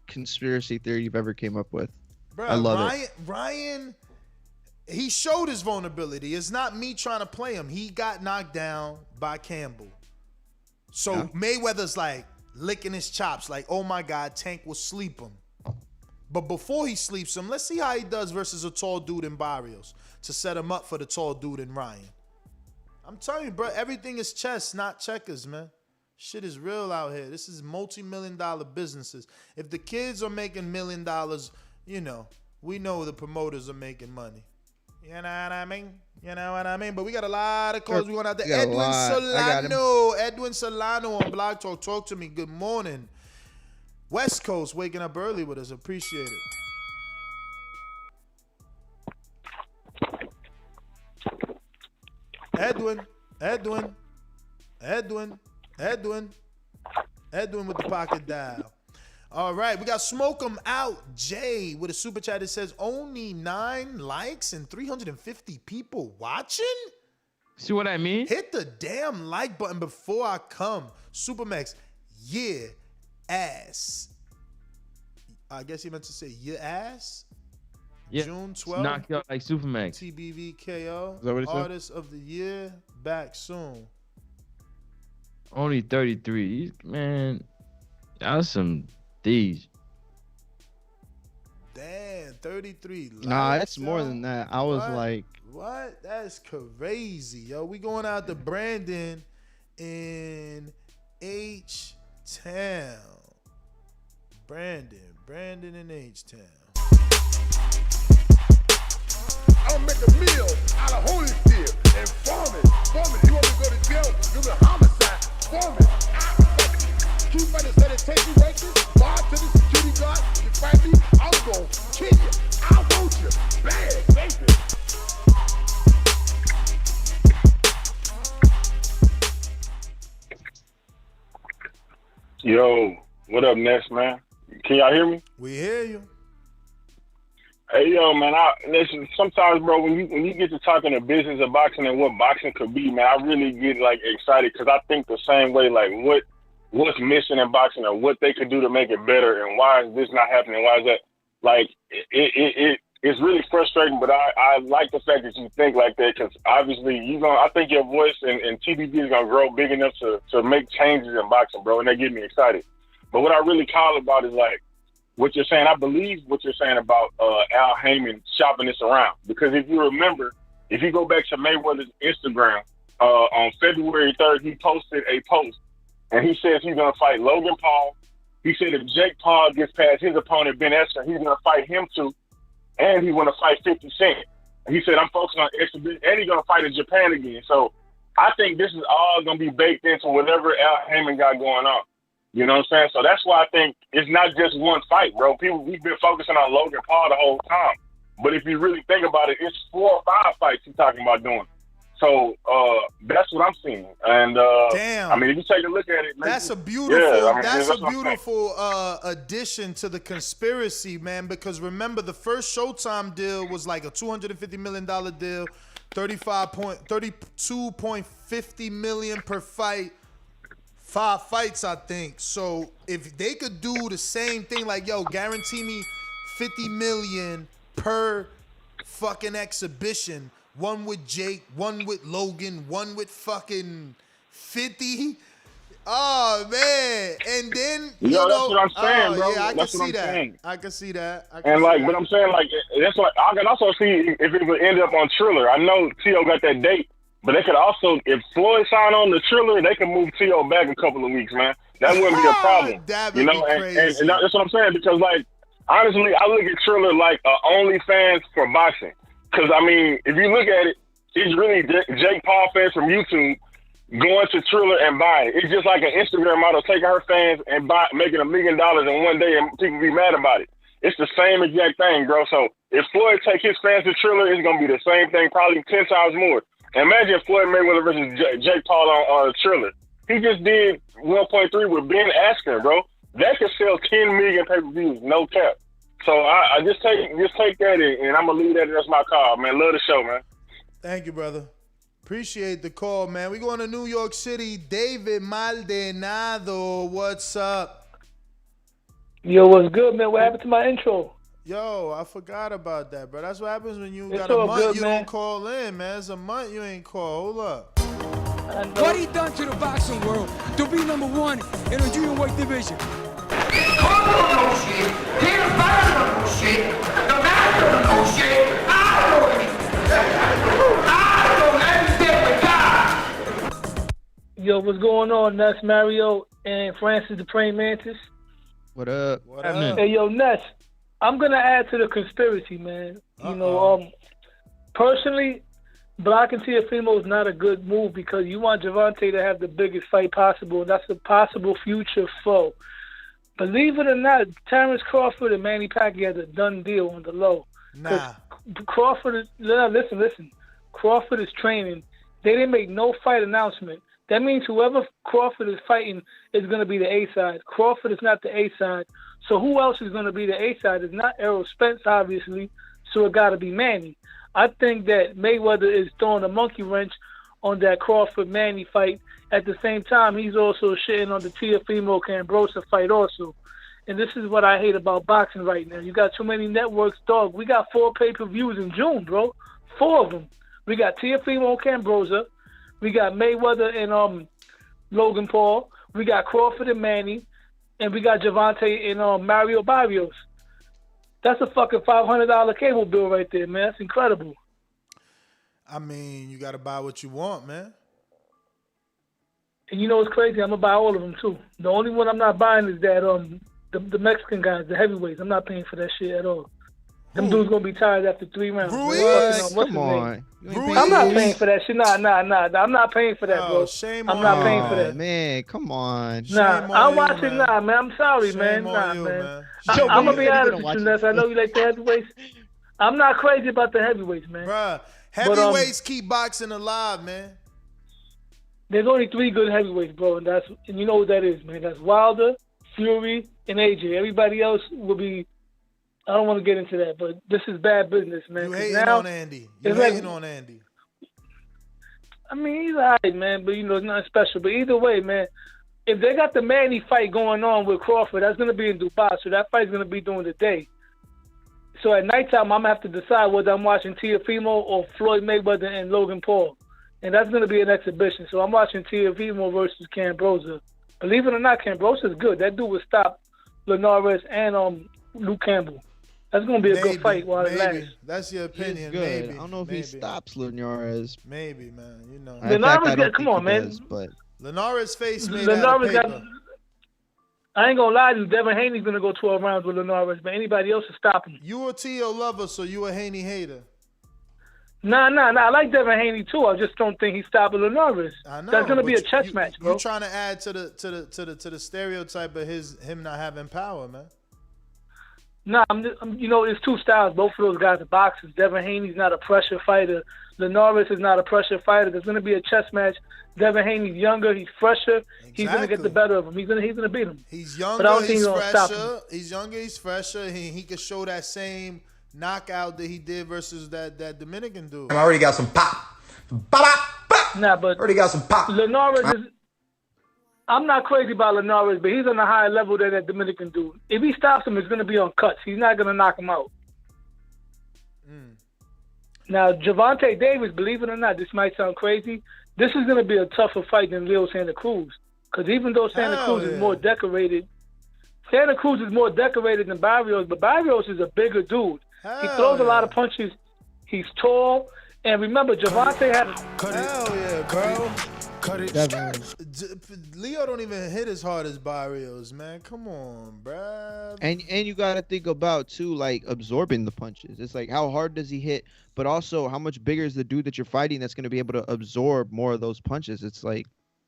conspiracy theory you've ever came up with. Bro, I love it. Ryan, he showed his vulnerability. It's not me trying to play him. He got knocked down by Campbell. So Mayweather's like licking his chops like, oh my God, Tank will sleep him. But before he sleeps him, let's see how he does versus a tall dude in Barrios to set him up for the tall dude in Ryan. I'm telling you, bro, everything is chess, not checkers, man. Shit is real out here. This is multi-million-dollar businesses. If the kids are making $1 million, you know, we know the promoters are making money. You know what I mean? You know what I mean? But we got a lot of calls. We going out there. Edwin Solano on Blog Talk. Talk to me. Good morning. West Coast waking up early with us. Appreciate it. Edwin with the pocket dial. All right, we got Smoke 'em Out Jay with a super chat that says only 9 likes and 350 people watching. See what I mean? Hit the damn like button before I come. Supermax, yeah, ass. I guess he meant to say yeah, ass. Yeah. June 12th. Knocked out like Supermax. TBV KO. Is that what he said? Artist of the year. Back soon. Only 33. Man, that's some thieves. Damn, 33 likes. Nah, that's more than that. I was like, what? That's crazy, yo. We going out to Brandon in H-Town. Brandon in H-Town. I'll make a meal out of Holyfield and farm it. You want me to go to jail? Do the homicide. Farm it. Two fighters said it takes you right there. Bar to the security guard. You fight me, I'm going to kill you. I want you. Bad, baby. Yo, what up, Ness, man? Can y'all hear me? We hear you. Hey, yo, man, listen, sometimes, bro, when you get to talking the business of boxing and what boxing could be, man, I really get, like, excited because I think the same way, like, what's missing in boxing or what they could do to make it better and why is this not happening, why is that, like, it's really frustrating, but I like the fact that you think like that because obviously I think your voice and TBD is going to grow big enough to make changes in boxing, bro, and that get me excited. But what I really call about is, like, what you're saying, I believe what you're saying about Al Heyman shopping this around. Because if you remember, if you go back to Mayweather's Instagram, on February 3rd, he posted a post. And he says he's going to fight Logan Paul. He said if Jake Paul gets past his opponent, Ben Askren, he's going to fight him too. And he's going to fight 50 Cent. And he said, I'm focusing on exhibition. And he's going to fight in Japan again. So I think this is all going to be baked into whatever Al Heyman got going on. You know what I'm saying? So that's why I think it's not just one fight, bro. We've been focusing on Logan Paul the whole time. But if you really think about it, it's 4 or 5 fights he's talking about doing. So that's what I'm seeing. And damn. I mean, if you take a look at it, that's a beautiful, that's a beautiful addition to the conspiracy, man. Because remember, the first Showtime deal was like a $250 million deal, 32.50 million per fight. 5 fights, I think. So if they could do the same thing, like, yo, guarantee me 50 million per fucking exhibition. One with Jake, one with Logan, one with fucking 50. Oh, man. And then, that's what I'm saying, bro. Yeah, I that's can see that. I can see that. But I'm saying, like, that's what I can also see if it would end up on Triller. I know Tio got that date. But they could also, if Floyd signed on the Triller, they can move T.O. back a couple of weeks, man. That wouldn't be a problem. That would be crazy. And that's what I'm saying, because, like, honestly, I look at Triller like OnlyFans for boxing. Because, I mean, if you look at it, it's really Jake Paul fans from YouTube going to Triller and buying. It's just like an Instagram model taking her fans and making $1 million in one day, and people be mad about it. It's the same exact thing, bro. So if Floyd take his fans to Triller, it's gonna be the same thing, probably 10 times more. Imagine Floyd Mayweather versus Jake Paul on Triller. He just did 1.3 with Ben Askren, bro. That could sell 10 million pay-per-views, no cap. So I just take that in, and I'm gonna leave that. That's my call, man. Love the show, man. Thank you, brother. Appreciate the call, man. We going to New York City. David Maldonado, what's up? Yo, what's good, man? What happened to my intro? Yo, I forgot about that, bro. That's what happens when you It's got a all month good, you man. don't call in, man. It's a month you ain't call. Hold up. What he done to the boxing world to be number one in the junior weight division? Yo, what's going on, Ness, Mario, and Francis the Praying Mantis? What up? What up? Hey, yo, Ness, I'm going to add to the conspiracy, man. You know, personally, blocking Teofimo is not a good move because you want Gervonta to have the biggest fight possible, and that's a possible future foe. Believe it or not, Terrence Crawford and Manny Pacquiao had a done deal on the low. Nah. Crawford is, listen. Crawford is training. They didn't make no fight announcement. That means whoever Crawford is fighting is going to be the A side. Crawford is not the A side. So who else is going to be the A side? It's not Errol Spence, obviously. So it got to be Manny. I think that Mayweather is throwing a monkey wrench on that Crawford-Manny fight. At the same time, he's also shitting on the Teofimo-Cambrosa fight also. And this is what I hate about boxing right now. You got too many networks, dog. We got 4 pay-per-views in June, bro. 4 of them. We got Teofimo-Cambrosa. We got Mayweather and Logan Paul. We got Crawford and Manny. And we got Gervonta and Mario Barrios. That's a fucking $500 cable bill right there, man. That's incredible. I mean, you got to buy what you want, man. And you know what's crazy? I'm going to buy all of them, too. The only one I'm not buying is that the Mexican guys, the heavyweights. I'm not paying for that shit at all. Them dudes going to be tired after 3 rounds. What? Come on. I'm not paying for that shit. Nah. I'm not paying for that, bro. Shame I'm not paying for that. Man, come on. Nah, I'm watching. Nah, man. I'm sorry, man. Nah, man. I'm gonna be honest with you, Ness. I know you like the heavyweights. I'm not crazy about the heavyweights, man. Bruh, heavyweights keep boxing alive, man. There's only 3 good heavyweights, bro, and you know what that is, man. That's Wilder, Fury, and AJ. Everybody else will be. I don't want to get into that, but this is bad business, man. You hating on Andy. You hating on Andy. I mean, he's all right, man, but, you know, it's nothing special. But either way, man, if they got the Manny fight going on with Crawford, that's going to be in Dubai, so that fight's going to be during the day. So at nighttime, I'm going to have to decide whether I'm watching Teofimo or Floyd Mayweather and Logan Paul. And that's going to be an exhibition. So I'm watching Teofimo versus Cambrosa. Believe it or not, Cambrosa's good. That dude would stop Linares and Luke Campbell. That's going to be a good fight while it lasts. That's your opinion. Good. Maybe. I don't know if he stops Linares. Maybe, man. You know. Linares, come on, man. But Linares' face made out of paper. I ain't going to lie to you. Devin Haney's going to go 12 rounds with Linares, but anybody else is stopping him. You a Teo lover, so you a Haney hater. Nah. I like Devin Haney too. I just don't think he's stopping Linares. I know. That's going to be a chess match, bro. You're trying to add to the stereotype of him not having power, man. Nah, you know, it's 2 styles. Both of those guys are boxers. Devin Haney's not a pressure fighter. Linares is not a pressure fighter. There's going to be a chess match. Devin Haney's younger. He's fresher. Exactly. He's going to get the better of him. He's going to beat him. He's younger. But I don't think he's he's fresher. Stop him. He's younger. He's fresher. He can show that same knockout that he did versus that Dominican dude. I already got some pop. Nah, but already got some pop. Linares is. I'm not crazy about Linares, but he's on a higher level than that Dominican dude. If he stops him, it's going to be on cuts. He's not going to knock him out. Now, Gervonta Davis, believe it or not, this might sound crazy. This is going to be a tougher fight than Leo Santa Cruz. Because even though Santa Cruz is more decorated, Santa Cruz is more decorated than Barrios, but Barrios is a bigger dude. He throws a lot of punches. He's tall. And remember, Gervonta had... Hell yeah, bro. Leo don't even hit as hard as Barrios, man. Come on, bruh. And you gotta think about too, like absorbing the punches. It's like how hard does he hit, but also how much bigger is the dude that you're fighting that's gonna be able to absorb more of those punches. It's like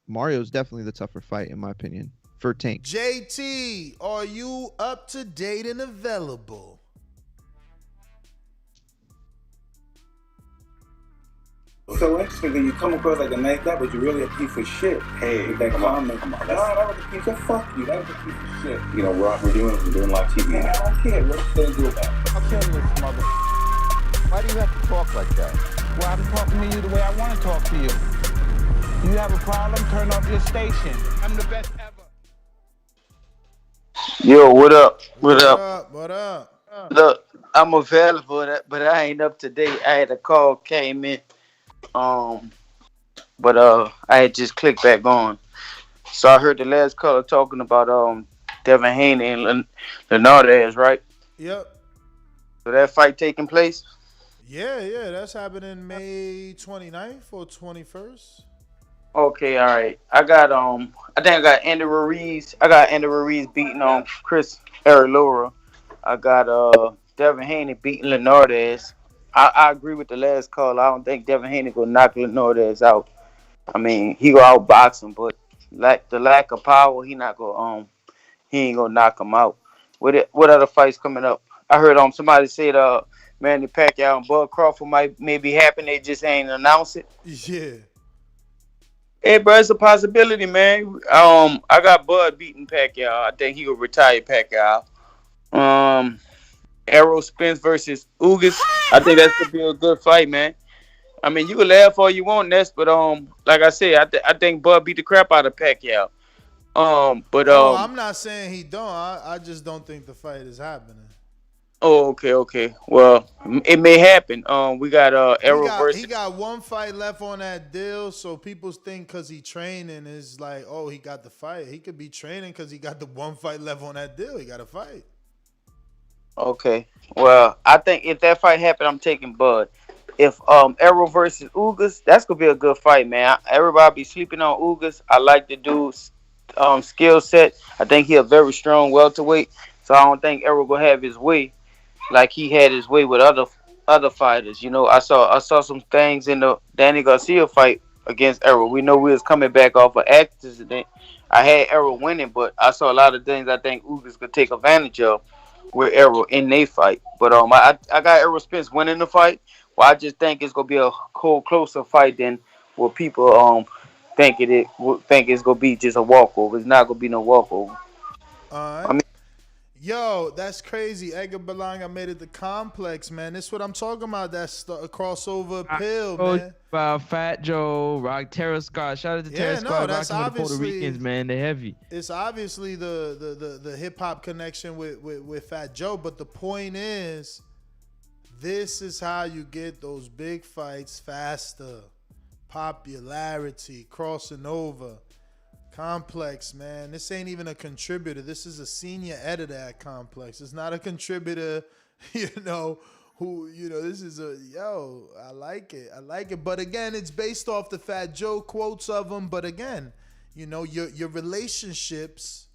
Mario's definitely the tougher fight in my opinion for Tank. JT, are you up to date and available? So interesting that you come across like a nice guy, but you're really a piece of shit. Hey, with that comment. Come on, that was a piece of fuck you. That was a piece of shit. You know, we're doing live TV. Man, I don't care. What you gonna do about it? I'll kill this mother. Why do you have to talk like that? Well, I'm talking to you the way I want to talk to you. You have a problem? Turn off your station. I'm the best ever. Yo, what up? What What up? up? What up? Look, I'm available, but I ain't up to date. I had a call came in, but I had just clicked back on. So I heard the last caller talking about Devin Haney and Leonardez, right? Yep. So that fight taking place? Yeah, that's happening May 29th or 21st. Okay, all right. I think I got Andy Ruiz. I got Andy Ruiz beating Chris Arilora. I got Devin Haney beating Leonardez. I agree with the last call. I don't think Devin Haney gonna knock Leonardez out. I mean, he gonna outbox him, but the lack of power, he ain't gonna knock him out. What other fights coming up? I heard somebody said Manny Pacquiao and Bud Crawford might maybe happen. They just ain't announced it. Yeah. Hey, bro, it's a possibility, man. I got Bud beating Pacquiao. I think he will retire Pacquiao. Errol Spence versus Ugas. I think that's gonna be a good fight, man. I mean, you can laugh all you want, Ness, but like I said, I think Bud beat the crap out of Pacquiao. I'm not saying he don't. I just don't think the fight is happening. Oh, okay. Well, it may happen. We got Errol versus. He got one fight left on that deal, so people think because he training is like, oh, he got the fight. He could be training because he got the one fight left on that deal. He got to fight. Okay. Well, I think if that fight happen, I'm taking Bud. If Errol versus Ugas, that's gonna be a good fight, man. Everybody be sleeping on Ugas. I like the dude's skill set. I think he a very strong welterweight, so I don't think Errol gonna have his way like he had his way with other fighters. You know, I saw some things in the Danny Garcia fight against Errol. We know we was coming back off an accident. I had Errol winning, but I saw a lot of things I think Ugas could take advantage of with Errol in their fight. But I got Errol Spence winning the fight. Well, I just think it's gonna be a closer fight than what people think it's gonna be just a walkover. It's not gonna be no walkover. All right. Yo, that's crazy. Edgar Berlanga made it the complex, man. This is what I'm talking about. That's a crossover appeal, man. About Fat Joe, Rock, Terror Scott. Shout out to Terror Scott. That's rocking with the Puerto obviously Ricans, man. They're heavy. It's obviously the hip hop connection with Fat Joe, but the point is, this is how you get those big fights faster. Popularity, crossing over. Complex, man. This ain't even a contributor. This is a senior editor at Complex. It's not a contributor, this is I like it. But again, it's based off the Fat Joe quotes of him. But again, your relationships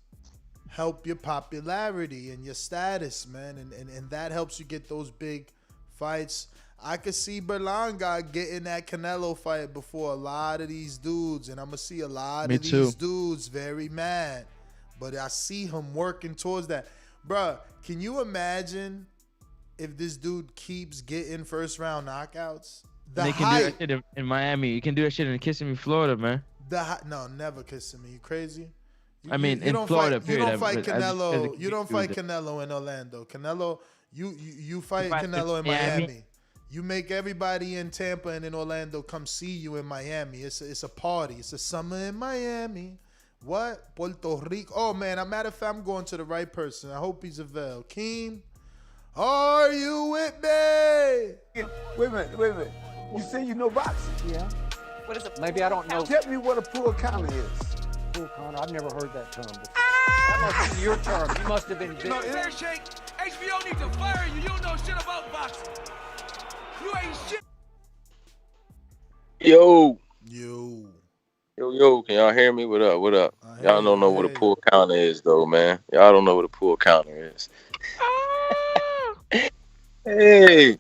help your popularity and your status, man. And that helps you get those big fights. I could see Berlanga getting that Canelo fight before a lot of these dudes, and I'm going to see a lot of these dudes very mad. But I see him working towards that. Bruh, can you imagine if this dude keeps getting first-round knockouts? They can do that shit in Miami. You can do that shit in Kissimmee, Florida, man. No, never Kissimmee. You crazy? In Florida, period. You don't fight Canelo. You don't fight Canelo in Orlando. Canelo, you fight Canelo in Miami. You make everybody in Tampa and in Orlando come see you in Miami. It's a party. It's a summer in Miami. What? Puerto Rico. Oh, man. As a matter of fact, I'm going to the right person. I hope he's available. Keem, are you with me? Wait a minute. You say you know boxing? Yeah. What is it? Maybe I don't know. Tell me what a pool counter is. Pool counter? I've never heard that term before. That must be your term. You must have been big. No, Fair Shake, HBO needs to fire you. You don't know shit about boxing. You ain't shit. Yo. Yo, can y'all hear me? What up? What up? Y'all don't know what a pull counter is, though, man. Y'all don't know what a pull counter is. Hey,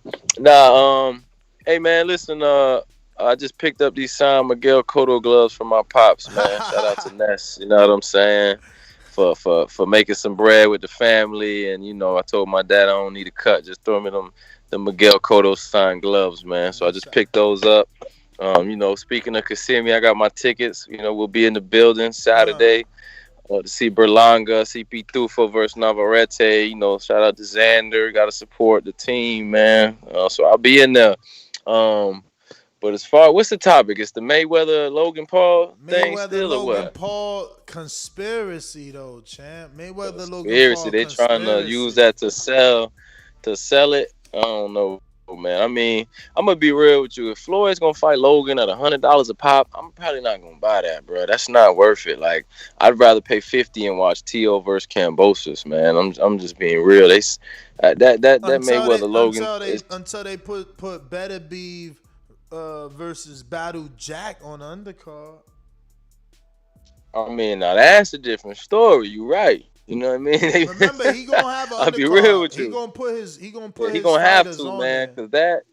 hey, man, listen, I just picked up these signed Miguel Cotto gloves from my pops, man. Shout out to Ness, you know what I'm saying? For making some bread with the family, and, you know, I told my dad I don't need a cut. Just throw me the Miguel Cotto signed gloves, man. So I just picked those up. You know, speaking of Kissimmee, I got my tickets. You know, we'll be in the building Saturday to see Berlanga, CP Tufo versus Navarrete. You know, shout out to Xander. Got to support the team, man. So I'll be in there. But as far, what's the topic? It's the Mayweather Logan Paul thing still, or what? Logan Paul conspiracy, though, champ. Mayweather Logan Paul. They trying to use that to sell it. I don't know, man. I mean, I'm gonna be real with you. If Floyd's gonna fight Logan at $100 a pop, I'm probably not gonna buy that, bro. That's not worth it. Like, I'd rather pay $50 and watch Teo versus Kambosos, man. I'm just being real. That Mayweather Logan until they put Better Beef versus Battle Jack on the undercard. I mean, now that's a different story. You right. You know what I mean? Remember, he gonna have an undercard. I'll be real with you. He gonna put his He gonna have to, man, because that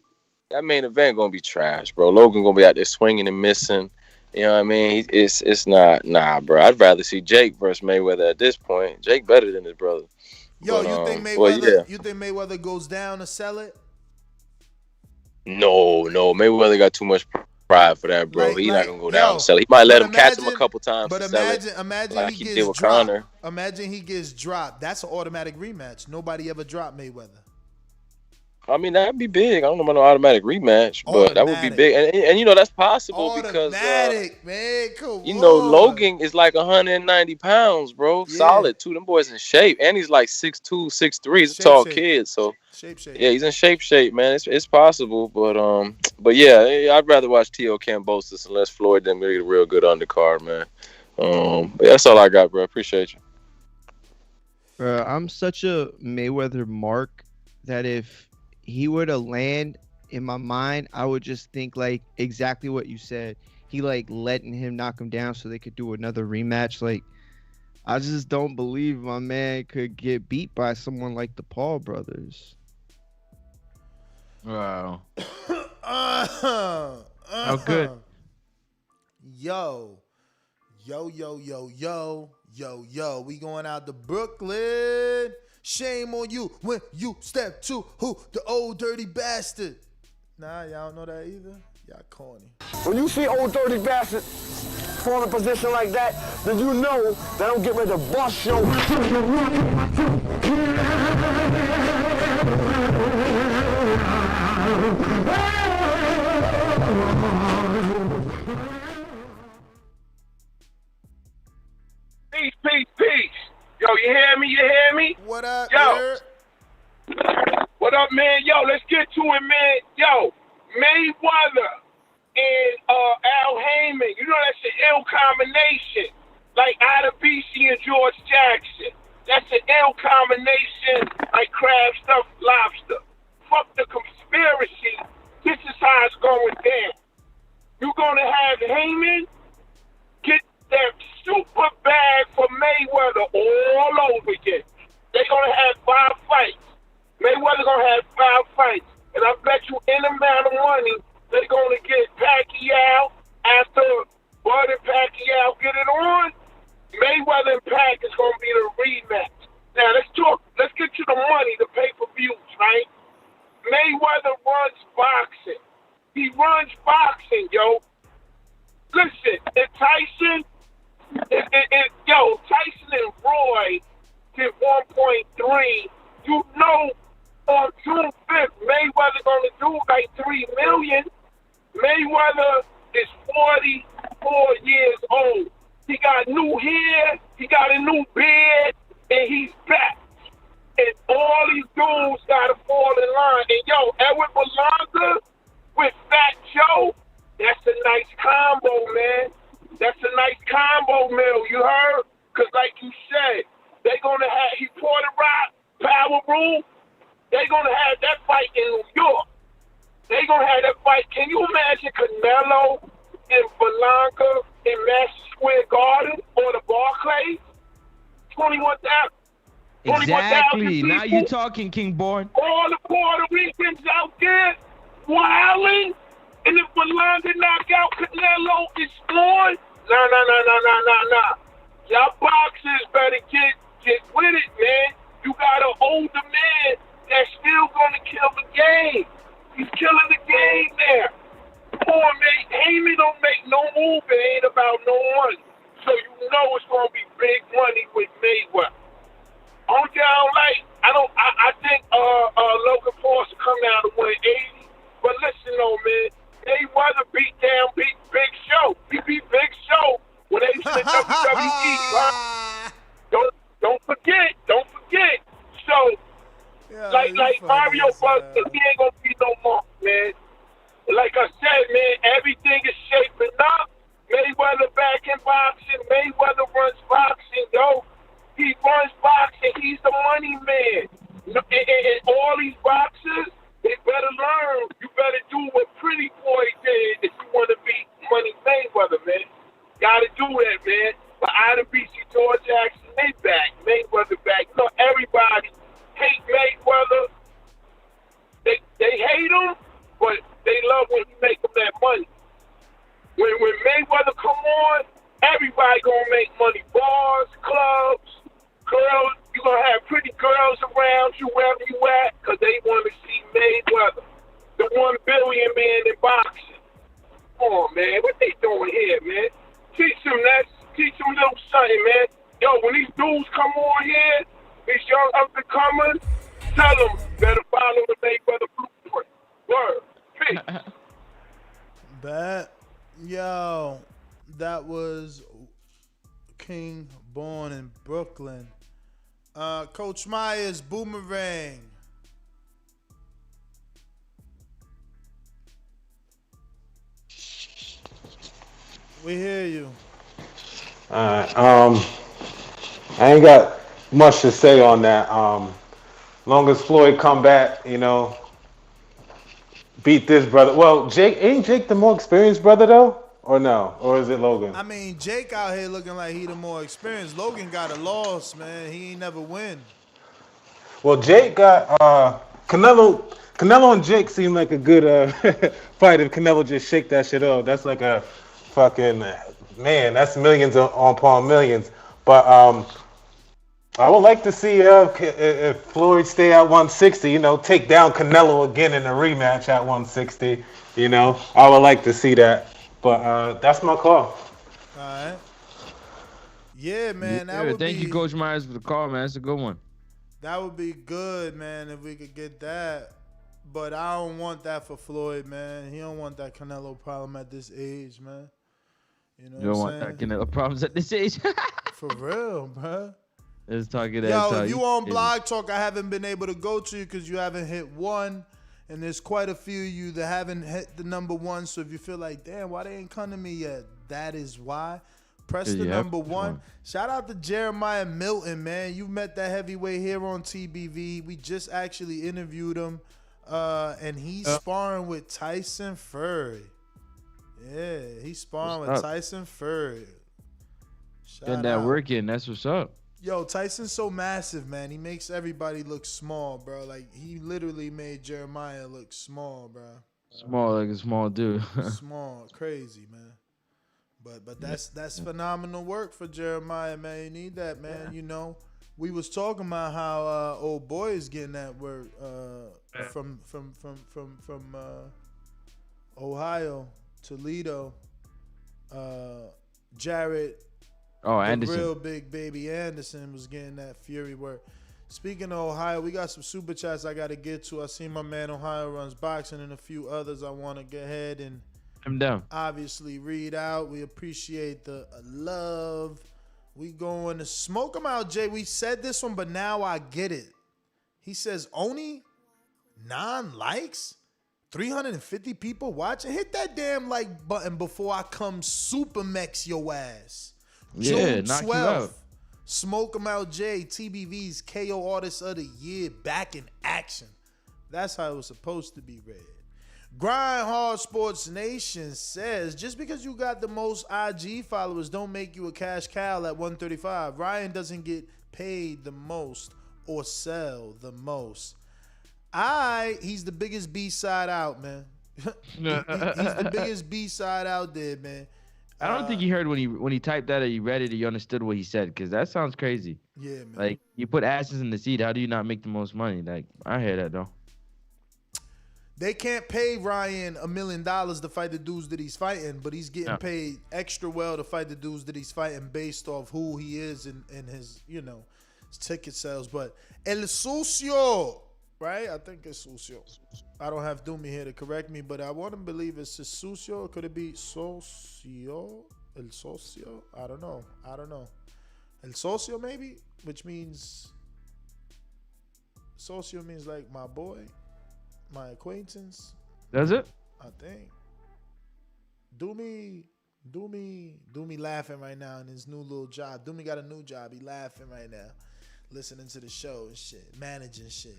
main event gonna be trash, bro. Logan gonna be out there swinging and missing. You know what I mean? It's not, bro. I'd rather see Jake versus Mayweather at this point. Jake better than his brother. Yo, you think Mayweather? You think Mayweather goes down to sell it? No, Mayweather got too much pride for that, bro. He's not gonna go down and sell it. He might let him catch him a couple times. But imagine like he did gets with dropped. Conor. Imagine he gets dropped. That's an automatic rematch. Nobody ever dropped Mayweather. I mean, that'd be big. I don't know about no automatic rematch, but that would be big. And you know, that's possible because man, come you know, Logan is like 190 pounds, bro. Yeah. Solid too. Them boys in shape. And he's like 6'2", 6'3". He's a tall kid. So shape. Yeah, he's in shape, man. It's possible. But yeah, I'd rather watch Teo Kambosos unless Floyd didn't get a real good undercard, man. But that's all I got, bro. Appreciate you. Bro, I'm such a Mayweather mark that if he were to land in my mind, I would just think like exactly what you said. He like letting him knock him down so they could do another rematch. Like, I just don't believe my man could get beat by someone like the Paul brothers. Wow. How good? Yo. We going out to Brooklyn. Shame on you when you step to who? The old dirty bastard. Nah, y'all don't know that either? Y'all corny. When you see old dirty bastard fall in a position like that, then you know that I'm getting ready to bust your... Peace. Yo, you hear me? What up, yo? What up, man? Yo, let's get to it, man. Yo, Mayweather and Al Heyman. You know that's an ill combination. Like Adebisi and George Jackson. That's an ill combination like crab stuffed lobster. Fuck the conspiracy. This is how it's going down. You're going to have Heyman get that super bag for Mayweather all over again. They're going to have 5 fights. Mayweather's going to have 5 fights. And I bet you any amount of money they're going to get Pacquiao after Bud and Pacquiao get it on. Mayweather and Pac is going to be the rematch. Now, let's get to the money, the pay-per-views, right? Mayweather runs boxing. He runs boxing, yo. Listen, if Tyson and Roy did 1.3, you know on June 5th, Mayweather gonna do like $3 million. Mayweather is 44 years old. He got new hair, he got a new beard, and he's back. And all these dudes gotta fall in line. And yo, Edward Berlanga with Fat Joe, that's a nice combo, man. That's a nice combo meal, you heard? Because like you said, they're going to have, he Porter Rock, Power Room, they're going to have that fight in New York. They're going to have that fight. Can you imagine Canelo and Berlanga in Madison Square Garden or the Barclays, 21,000. Exactly. Now you're talking, King Born. All the Puerto Ricans out there wilding, and if Berlanga knock out Canelo, it's on. Nah. Y'all boxers better get with it, man. You got an older man that's still gonna kill the game. He's killing the game there. Poor man, Heyman don't make no move. It ain't about no money. So you know it's gonna be big money with Mayweather. Only thing I think Logan Paul should come down to 180. But listen though, man, Mayweather beat Big Show. He beat Big Show when they was in WWE, right? Don't forget. So like Mario Buster, he ain't gonna be no more, man. Like I said, man, everything is shaping up. Mayweather back in boxing. Mayweather runs boxing, yo. He runs boxing. He's the money man. And all these boxers, they better learn. You better do what Pretty Boy did if you want to be Money Mayweather, man. Gotta do that, man. But Idabisi, George Jackson, they back. Mayweather back. You know, everybody hate Mayweather. They hate him, but they love when he make them that money. When Mayweather come on, everybody gonna make money. Bars, clubs, girls, you gonna have pretty girls around you wherever you at, because they want to see Mayweather, the 1 billion man in boxing. Come on, man, what they doing here, man? Teach them a little something, man. Yo, when these dudes come on here, these young up-and-comers, tell them better follow the Mayweather blueprint. Word. Peace. Bet. Yo, that was King Born in Brooklyn. Coach Myers, Boomerang. We hear you. I ain't got much to say on that. Long as Floyd come back, beat this brother. Well, ain't Jake the more experienced brother though, or no, or is it Logan? I mean, Jake out here looking like he the more experienced. Logan got a loss, man. He ain't never win. Well, Jake got Canelo. Canelo and Jake seem like a good fight if Canelo just shake that shit up. That's like a fucking man. That's millions upon millions. But I would like to see if Floyd stay at 160. Take down Canelo again in a rematch at 160. I would like to see that. But that's my call. All right. Yeah, man. Thank you, Coach Myers, for the call, man. That's a good one. That would be good, man, if we could get that. But I don't want that for Floyd, man. He don't want that Canelo problem at this age, man. You know you don't want that Canelo problems at this age. For real, bro. Let's talk it out. Yo, if you on Blog Talk, I haven't been able to go to you because you haven't hit 1. And there's quite a few of you that haven't hit the number 1. So if you feel like, damn, why they ain't come to me yet? That is why. Press the number 1. Shout out to Jeremiah Milton, man. You met that heavyweight here on TBV. We just actually interviewed him. And he's sparring with Tyson Fury. Yeah, he's sparring with Tyson Fury. Getting that work in. That's what's up. Yo, Tyson's so massive, man. He makes everybody look small, bro. Like, he literally made Jeremiah look small, bro. Small, like a small dude. Small, crazy, man. But that's phenomenal work for Jeremiah, man. You need that, man. Yeah. We was talking about how old boy is getting that work from Ohio, Toledo, Jarrett. Oh, Anderson. Real big baby Anderson was getting that Fury work. Speaking of Ohio, we got some super chats I got to get to. I see my man Ohio Runs Boxing and a few others I want to get ahead and I'm down. Obviously read out. We appreciate the love. We going to smoke him out, Jay. We said this one, but now I get it. He says only 9 likes, 350 people watching. Hit that damn like button before I come super mex your ass. Yeah, knock you out. Smoke him out, Jay. TBV's KO Artist of the Year back in action. That's how it was supposed to be read. Grind Hard Sports Nation says, just because you got the most IG followers don't make you a cash cow at 135. Ryan doesn't get paid the most or sell the most. He's the biggest B-side out, man. He's the biggest B-side out there, man. I don't think you heard when he typed that or you read it or you understood what he said, because that sounds crazy. Yeah, man. Like, you put asses in the seat, how do you not make the most money? Like, I hear that, though. They can't pay Ryan $1 million to fight the dudes that he's fighting, but he's getting paid extra well to fight the dudes that he's fighting based off who he is and his, his ticket sales. But El Sucio, right? I think it's Sucio. I don't have Doomy here to correct me, but I want to believe it's Sucio. Could it be Socio? El Socio? I don't know. El Socio maybe, which means Socio means like my boy. My acquaintance. Does it? I think. Doomy laughing right now in his new little job. Doomy got a new job. He laughing right now. Listening to the show and shit. Managing shit.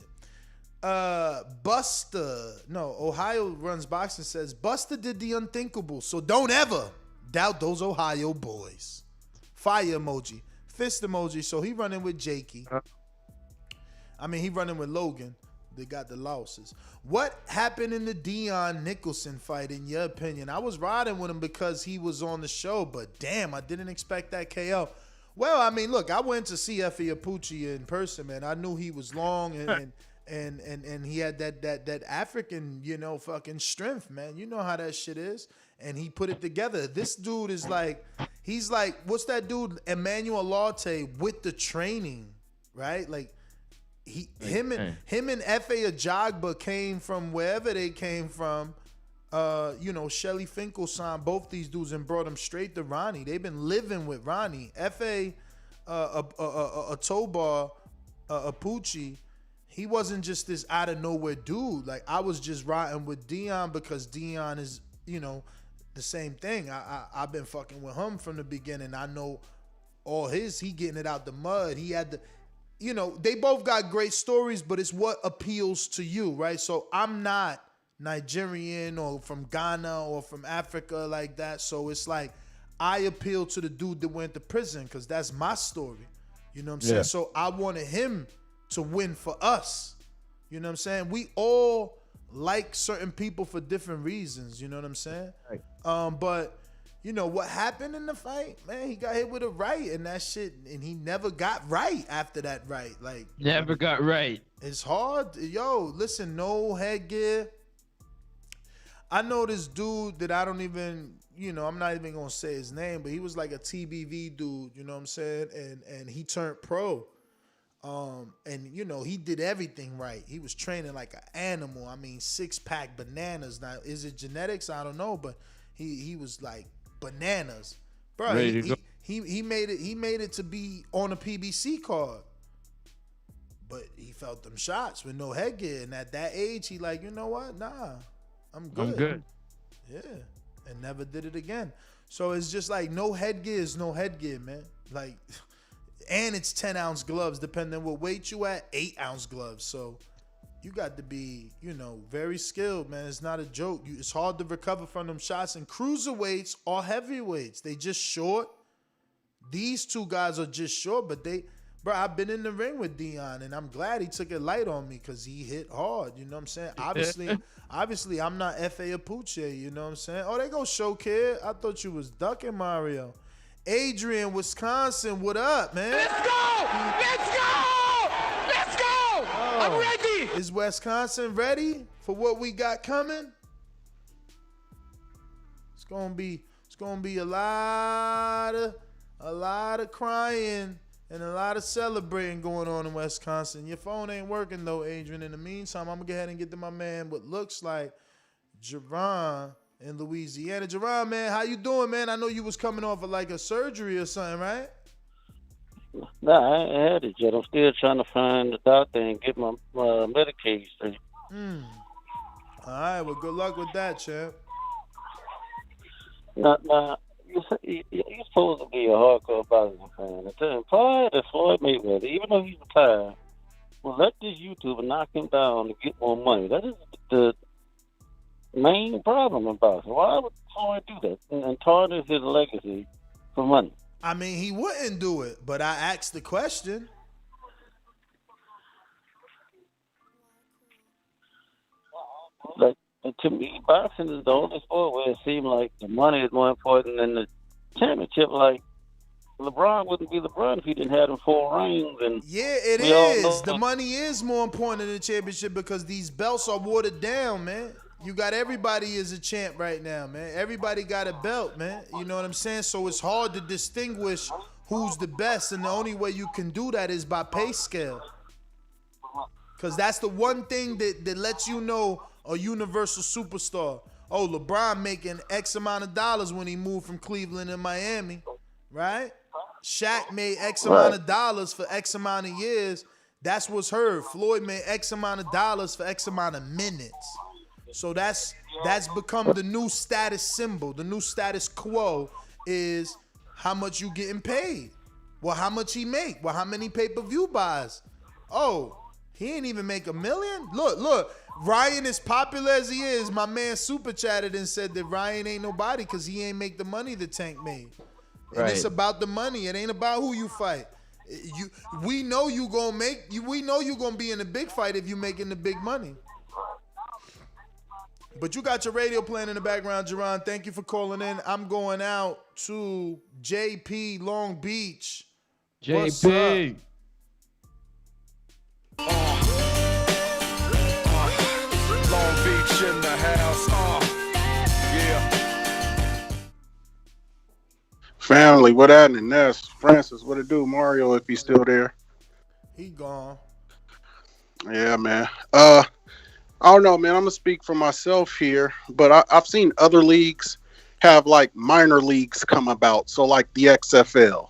Ohio Runs Boxing says, Buster did the unthinkable, so don't ever doubt those Ohio boys. Fire emoji. Fist emoji. So he running with Jakey. He running with Logan. They got the losses. What happened in the Dion Nicholson fight, in your opinion? I was riding with him because he was on the show, but damn, I didn't expect that KO. Well, look, I went to see Effie Apucci in person, man. I knew he was long and he had that African, fucking strength, man. You know how that shit is. And he put it together. This dude is like, he's like, what's that dude, Emmanuel Latte, with the training, right? Like, him and Efe Ajagba came from wherever they came from. Shelly Finkelstein, both these dudes, and brought them straight to Ronnie. They've been living with Ronnie. Efe Atobar Apucci, he wasn't just this out of nowhere dude. Like, I was just riding with Dion because Dion is, the same thing. I've been fucking with him from the beginning. I know all he getting it out the mud. He had the, they both got great stories, but it's what appeals to you, right? So I'm not Nigerian or from Ghana or from Africa like that. So it's like I appeal to the dude that went to prison because that's my story. You know what I'm saying? So I wanted him to win for us. You know what I'm saying? We all like certain people for different reasons. You know what I'm saying? Right. But what happened in the fight, man? He got hit with a right and that shit, and he never got right after that right. Like, never got right. It's hard. Yo, listen, no headgear. I know this dude that I don't even, I'm not even gonna say his name, but he was like a TBV dude, you know what I'm saying? And he turned pro. And he did everything right. He was training like an animal. 6-pack bananas. Now, is it genetics? I don't know, but he was like bananas, bro. He made it to be on a PBC card, but he felt them shots with no headgear, and at that age, he like, you know what? Nah, I'm good. Yeah, and never did it again. So it's just like no headgear is no headgear, man. Like, and it's 10-ounce gloves, depending on what weight you at, 8-ounce gloves. So you got to be, very skilled, man. It's not a joke. It's hard to recover from them shots. And cruiserweights are heavyweights. They just short. These two guys are just short, but I've been in the ring with Dion, and I'm glad he took it light on me because he hit hard. You know what I'm saying? Obviously, I'm not Efe Apucci. You know what I'm saying? Oh, they go show kid. I thought you was ducking Mario. Adrian, Wisconsin, what up, man? Let's go! Let's go! Let's go! I'm ready! Is Wisconsin ready for what we got coming? It's gonna be a lot of crying and a lot of celebrating going on in Wisconsin. Your phone ain't working though, Adrian. In the meantime, I'm gonna go ahead and get to my man what looks like Jerron in Louisiana. Jerron, man, how you doing, man? I know you was coming off of like a surgery or something, right? Nah, I ain't had it yet. I'm still trying to find the doctor and get my Medicaid straight. All right, well, good luck with that, champ. Now, you're supposed to be a hardcore boxing fan. And to imply that Floyd Mayweather, even though he's retired, will let this YouTuber knock him down to get more money. That is main problem about it. Why would Floyd do that and tarnish his legacy for money? I mean, he wouldn't do it, but I asked the question. Like, to me, boxing is the only sport where it seems like the money is more important than the championship. Like, LeBron wouldn't be LeBron if he didn't have them 4 rings. And yeah, it is. The money is more important than the championship because these belts are watered down, man. You got everybody as a champ right now, man. Everybody got a belt, man. You know what I'm saying? So it's hard to distinguish who's the best, and the only way you can do that is by pay scale. Because that's the one thing that lets you know a universal superstar. Oh, LeBron making X amount of dollars when he moved from Cleveland to Miami, right? Shaq made X amount of dollars for X amount of years. That's what's heard. Floyd made X amount of dollars for X amount of minutes. So that's become the new status symbol. The new status quo is how much you getting paid. Well, how much he make? Well, how many pay-per-view buys? Oh, he ain't even make $1 million? Look. Ryan, as popular as he is, my man super chatted and said that Ryan ain't nobody because he ain't make the money the Tank made. And it's about the money. It ain't about who you fight. We know you gonna be in a big fight if you making the big money. But you got your radio playing in the background, Jerron. Thank you for calling in. I'm going out to JP Long Beach. What's JP. Long Beach in the house. Yeah. Family, what happening? Ness, Francis, what it do? Mario, if he's still there. He gone. Yeah, man. I don't know, man. I'm gonna speak for myself here, but I've seen other leagues have like minor leagues come about. So like the XFL,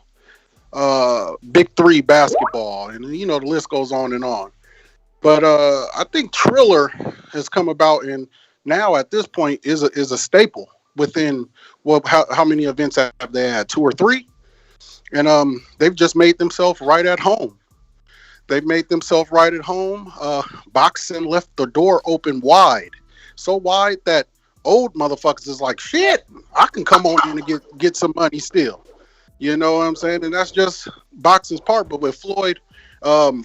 Big Three basketball, and you know the list goes on and on. But I think Triller has come about, and now at this point is a staple within how many events have they had? 2 or 3, and they've just made themselves right at home. They've made themselves right at home. Boxing left the door open wide, so wide that old motherfuckers is like, shit, I can come on in and get some money still. You know what I'm saying? And that's just boxing's part. But with Floyd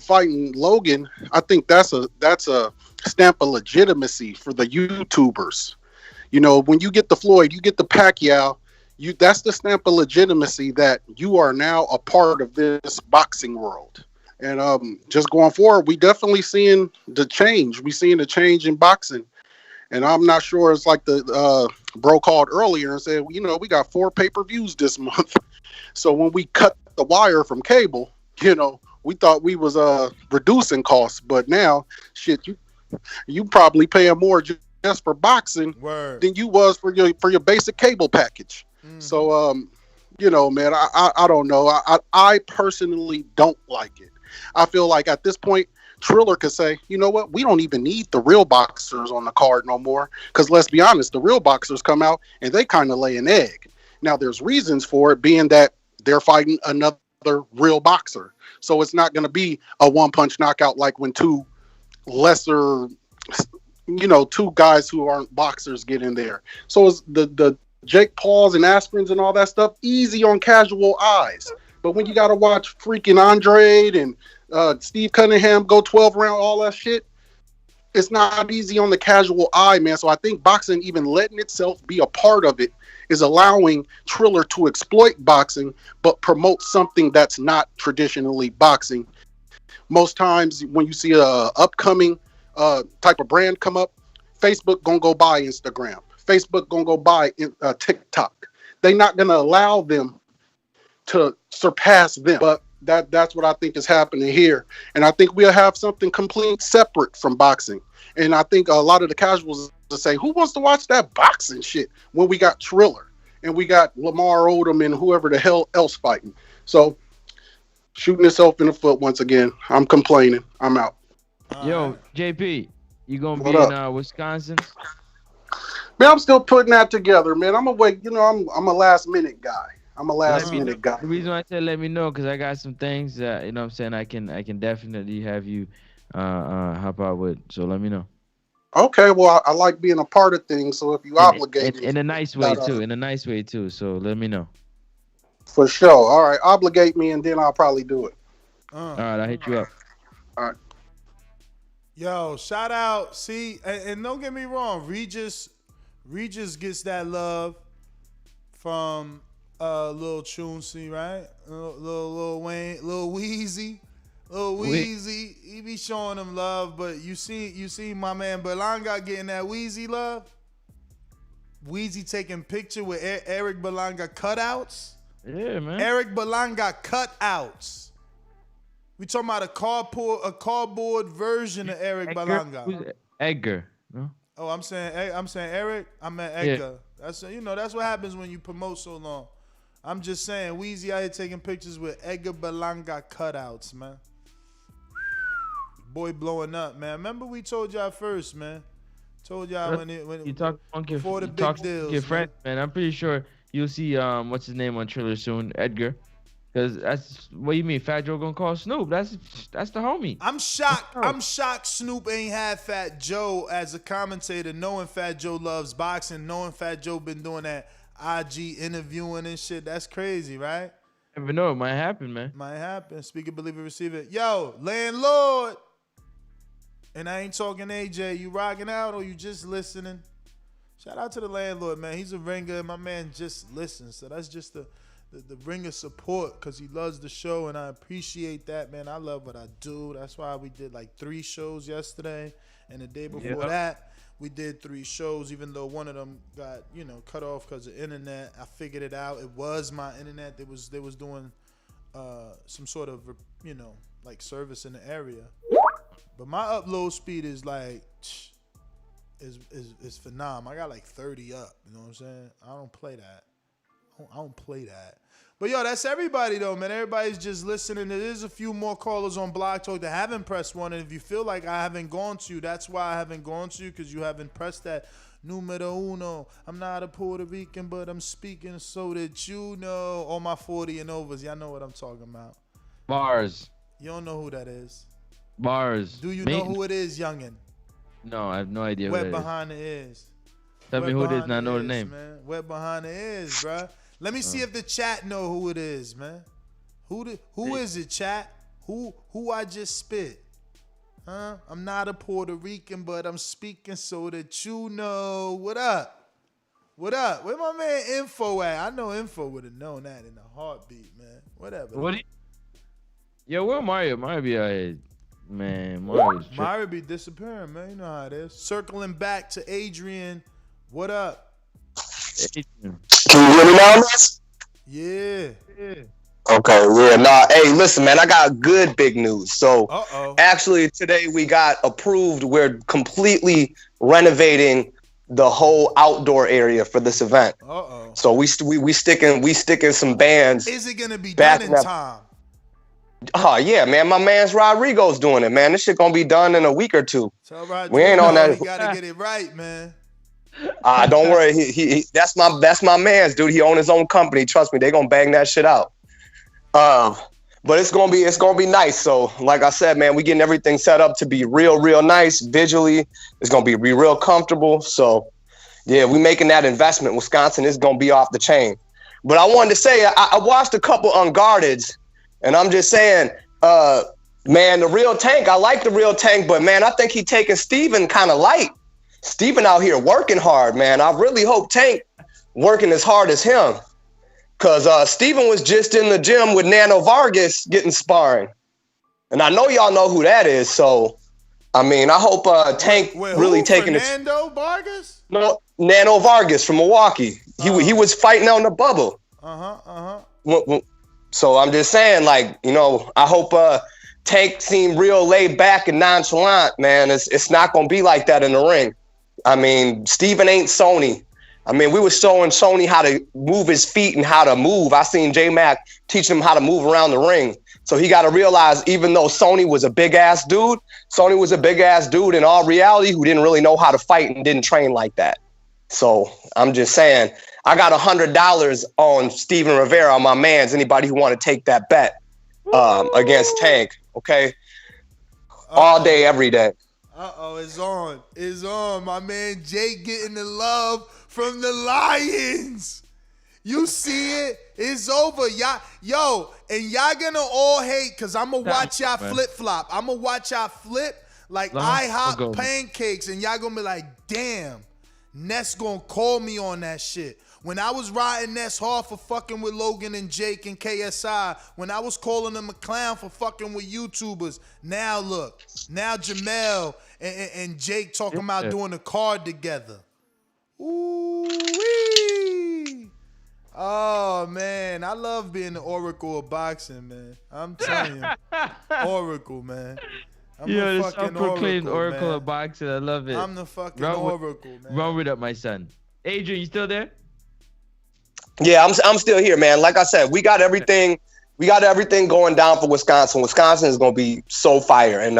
fighting Logan, I think that's a stamp of legitimacy for the YouTubers. You know, when you get the Floyd, you get the Pacquiao, that's the stamp of legitimacy that you are now a part of this boxing world. And just going forward, we definitely seeing the change. We seeing the change in boxing. And I'm not sure, it's like the bro called earlier and said, you know, we got 4 pay-per-views this month. So when we cut the wire from cable, you know, we thought we was reducing costs, but now, shit, you probably paying more just for boxing than you was for your basic cable package. Mm-hmm. So, you know, man, I don't know. I personally don't like it. I feel like at this point, Triller could say, you know what, we don't even need the real boxers on the card no more. Because let's be honest, the real boxers come out and they kind of lay an egg. Now, there's reasons for it, being that they're fighting another real boxer. So it's not going to be a one-punch knockout like when 2 lesser, you know, 2 guys who aren't boxers get in there. So it's the Jake Pauls and Asprins and all that stuff, easy on casual eyes. But when you got to watch freaking Andre and Steve Cunningham go 12 round, all that shit, it's not easy on the casual eye, man. So I think boxing, even letting itself be a part of it, is allowing Triller to exploit boxing, but promote something that's not traditionally boxing. Most times when you see a upcoming type of brand come up, Facebook gonna go buy Instagram. Facebook gonna go buy TikTok. They're not gonna allow them to surpass them. But that's what I think is happening here. And I think we'll have something complete separate from boxing. And I think a lot of the casuals will say, who wants to watch that boxing shit when we got Triller and we got Lamar Odom and whoever the hell else fighting? So shooting itself in the foot once again. I'm complaining. I'm out. Yo, JP, you gonna be in Wisconsin? Man, I'm still putting that together, man. I'm awake. You know, I'm a last minute guy. The reason why I said let me know, because I got some things that, you know what I'm saying, I can definitely have you hop out with. So let me know. Okay, well, I like being a part of things. So if you obligate me, in a nice way too. In a nice way too. So let me know. For sure. All right, obligate me, and then I'll probably do it. All right, I'll hit you up. All right. Yo, shout out. See, and don't get me wrong, Regis gets that love from Lil Chuncy, right? Lil Wayne, Lil Weezy. He be showing them love, but you see my man Berlanga getting that Weezy love. Weezy taking picture with Eric Berlanga cutouts. Yeah, man. Eric Berlanga cutouts. We talking about a cardboard version of Eric Berlanga. Who's Edgar? No? Oh, I'm saying Eric. I meant Edgar. Yeah. That's what happens when you promote so long. I'm just saying, Weezy out here taking pictures with Edgar Berlanga cutouts, man. Boy blowing up, man. Remember we told y'all first, man. Told y'all when you talk before the big deals. Your friend, man. I'm pretty sure you'll see what's his name on Triller soon, Edgar. Cause that's what you mean. Fat Joe gonna call Snoop. That's the homie. I'm shocked Snoop ain't had Fat Joe as a commentator, knowing Fat Joe loves boxing, knowing Fat Joe been doing that IG interviewing and shit. That's crazy, right? Never know. It might happen, man. Might happen. Speak it, believe it, receive it. Yo, landlord. And I ain't talking AJ. You rocking out or you just listening? Shout out to the landlord, man. He's a ringer, and my man just listens. So that's just the ringer support because he loves the show, and I appreciate that, man. I love what I do. That's why we did like 3 shows yesterday, and the day before that, we did 3 shows, even though one of them got, cut off because of internet. I figured it out. It was my internet. They was doing some sort of, like service in the area. But my upload speed is like, is phenomenal. I got like 30 up. You know what I'm saying? I don't play that. I don't play that. But yo, that's everybody though, man. Everybody's just listening. There is a few more callers on Blog Talk that haven't pressed 1. And if you feel like I haven't gone to you, that's why I haven't gone to you, because you haven't pressed that numero uno. I'm not a Puerto Rican, but I'm speaking so that you know. All my 40 and overs, y'all know what I'm talking about. Bars. You don't know who that is. Bars. Do you know who it is, youngin? No, I have no idea who it is. Wet behind the ears. Tell me who it is and I know the name. Man. Wet behind the ears, bruh. Let me see if the chat know who it is, man. Who is it, chat? Who I just spit? Huh? I'm not a Puerto Rican, but I'm speaking so that you know. What up? What up? Where my man Info at? I know Info would have known that in a heartbeat, man. Whatever. Yo, where Mario? Mario be out here. Man, Mario be disappearing, man. You know how it is. Circling back to Adrian. What up? Can you hear me now, Miss? Yeah. Okay, yeah. Nah, hey, listen, man, I got good big news. So, actually, today we got approved. We're completely renovating the whole outdoor area for this event. So we sticking some bands. Is it gonna be done in time? Oh yeah, man. My man's Rodrigo's doing it, man. This shit gonna be done in a week or 2. We ain't on that. We gotta get it right, man. Don't worry. He that's my man's, dude. He owns his own company. Trust me, they gonna bang that shit out. But it's gonna be nice. So, like I said, man, we getting everything set up to be real nice visually. It's gonna be real comfortable. So, yeah, we making that investment. Wisconsin is gonna be off the chain. But I wanted to say, I watched a couple Unguardeds, and I'm just saying, man, the Real Tank. I like the Real Tank, but man, I think he taking Steven kind of light. Steven out here working hard, man. I really hope Tank working as hard as him. Because Steven was just in the gym with Nano Vargas getting sparring. And I know y'all know who that is. So, I mean, I hope Tank really taking it. Nando Vargas? No, Nano Vargas from Milwaukee. He was fighting on the bubble. So I'm just saying, like, I hope Tank seemed real laid back and nonchalant, man. It's not going to be like that in the ring. I mean, Steven ain't Sony. I mean, we were showing Sony how to move his feet and how to move. I seen J-Mac teach him how to move around the ring. So he got to realize, even though Sony was a big-ass dude in all reality who didn't really know how to fight and didn't train like that. So I'm just saying, I got $100 on Steven Rivera, my man's. Anybody who want to take that bet against Tank, okay? All day, every day. Uh-oh, it's on. It's on. My man Jake getting the love from the Lions. You see it? It's over. Y'all, and y'all gonna all hate because I'm gonna watch y'all flip-flop. I'm gonna watch y'all flip like IHOP pancakes, and y'all gonna be like, damn, Ness gonna call me on that shit. When I was riding Ness hard for fucking with Logan and Jake and KSI, when I was calling him a clown for fucking with YouTubers, now look, now Jermall and Jake talking about doing a card together. Ooh-wee. Oh, man, I love being the oracle of boxing, man. I'm telling you. Oracle, man. I'm the fucking self-proclaimed oracle man. of boxing. I love it. I'm the fucking oracle, man. Run with it, my son. Adrian, you still there? Yeah, I'm still here, man. Like I said, we got everything going down for Wisconsin. Wisconsin is going to be so fire. And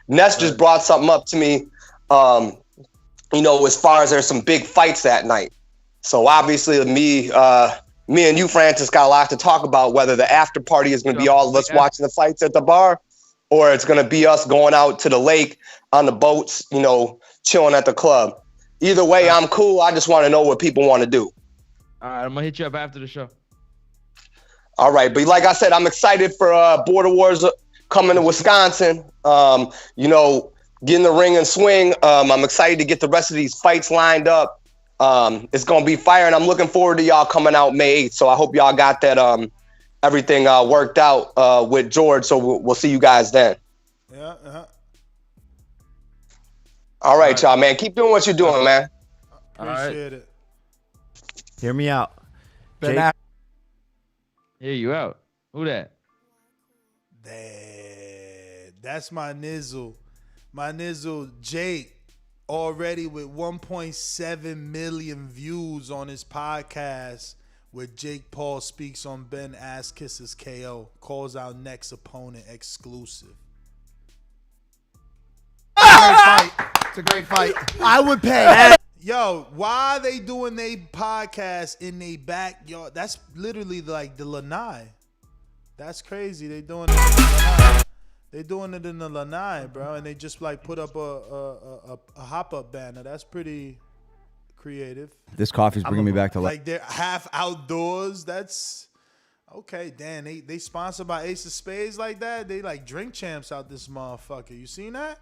Ness just brought something up to me, as far as there's some big fights that night. So obviously me and you, Francis, got a lot to talk about, whether the after party is going to be all of us watching the fights at the bar, or it's going to be us going out to the lake on the boats, chilling at the club. Either way, I'm cool. I just want to know what people want to do. All right, I'm going to hit you up after the show. All right, but like I said, I'm excited for Border Wars coming to Wisconsin. Getting the ring and swing. I'm excited to get the rest of these fights lined up. It's going to be fire, and I'm looking forward to y'all coming out May 8th. So I hope y'all got that everything worked out with George. So we'll see you guys then. Yeah. All right, y'all, man. Keep doing what you're doing, man. Appreciate it. Hear me out. Hear you out. Who that? That's my nizzle. My nizzle, Jake, already with 1.7 million views on his podcast where Jake Paul speaks on Ben Ass Kisses KO. Calls our next opponent exclusive. It's a great fight. I would pay. Yo, why are they doing their podcast in their backyard? That's literally like the lanai. That's crazy. They doing it in the lanai. They doing it in the lanai, bro, and they just like put up a hop-up banner. That's pretty creative. This coffee's bringing me back to life. Like they're half outdoors. That's okay. Damn, they sponsored by Ace of Spades like that. They like drink champs out this motherfucker. You seen that?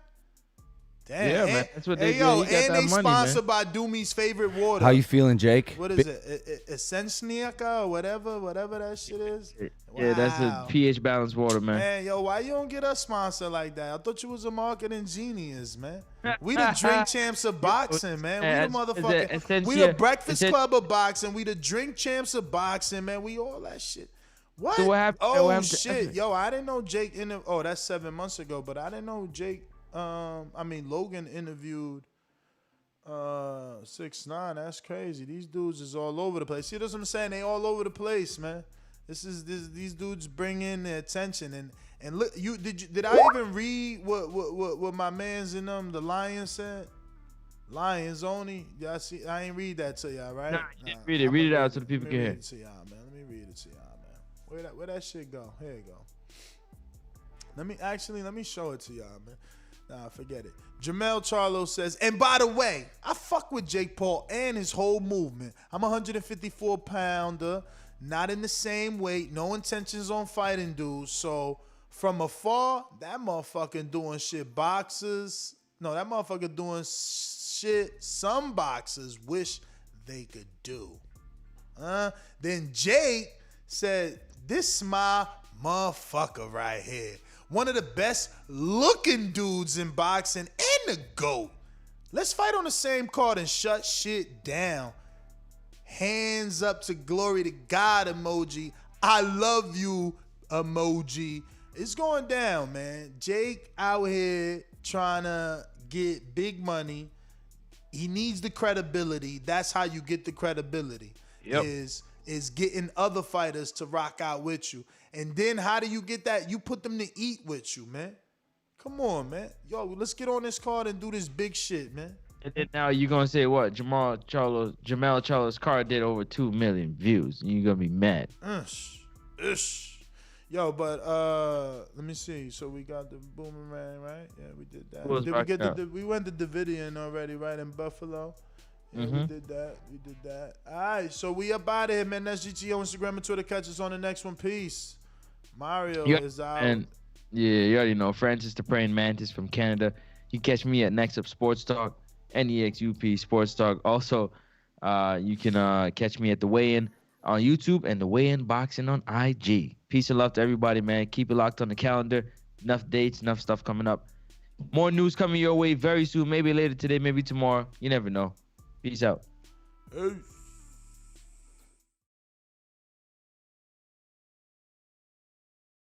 Damn. Yeah, man. That's what they do. Yo, He got and that they money, sponsored by Doomy's favorite water. How you feeling, Jake? What is it? Essentiaka or whatever that shit is. Yeah, that's a pH balanced water, man. Man, yo, why you don't get us sponsored like that? I thought you was a marketing genius, man. We the drink champs of boxing, man. We the motherfucking. We the Breakfast Club of boxing. We the drink champs of boxing, man. We all that shit. What? So what happened? Oh shit, yo, I didn't know Jake. That's 7 months ago, but I didn't know Jake. Logan interviewed 6ix9ine. That's crazy. These dudes is all over the place. See, that's what I'm saying. They all over the place, man. These dudes bring in the attention and look. Did I even read what my man's in them the Lions said? Lions only. Yeah, see, I ain't read that to y'all, right? Nah, read it. Read it out so the people can hear. Read it to y'all, man. Let me read it to y'all, man. Where that shit go? Here you go. Let me show it to y'all, man. Nah, forget it. Jermall Charlo says, and by the way, I fuck with Jake Paul and his whole movement. I'm a 154-pounder, not in the same weight, no intentions on fighting dudes. So from afar, that motherfucker doing shit boxers. No, that motherfucker doing shit some boxers wish they could do. Then Jake said, this my motherfucker right here. One of the best looking dudes in boxing and the GOAT. Let's fight on the same card and shut shit down. Hands up to glory to God emoji. I love you emoji. It's going down, man. Jake out here trying to get big money. He needs the credibility. That's how you get the credibility. Yep. Is getting other fighters to rock out with you. And then how do you get that? You put them to eat with you, man. Come on, man. Yo, let's get on this card and do this big shit, man. And then now you're going to say what? Jermall Charlo's card did over 2 million views. And you're going to be mad. Yo, but let me see. So we got the boomerang, right? Yeah, we did that. Who was Did we get rocking we went to Davidian already, right, in Buffalo? Yeah, we did that. We did that. All right, so we up out of here, man. That's GTO, Instagram, and Twitter. Catch us on the next one. Peace. Mario is out. And yeah, you already know Francis the Praying Mantis from Canada. You catch me at Next Up Sports Talk, NEXUP Sports Talk. Also, you can catch me at the Weigh-In on YouTube and the Weigh-In Boxing on IG. Peace and love to everybody, man. Keep it locked on the calendar. Enough dates, enough stuff coming up. More news coming your way very soon. Maybe later today, maybe tomorrow. You never know. Peace out. Peace.